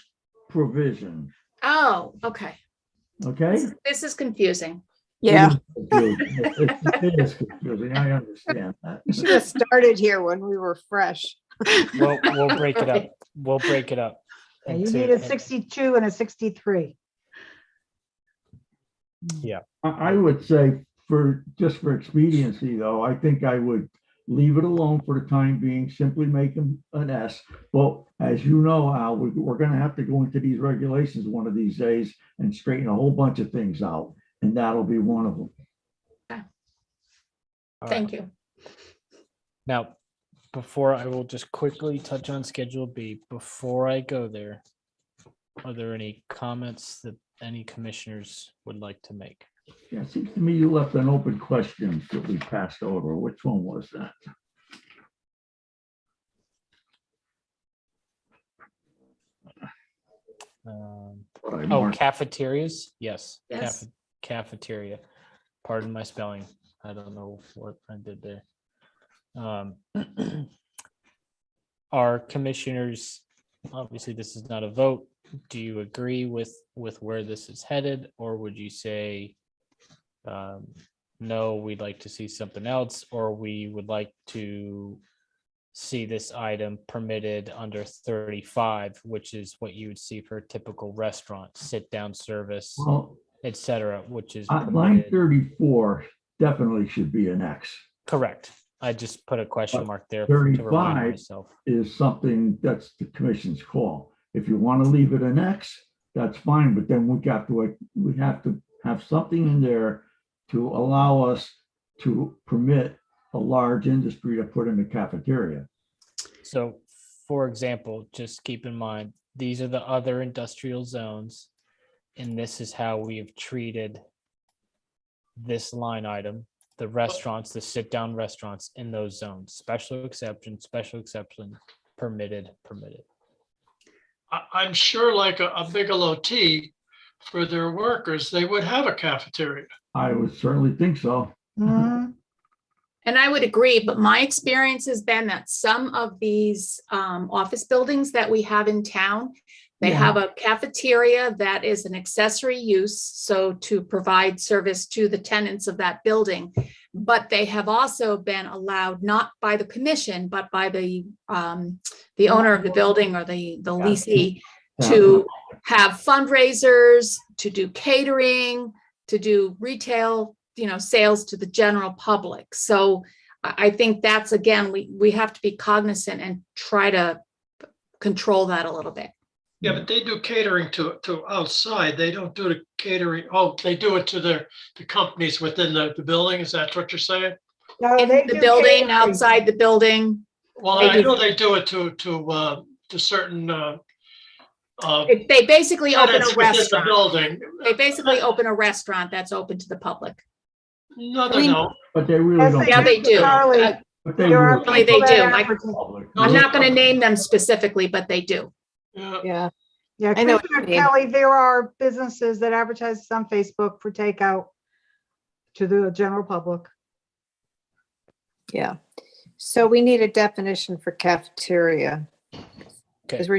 provision, Oh, okay. okay? This is confusing. Yeah, It is confusing. I understand that. we should have started here when we were fresh. We'll break it up. We'll break it up. Yeah, you into- need a 62 and a 63. I would say just for expediency though, I think I would leave it alone for the time being, simply make them an S. But as you know, Al, we're gonna have to go into these regulations one of these days and straighten a whole bunch of things out, and that'll be one of them. All right. Thank you. Now, before I will just quickly touch on Schedule B, before I go there, are there any comments that any commissioners would like to make? Yeah, it seems to me you left an open question that we passed over. Which one was that? What I Oh, marked. cafeterias? Yes. Yes. Cafeteria. Pardon my spelling. I don't know what I did there. Our commissioners, obviously this is not a vote. Do you agree with where this is headed, or would you say no, we'd like to see something else, or we would like to see this item permitted under 35, which is what you would see for a typical restaurant, sit down service, Well, etc., which is line permitted. 34 definitely should be an X. Correct. I just put a question But mark there to remind 35 myself. is something that's the commission's call. If you want to leave it an X, that's fine, but then we have to have something in there to allow us to permit a large industry to put in the cafeteria. So, for example, just keep in mind, these are the other industrial zones, and this is how we have treated this line item, the restaurants, the sit-down restaurants in those zones, special exception, permitted. I'm sure like a Bigelow Tea for their workers, they would have a cafeteria. I would certainly think so. Mhm. And I would agree, but my experience has been that some of these office buildings that we have in town, they Yeah. have a cafeteria that is an accessory use, so to provide service to the tenants of that building. But they have also been allowed, not by the commission, but by the owner of the building or the leasee, to have fundraisers, to do catering, to do retail, sales to the general public. So I think that's, again, we have to be cognizant and try to control that a little bit. Yeah, but they do catering to outside. They don't do the catering. Oh, they do it to the companies within the building. Is that what you're saying? No, In they the do building, catering. outside the building, Well, They I do. know they do it to certain they basically open tenants a within the restaurant. building. They basically open a restaurant that's open to the public. No, I they mean- don't. But they really Yes, don't. Yeah, they do. Charlie, But they there are really Really, they people that do. advertise- public. I'm not going to name them specifically, but they do. Yeah. Yeah, Yeah, I know what you Commissioner mean. Kelly, there are businesses that advertise on Facebook for takeout to the general public. yeah. So we need a definition for cafeteria. Okay. Because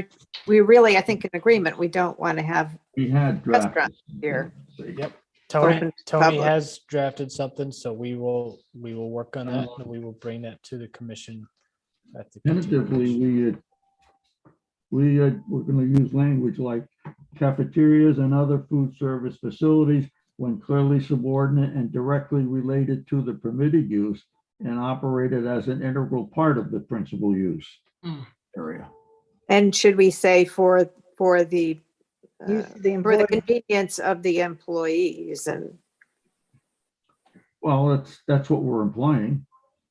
we really, I think, in agreement, we don't want to have We had drafted. Restaurant here. Yep. Open Tony to public. has drafted something, so we will work on that, and we will bring that to the commission at the Tentatively, continuation. we're gonna use language like cafeterias and other food service facilities when clearly subordinate and directly related to the permitted use and operated as an integral part of the principal use Hmm. area. And should we say for the Use the for the employee- convenience of the employees and, Well, that's what we're implying.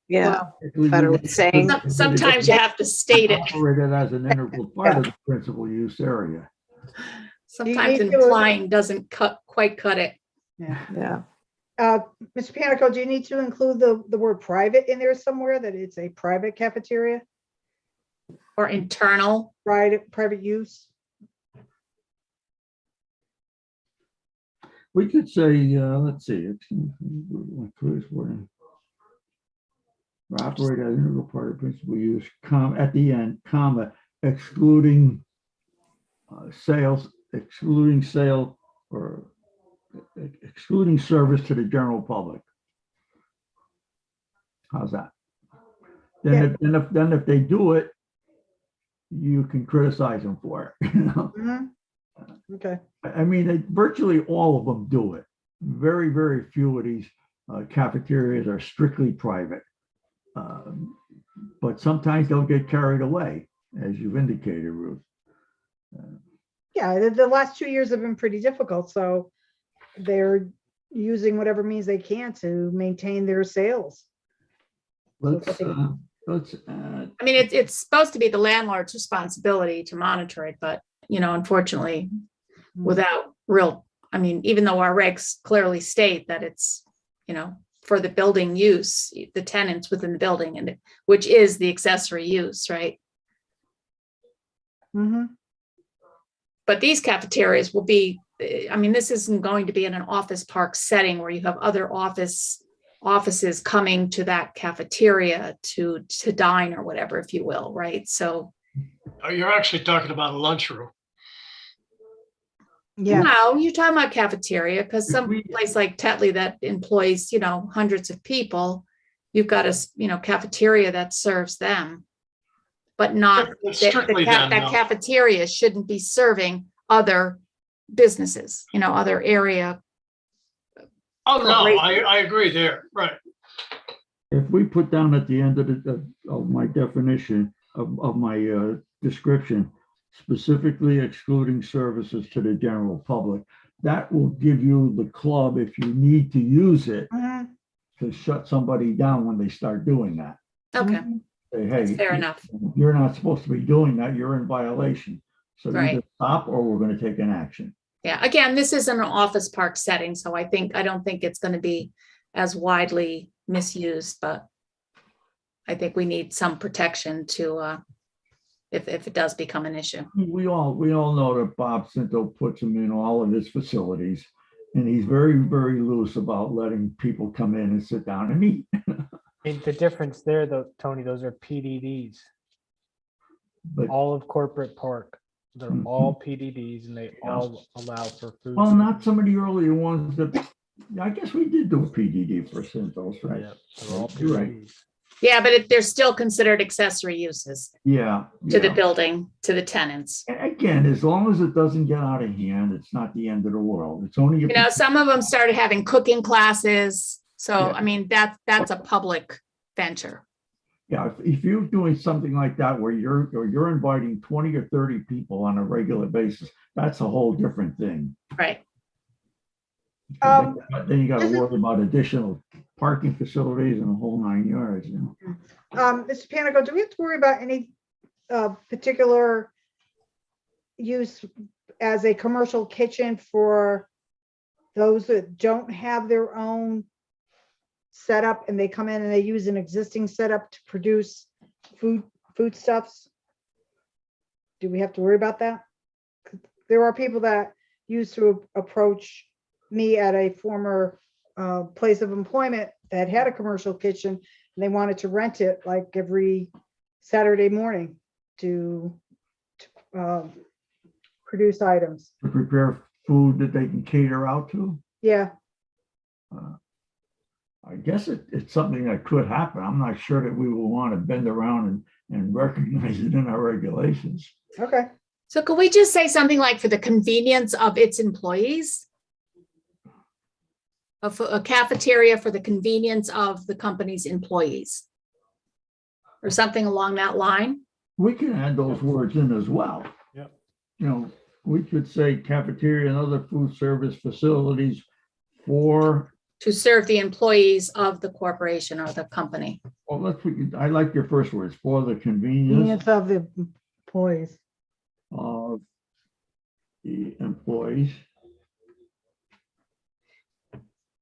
yeah, better with saying- Sometimes you have to state it. Operated as an integral part of the principal use area. Sometimes need to- implying doesn't quite cut it. yeah. Mr. Panico, do you need to include the word private in there somewhere, that it's a private cafeteria, Or internal. private use? We could say, let's see, it's operate as an integral part of principal use, at the end, comma, excluding excluding sale or excluding service to the general public. How's that? Then if they do it, you can criticize them for it. You know? Mhm. Okay, I mean, virtually all of them do it. Very, very few of these cafeterias are strictly private. But sometimes they'll get carried away, as you've indicated, Ruth. yeah, the last 2 years have been pretty difficult, so they're using whatever means they can to maintain their sales. Let's, I think- I mean, it's supposed to be the landlord's responsibility to monitor it, but, unfortunately, without real, I mean, even though our regs clearly state that it's, for the building use, the tenants within the building, and which is the accessory use, right? Mhm. But these cafeterias will be, I mean, this isn't going to be in an office park setting where you have other offices coming to that cafeteria to dine or whatever, if you will, right? So, Oh, you're actually talking about a lunchroom. Yeah, no, you're talking about cafeteria, because If some we- place like Tetley that employs, hundreds of people, you've got a, cafeteria that serves them. But not, It's the strictly that them, though. cafeteria shouldn't be serving other businesses, other area. Oh, no, Right. I agree there, right. If we put down at the end of my definition of my description, specifically excluding services to the general public, that will give you the club, if you need to use it, Mhm. to shut somebody down when they start doing that. Okay, Mhm. Say, that's hey, fair enough. you're not supposed to be doing that. You're in violation. So either Right. stop or we're going to take an action. Yeah, again, this isn't an office park setting, so I don't think it's going to be as widely misused, but I think we need some protection to, if it does become an issue. We all know that Bob Cinto puts them in all of his facilities, and he's very, very loose about letting people come in and sit down and eat. And the difference there, though, Tony, those are PDDs, But all of Corporate Park. They're Mhm. all PDDs and they all allow for food. well, not some of the earlier ones that, I guess we did do a PDD for Cintos, right? Yeah, they're all You're right. PDDs. Yeah, but they're still considered accessory uses Yeah. to the yeah. building, to the tenants. Again, as long as it doesn't get out of hand, it's not the end of the world. It's only. Some of them started having cooking classes. So, Yeah. I mean, that's a public venture. Yeah, if you're doing something like that where you're inviting 20 or 30 people on a regular basis, that's a whole different thing. Right. Um, Then you got to this is- worry about additional parking facilities and the whole 9 yards, you know. Mr. Panico, do we have to worry about any particular use as a commercial kitchen for those that don't have their own setup and they come in and they use an existing setup to produce foodstuffs? Do we have to worry about that? There are people that used to approach me at a former place of employment that had a commercial kitchen, and they wanted to rent it like every Saturday morning to produce items. To prepare food that they can cater out to. Yeah, I guess it's something that could happen. I'm not sure that we will want to bend around and recognize it in our regulations. okay. So could we just say something like for the convenience of its employees? A cafeteria for the convenience of the company's employees? Or something along that line? We can add those words in as well. Yep. You know, we could say cafeteria and other food service facilities for, To serve the employees of the corporation or the company. well, I like your first words, for the convenience Convenience of the employees. of the employees.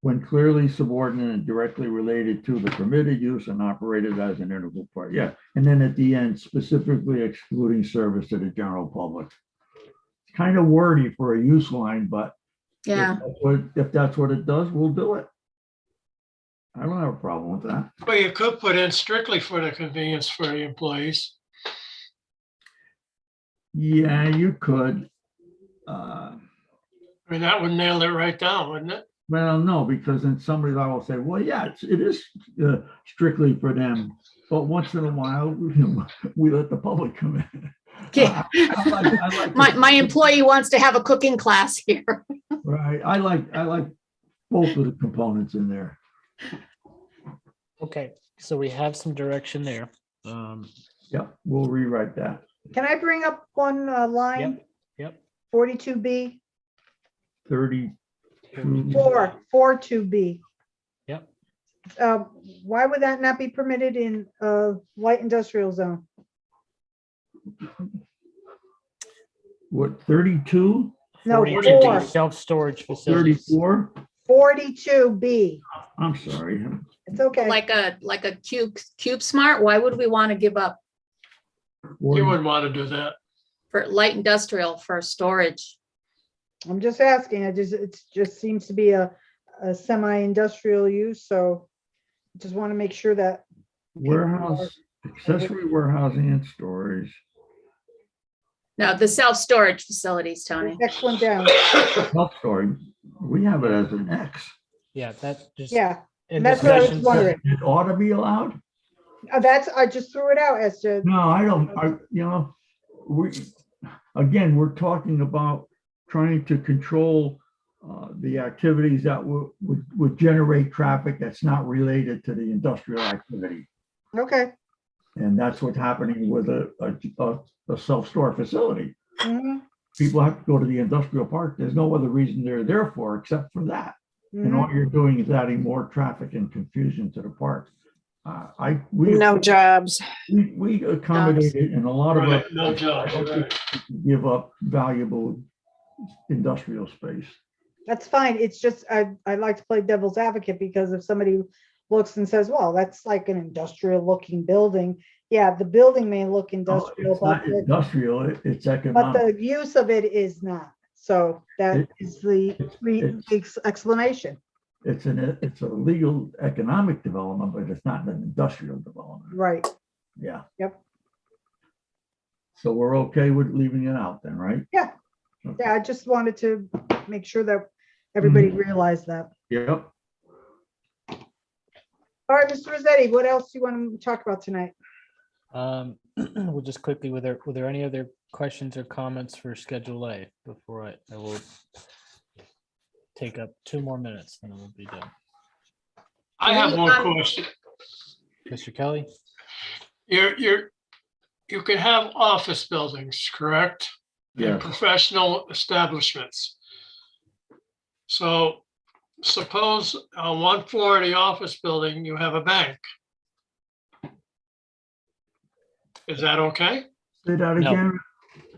When clearly subordinate and directly related to the permitted use and operated as an integral part. Yeah, and then at the end, specifically excluding service to the general public. It's kind of wordy for a use line, but Yeah. If that's what it does, we'll do it. I don't have a problem with that. Well, you could put in strictly for the convenience for the employees. Yeah, you could. I mean, that would nail it right down, wouldn't it? Well, no, because then somebody will say, well, yeah, it is strictly for them. But once in a while, we let the public come in. Yeah. I like My employee wants to have a cooking class here. Right. I like both of the components in there. Okay, so we have some direction there. Yep, we'll rewrite that. Can I bring up one line? Yep. 42B, 32. 42B. Yep. Why would that not be permitted in a light industrial zone? What, 32? No, 42 4, self-storage facilities. 34? 42B. I'm sorry. It's okay. Like a cube smart, why would we want to give up You wouldn't want to do that. for light industrial for storage? I'm just asking. It just seems to be a semi-industrial use, so just want to make sure that Warehouse, accessory warehousing and storage. No, the self-storage facilities, Tony. next one down. Self-storage, we have it as an X. Yeah, that just. Yeah, in that's what I was discussions- wondering. It ought to be allowed? I just threw it out as to, No, I don't, we're talking about trying to control the activities that would generate traffic that's not related to the industrial activity. okay. And that's what's happening with a self-store facility. Mhm, People have to go to the industrial park. There's no other reason they're there for except for that. And mhm. all you're doing is adding more traffic and confusion to the park. No jobs. We accommodated and a lot of Right, us no jobs, right. give up valuable industrial space. That's fine. It's just, I like to play devil's advocate because if somebody looks and says, well, that's like an industrial looking building. Yeah, the building may look No, industrial, it's not industrial, it's but economic. the use of it is not. So that It- is the explanation. It's a legal economic development, but it's not an industrial development. Right. Yeah. Yep. So we're okay with leaving it out then, right? Yeah. Okay. Yeah, I just wanted to make sure that everybody realized that. Yep. All right, Mr. Rossetti, what else do you want to talk about tonight? We'll just quickly, were there any other questions or comments for Schedule A before I will take up 2 more minutes and then we'll be done. I have one question. Mr. Kelly? You can have office buildings, correct? And Yes. professional establishments. So suppose on one floor of the office building, you have a bank. Is that okay? Say that No. again.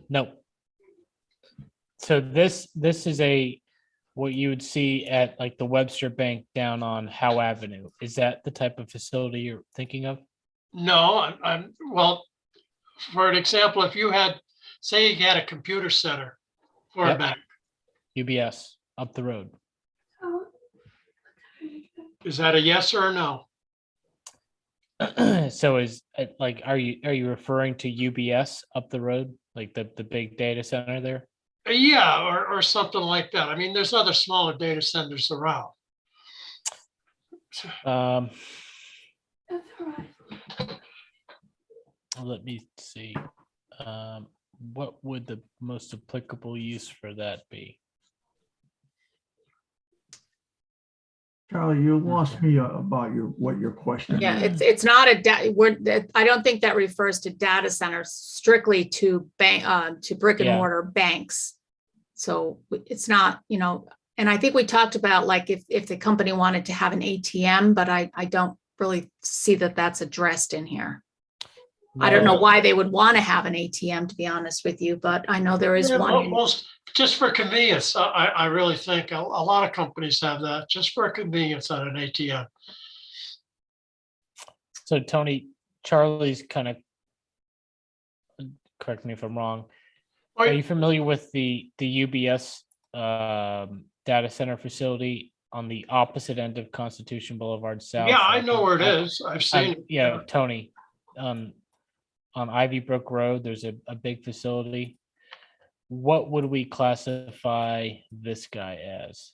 No. So this is what you would see at like the Webster Bank down on Howe Avenue. Is that the type of facility you're thinking of? No, well, for an example, if you had, say you had a computer center for a Yep. bank, UBS up the road. is that a yes or a no? So is it like, are you referring to UBS up the road, like the big data center there? Yeah, or something like that. I mean, there's other smaller data centers around. Let me see. What would the most applicable use for that be? Charlie, you lost me about what your question Yeah, is. it's not I don't think that refers to data centers, strictly to brick and Yeah. mortar banks. So it's not, and I think we talked about like if the company wanted to have an ATM, but I don't really see that that's addressed in here. I don't know No. why they would want to have an ATM, to be honest with you, but I know there is Yeah, one. most, just for convenience, I really think a lot of companies have that, just for convenience on an ATM. So Tony, Charlie's kind of, correct me if I'm wrong. Are you familiar with the UBS down data center facility on the opposite end of Constitution Boulevard South. Yeah, I know where it I- is. I've seen it. Yeah, Tony, on Ivy Brook Road, there's a big facility. What would we classify this guy as?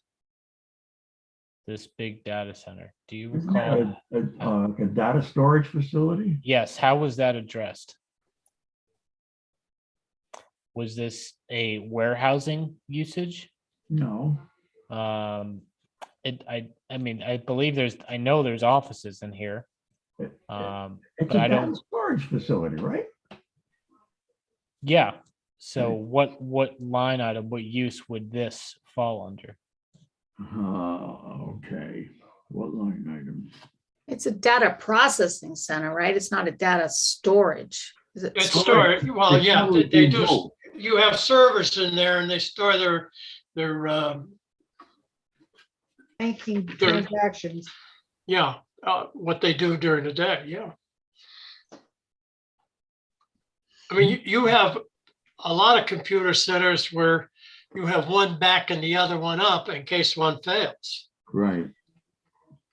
This big data center? Do you Isn't that recall? a data storage facility? Yes, how was that addressed? Was this a warehousing usage? No. I mean, I believe I know there's offices in here. It's But a I data don't, storage facility, right? yeah. So what line item, what use would this fall under? Okay. What line item? It's a data processing center, right? It's not a data storage. Is it? It's Storage. stored, well, It's yeah, probably they do, both. you have servers in there and they store their, Banking There- transactions. yeah, what they do during the day, yeah. I mean, you have a lot of computer centers where you have one backing the other one up in case one fails. Right.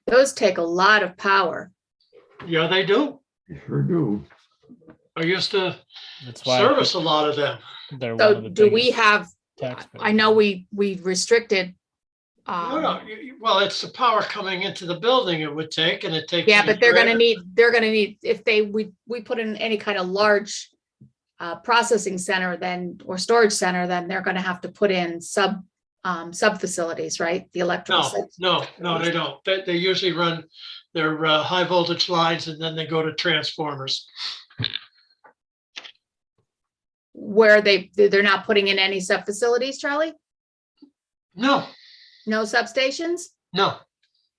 Those take a lot of power. Yeah, they do. You sure do. I used to That's why service a lot of them. they're one So of the do we biggest have, taxpayers. I know we restricted. No, no, well, it's the power coming into the building it would take and it takes. Yeah, any but they're gonna greater- need, if we put in any kind of large processing center then, or storage center, then they're gonna have to put in sub facilities, right? The electrical. No, they don't. They usually run their high voltage lines and then they go to transformers. Where they're not putting in any sub facilities, Charlie? No, No substations? no,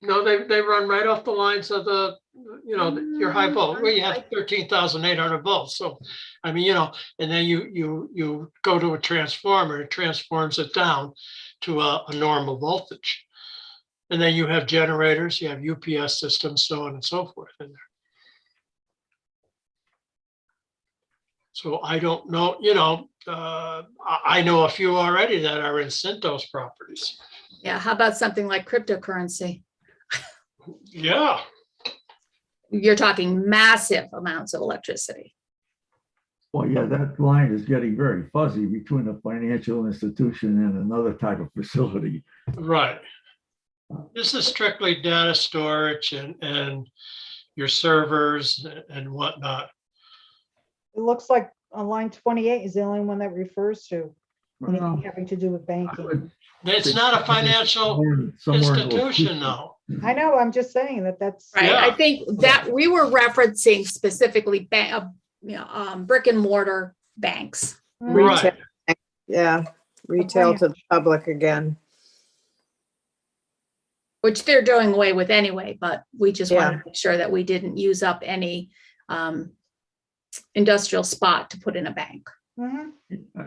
they run right off the lines of the, your high volt, where you have 13,800 volts. So, I mean, and then you go to a transformer, it transforms it down to a normal voltage. And then you have generators, you have UPS systems, so on and so forth in there. So I don't know, I know a few already that are in Centos properties. Yeah, how about something like cryptocurrency? Yeah, You're talking massive amounts of electricity. Well, yeah, that line is getting very fuzzy between a financial institution and another type of facility. right. This is strictly data storage and your servers and whatnot. It looks like line 28 is the only one that refers to anything Well, having to do with I banking. would It's think not a financial somewhere in those institution, two- though. I know, I'm just saying that's. Right, Yeah. I think that we were referencing specifically brick and mortar banks. Right. Retail, yeah, retail to the public again. Which they're doing away with anyway, but we just wanted Yeah. to make sure that we didn't use up any industrial spot to put in a bank. Mhm.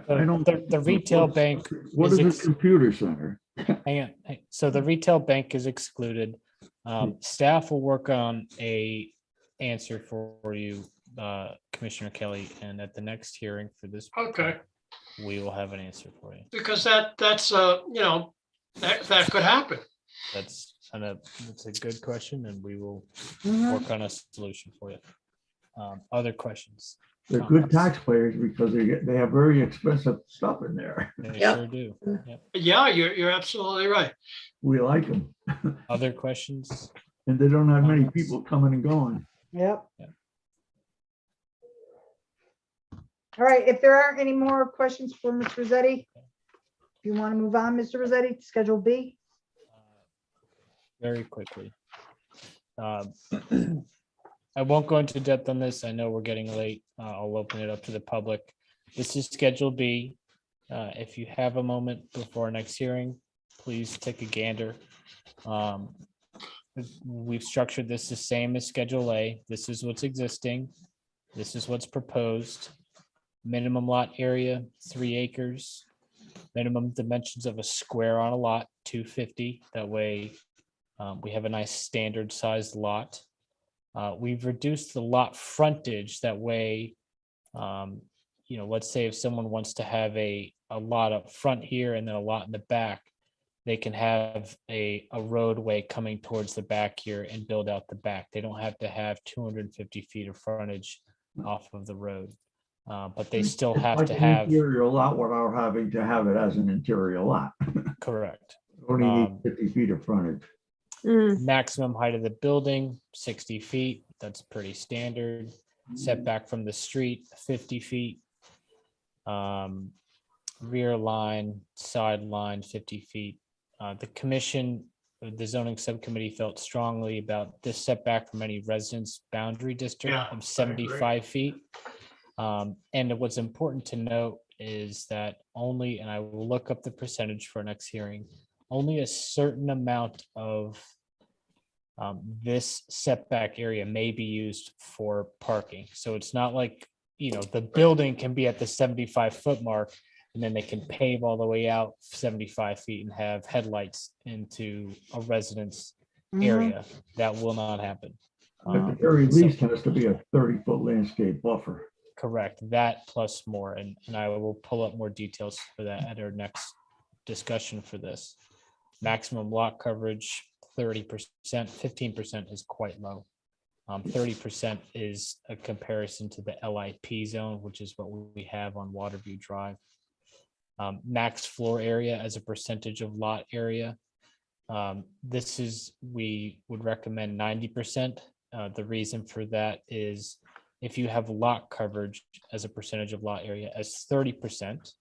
I don't. The retail bank What is is a computer center? Hang on. So the retail bank is excluded. Staff will work on a answer for you, Commissioner Kelly, and at the next hearing for this. Okay, We will have an answer for you. because that's that could happen. That's a good question, and we will Mhm. work on a solution for you. Other questions? They're good taxpayers because they have very expensive stuff in there. They Yep. sure do. Yep. Yeah, you're absolutely right. We like them. Other questions? And they don't have many Comments? people coming and going. Yep. Yeah. All right, if there aren't any more questions for Mr. Rossetti, if you want to move on, Mr. Rossetti, to Schedule B. Very quickly. I won't go into depth on this. I know we're getting late. I'll open it up to the public. This is Schedule B. If you have a moment before our next hearing, please take a gander. We've structured this the same as Schedule A. This is what's existing. This is what's proposed. Minimum lot area, 3 acres. Minimum dimensions of a square on a lot, 250. That way, we have a nice standard sized lot. We've reduced the lot frontage. That way, let's say if someone wants to have a lot up front here and then a lot in the back, they can have a roadway coming towards the back here and build out the back. They don't have to have 250 feet of frontage off of the road. But they still It's have like to an have, interior lot without having to have it as an interior lot. correct. Only need Um, 50 feet of frontage. Maximum height of the building, 60 feet. That's pretty standard. Setback from the street, 50 feet. Rear line, side line, 50 feet. The commission, the zoning subcommittee felt strongly about this setback from any residence boundary district Yeah, I of agree. 75 feet. And what's important to note is that only, and I will look up the percentage for next hearing, only a certain amount of this setback area may be used for parking. So it's not like, the building can be at the 75-foot mark and then they can pave all the way out 75 feet and have headlights into a residence area. That will not happen. At the very least, has to be a 30-foot landscape buffer. Correct, that plus more, and I will pull up more details for that at our next discussion for this. Maximum lot coverage, 30%, 15% is quite low. 30% is a comparison to the LIP zone, which is what we have on Waterview Drive. Max floor area as a percentage of lot area. We would recommend 90%. The reason for that is if you have lot coverage as a percentage of lot area as 30%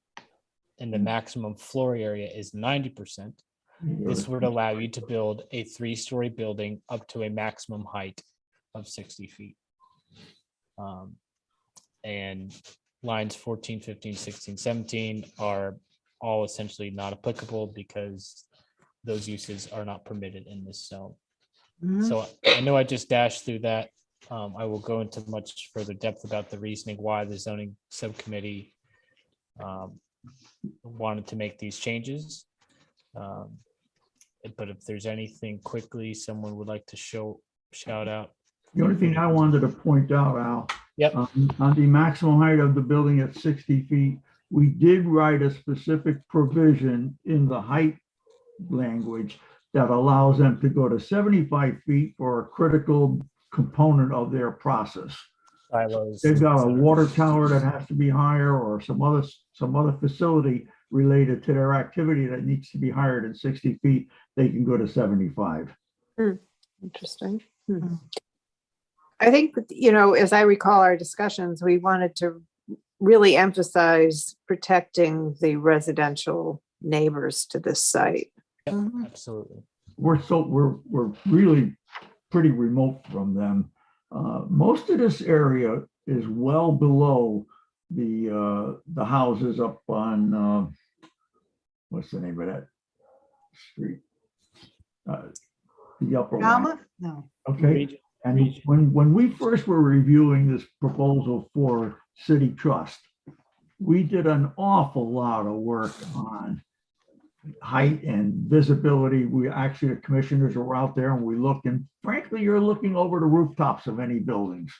and the maximum floor area is 90%, this would allow you to build a 3-story building up to a maximum height of 60 feet. And lines 14, 15, 16, 17 are all essentially not applicable because those uses are not permitted in this zone. So I know I just dashed through that. I will go into much further depth about the reasoning why the zoning subcommittee wanted to make these changes. But if there's anything quickly someone would like to shout out. The only thing I wanted to point out, Al, Yep. On the maximum height of the building at 60 feet, we did write a specific provision in the height language that allows them to go to 75 feet for a critical component of their process. Silos. They've got a water tower that has to be higher or some other facility related to their activity that needs to be higher than 60 feet, they can go to 75. Interesting. I think, as I recall our discussions, we wanted to really emphasize protecting the residential neighbors to this site. Absolutely. We're really pretty remote from them. Most of this area is well below the houses up on what's the name of that street? The upper line. Falmouth? No. Okay. And when we first were reviewing this proposal for City Trust, we did an awful lot of work on height and visibility. The commissioners were out there and we looked, and frankly, you're looking over the rooftops of any buildings.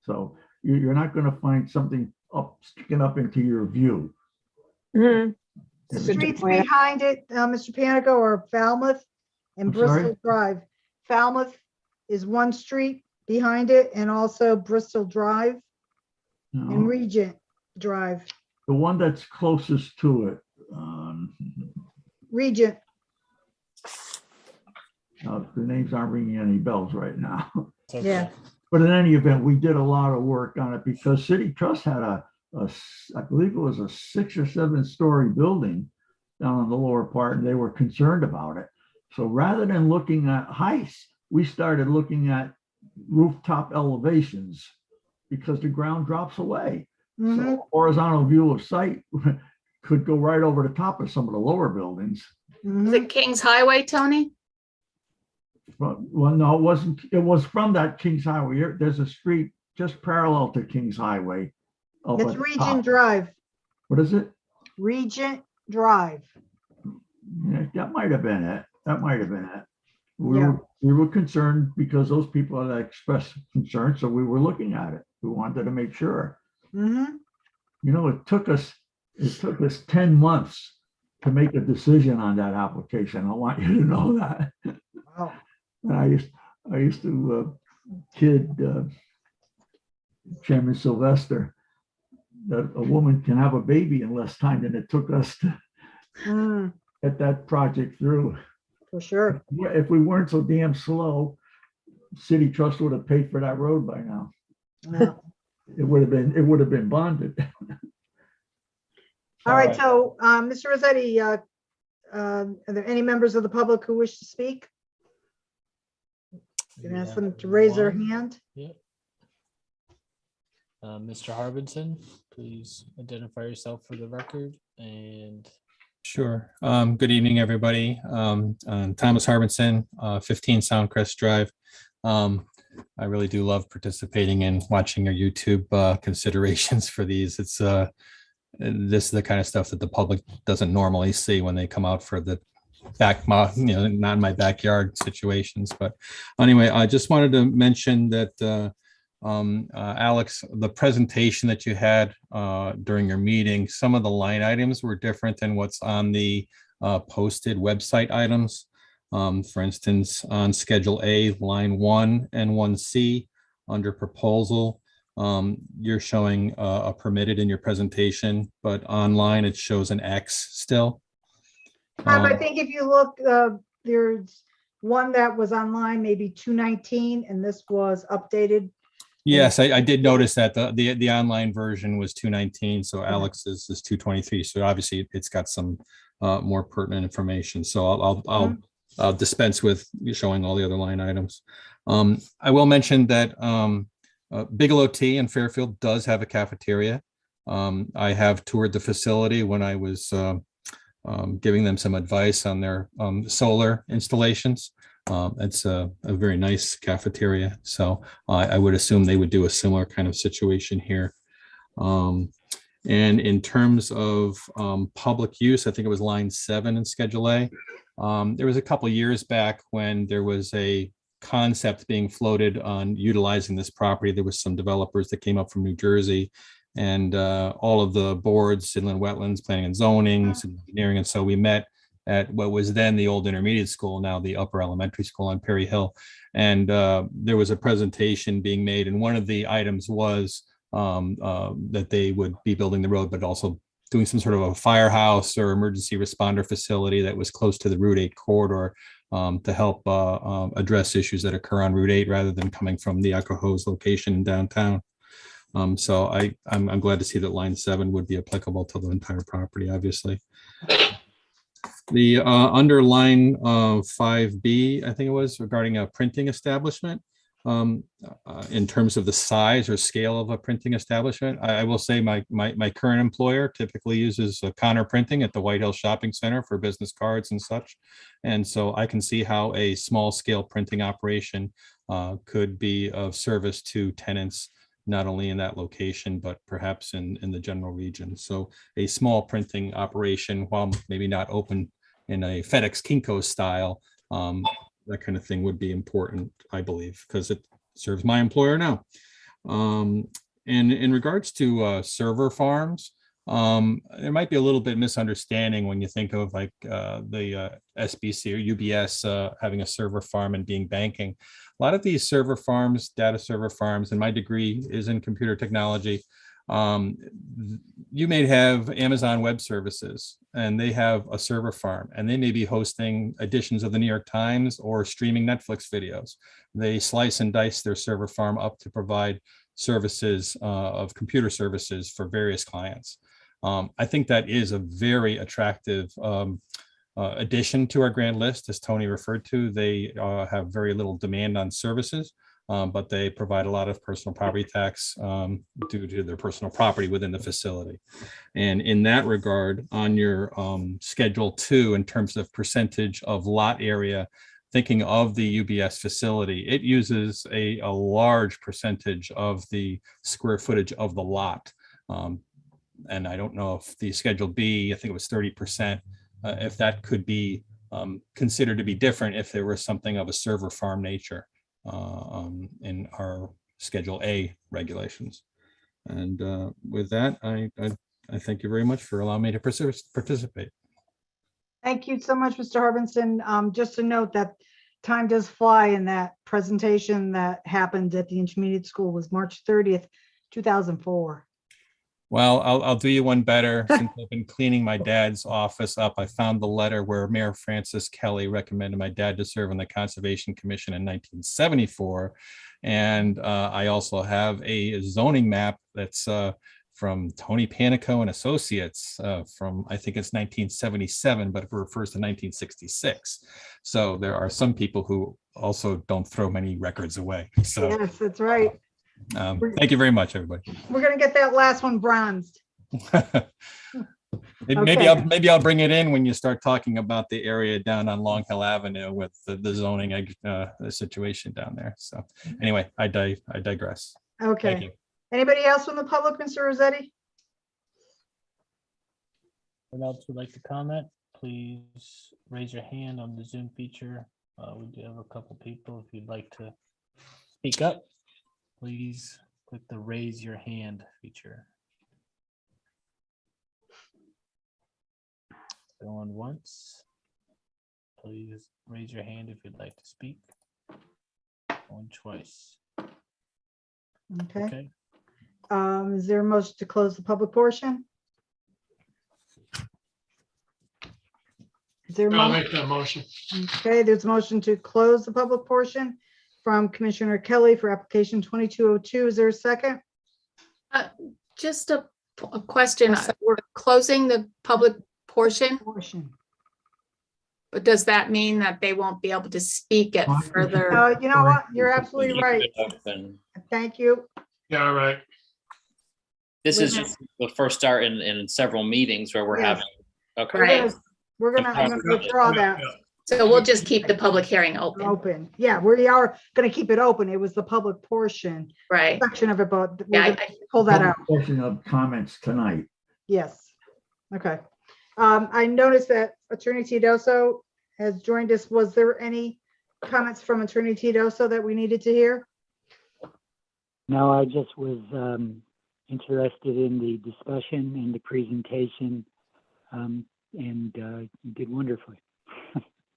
So you're not going to find something sticking up into your view. Mhm. The Good to streets point out. behind it, Mr. Panico, are Falmouth and I'm sorry? Bristol Drive. Falmouth is one street behind it, and also Bristol Drive and No, Regent Drive. the one that's closest to it. Regent, The names aren't ringing any bells right now. It's okay. yeah. But in any event, we did a lot of work on it because City Trust had I believe it was a 6 or 7 story building down on the lower part, and they were concerned about it. So rather than looking at heights, we started looking at rooftop elevations because the ground drops away. Mhm. So horizontal view of sight could go right over the top of some of the lower buildings. Is Mhm. it Kings Highway, Tony? Well, no, it wasn't. It was from that Kings Highway. There's a street just parallel to Kings Highway. up It's at the Regent top. Drive, What is it? Regent Drive. Yeah, that might have been it. That might have been it. Yeah. We were concerned because those people had expressed concern, so we were looking at it. We wanted to make sure. Mhm. It took us 10 months to make a decision on that application. I want you to know that. Wow. And I used to kid Chairman Sylvester that a woman can have a baby in less time than it took us to Mm, get that project through. for sure. If we weren't so damn slow, City Trust would have paid for that road by now. Yeah. It would have been bonded. All right, so, Mr. Rossetti, are there any members of the public who wish to speak? You can ask them to raise their hand. Yep. Mr. Harbinson, please identify yourself for the record and. Sure. Good evening, everybody. I'm Thomas Harbinson, 15 Soundcrest Drive. I really do love participating and watching your YouTube considerations for these. It's this is the kind of stuff that the public doesn't normally see when they come out for the not in my backyard situations. But anyway, I just wanted to mention that Alex, the presentation that you had during your meeting, some of the line items were different than what's on the posted website items. For instance, on Schedule A, line 1 and 1C, under proposal, you're showing a permitted in your presentation, but online it shows an X still. I think if you look, there's one that was online, maybe 219, and this was updated. Yes, I did notice that the online version was 219, so Alex is 223. So obviously it's got some more pertinent information. So I'll dispense with showing all the other line items. I will mention that Bigelow Tea in Fairfield does have a cafeteria. I have toured the facility when I was giving them some advice on their solar installations. It's a very nice cafeteria. So I would assume they would do a similar kind of situation here. And in terms of public use, I think it was line 7 in Schedule A. There was a couple of years back when there was a concept being floated on utilizing this property. There was some developers that came up from New Jersey, and all of the boards, inland wetlands, planning and zoning, civil engineering. And so we met at what was then the old intermediate school, now the upper elementary school on Perry Hill. And there was a presentation being made, and one of the items was that they would be building the road, but also doing some sort of a firehouse or emergency responder facility that was close to the Route 8 corridor to help address issues that occur on Route 8 rather than coming from the Echo Hose location in downtown. So I'm glad to see that line 7 would be applicable to the entire property, obviously. The underline 5B, I think it was, regarding a printing establishment. In terms of the size or scale of a printing establishment, I will say my current employer typically uses Connor Printing at the White Hill Shopping Center for business cards and such. And so I can see how a small scale printing operation could be of service to tenants, not only in that location, but perhaps in the general region. So a small printing operation, while maybe not open in a FedEx Kinko style, that kind of thing would be important, I believe, because it serves my employer now. And in regards to server farms, there might be a little bit misunderstanding when you think of like the SBC or UBS having a server farm and being banking. A lot of these server farms, data server farms, and my degree is in computer technology. You may have Amazon Web Services, and they have a server farm, and they may be hosting editions of the New York Times or streaming Netflix videos. They slice and dice their server farm up to provide services of computer services for various clients. I think that is a very attractive addition to our grant list. As Tony referred to, they have very little demand on services, but they provide a lot of personal property tax due to their personal property within the facility. And in that regard, on your Schedule 2, in terms of percentage of lot area, thinking of the UBS facility, it uses a large percentage of the square footage of the lot. And I don't know if the Schedule B, I think it was 30%, if that could be considered to be different if there was something of a server farm nature in our Schedule A regulations. And with that, I thank you very much for allowing me to participate. Thank you so much, Mr. Harbinson. Just to note that time does fly, and that presentation that happened at the intermediate school was March 30th, 2004. Well, I'll do you one better. Since I've been cleaning my dad's office up, I found the letter where Mayor Francis Kelly recommended my dad to serve on the Conservation Commission in 1974. And I also have a zoning map that's from Tony Panico and Associates from, I think it's 1977, but it refers to 1966. So there are some people who also don't throw many records away. So Yes, that's right. thank you very much, everybody. We're gonna get that last one bronzed. Maybe I'll bring it in when you start talking about the area down on Long Hill Avenue with the zoning the situation down there. So anyway, I digress. Thank Okay. you. Anybody else from the public, Mr. Rossetti? Anyone else would like to comment? Please raise your hand on the Zoom feature. We do have a couple people. If you'd like to speak up, please click the raise your hand feature. Going once. Please raise your hand if you'd like to speak. Going twice. Okay. Is there a motion to close the public portion? Is there a I'll motion? make that motion. Okay, there's a motion to close the public portion from Commissioner Kelly for application 2202. Is there a second? Just a question. We're closing the public portion, but does that mean that they won't be able to speak at further? You know what? You're absolutely right. Thank you. Yeah, all right. This is just the first start in several meetings where we're Yes. having, okay. Right. I'm gonna withdraw that. So we'll just keep the public hearing open. Yeah, we are gonna keep it open. It was the public portion Right. section of it, but Yeah, we're gonna pull that out. Portion of comments tonight. Yes. Okay. I noticed that Attorney Tedosco has joined us. Was there any comments from Attorney Tedosco that we needed to hear? No, I just was interested in the discussion and the presentation, and you did wonderfully.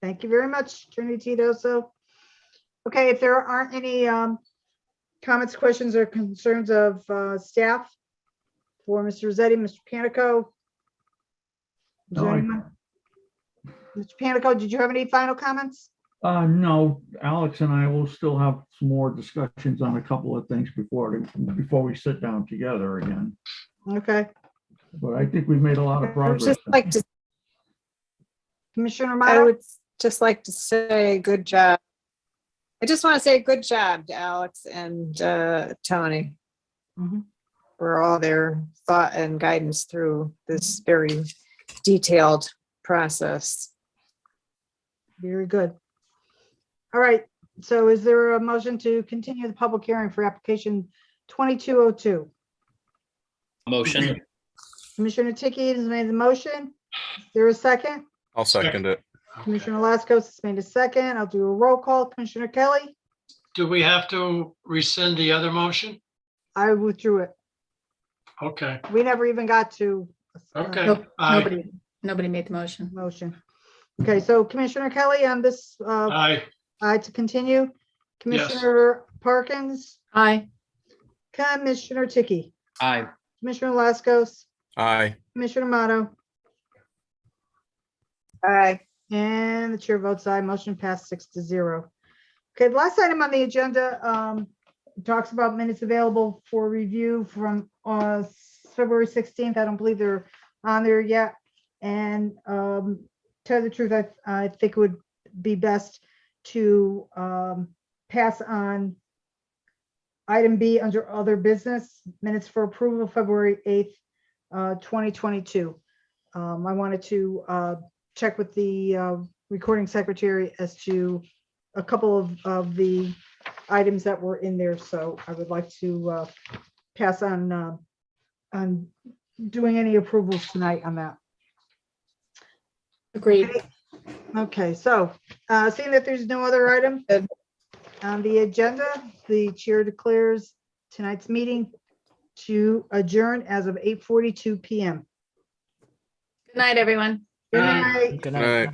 Thank you very much, Attorney Tedosco. Okay, if there aren't any comments, questions, or concerns of staff for Mr. Rossetti, Mr. Panico. Is there anyone? Mr. Panico, did you have any final comments? No, Alex and I will still have some more discussions on a couple of things before we sit down together again. Okay. But I think we've made a lot of I would progress. just like to, Commissioner I Amato? would just like to say good job. I just want to say good job to Alex and Tony Mhm. for all their thought and guidance through this very detailed process. Very good. All right, so is there a motion to continue the public hearing for application 2202? Motion. Commissioner Tiki has made the motion. Is there a second? I'll second it. Commissioner Laskos has made a second. I'll do a roll call. Commissioner Kelly? Do we have to rescind the other motion? I withdrew it. Okay, We never even got to. okay. Nope, Aye, nobody made the motion. Motion. Okay, so Commissioner Kelly on this, aye, aye to continue. Commissioner Parkins, Aye. Commissioner Tiki, Aye. Commissioner Laskos, Aye. Commissioner Amato, Aye. and the chair votes aye. Motion passed 6-0. Okay, the last item on the agenda talks about minutes available for review from February 16th. I don't believe they're on there yet. And tell you the truth, I think it would be best to pass on item B under other business, minutes for approval, February 8th, 2022. I wanted to check with the recording secretary as to a couple of the items that were in there. So I would like to pass on doing any approvals tonight on that. Agreed. Okay, so seeing that there's no other item on the agenda, the chair declares tonight's meeting to adjourn as of 8:42 p.m. Good night, everyone. Good night. Good All night. right.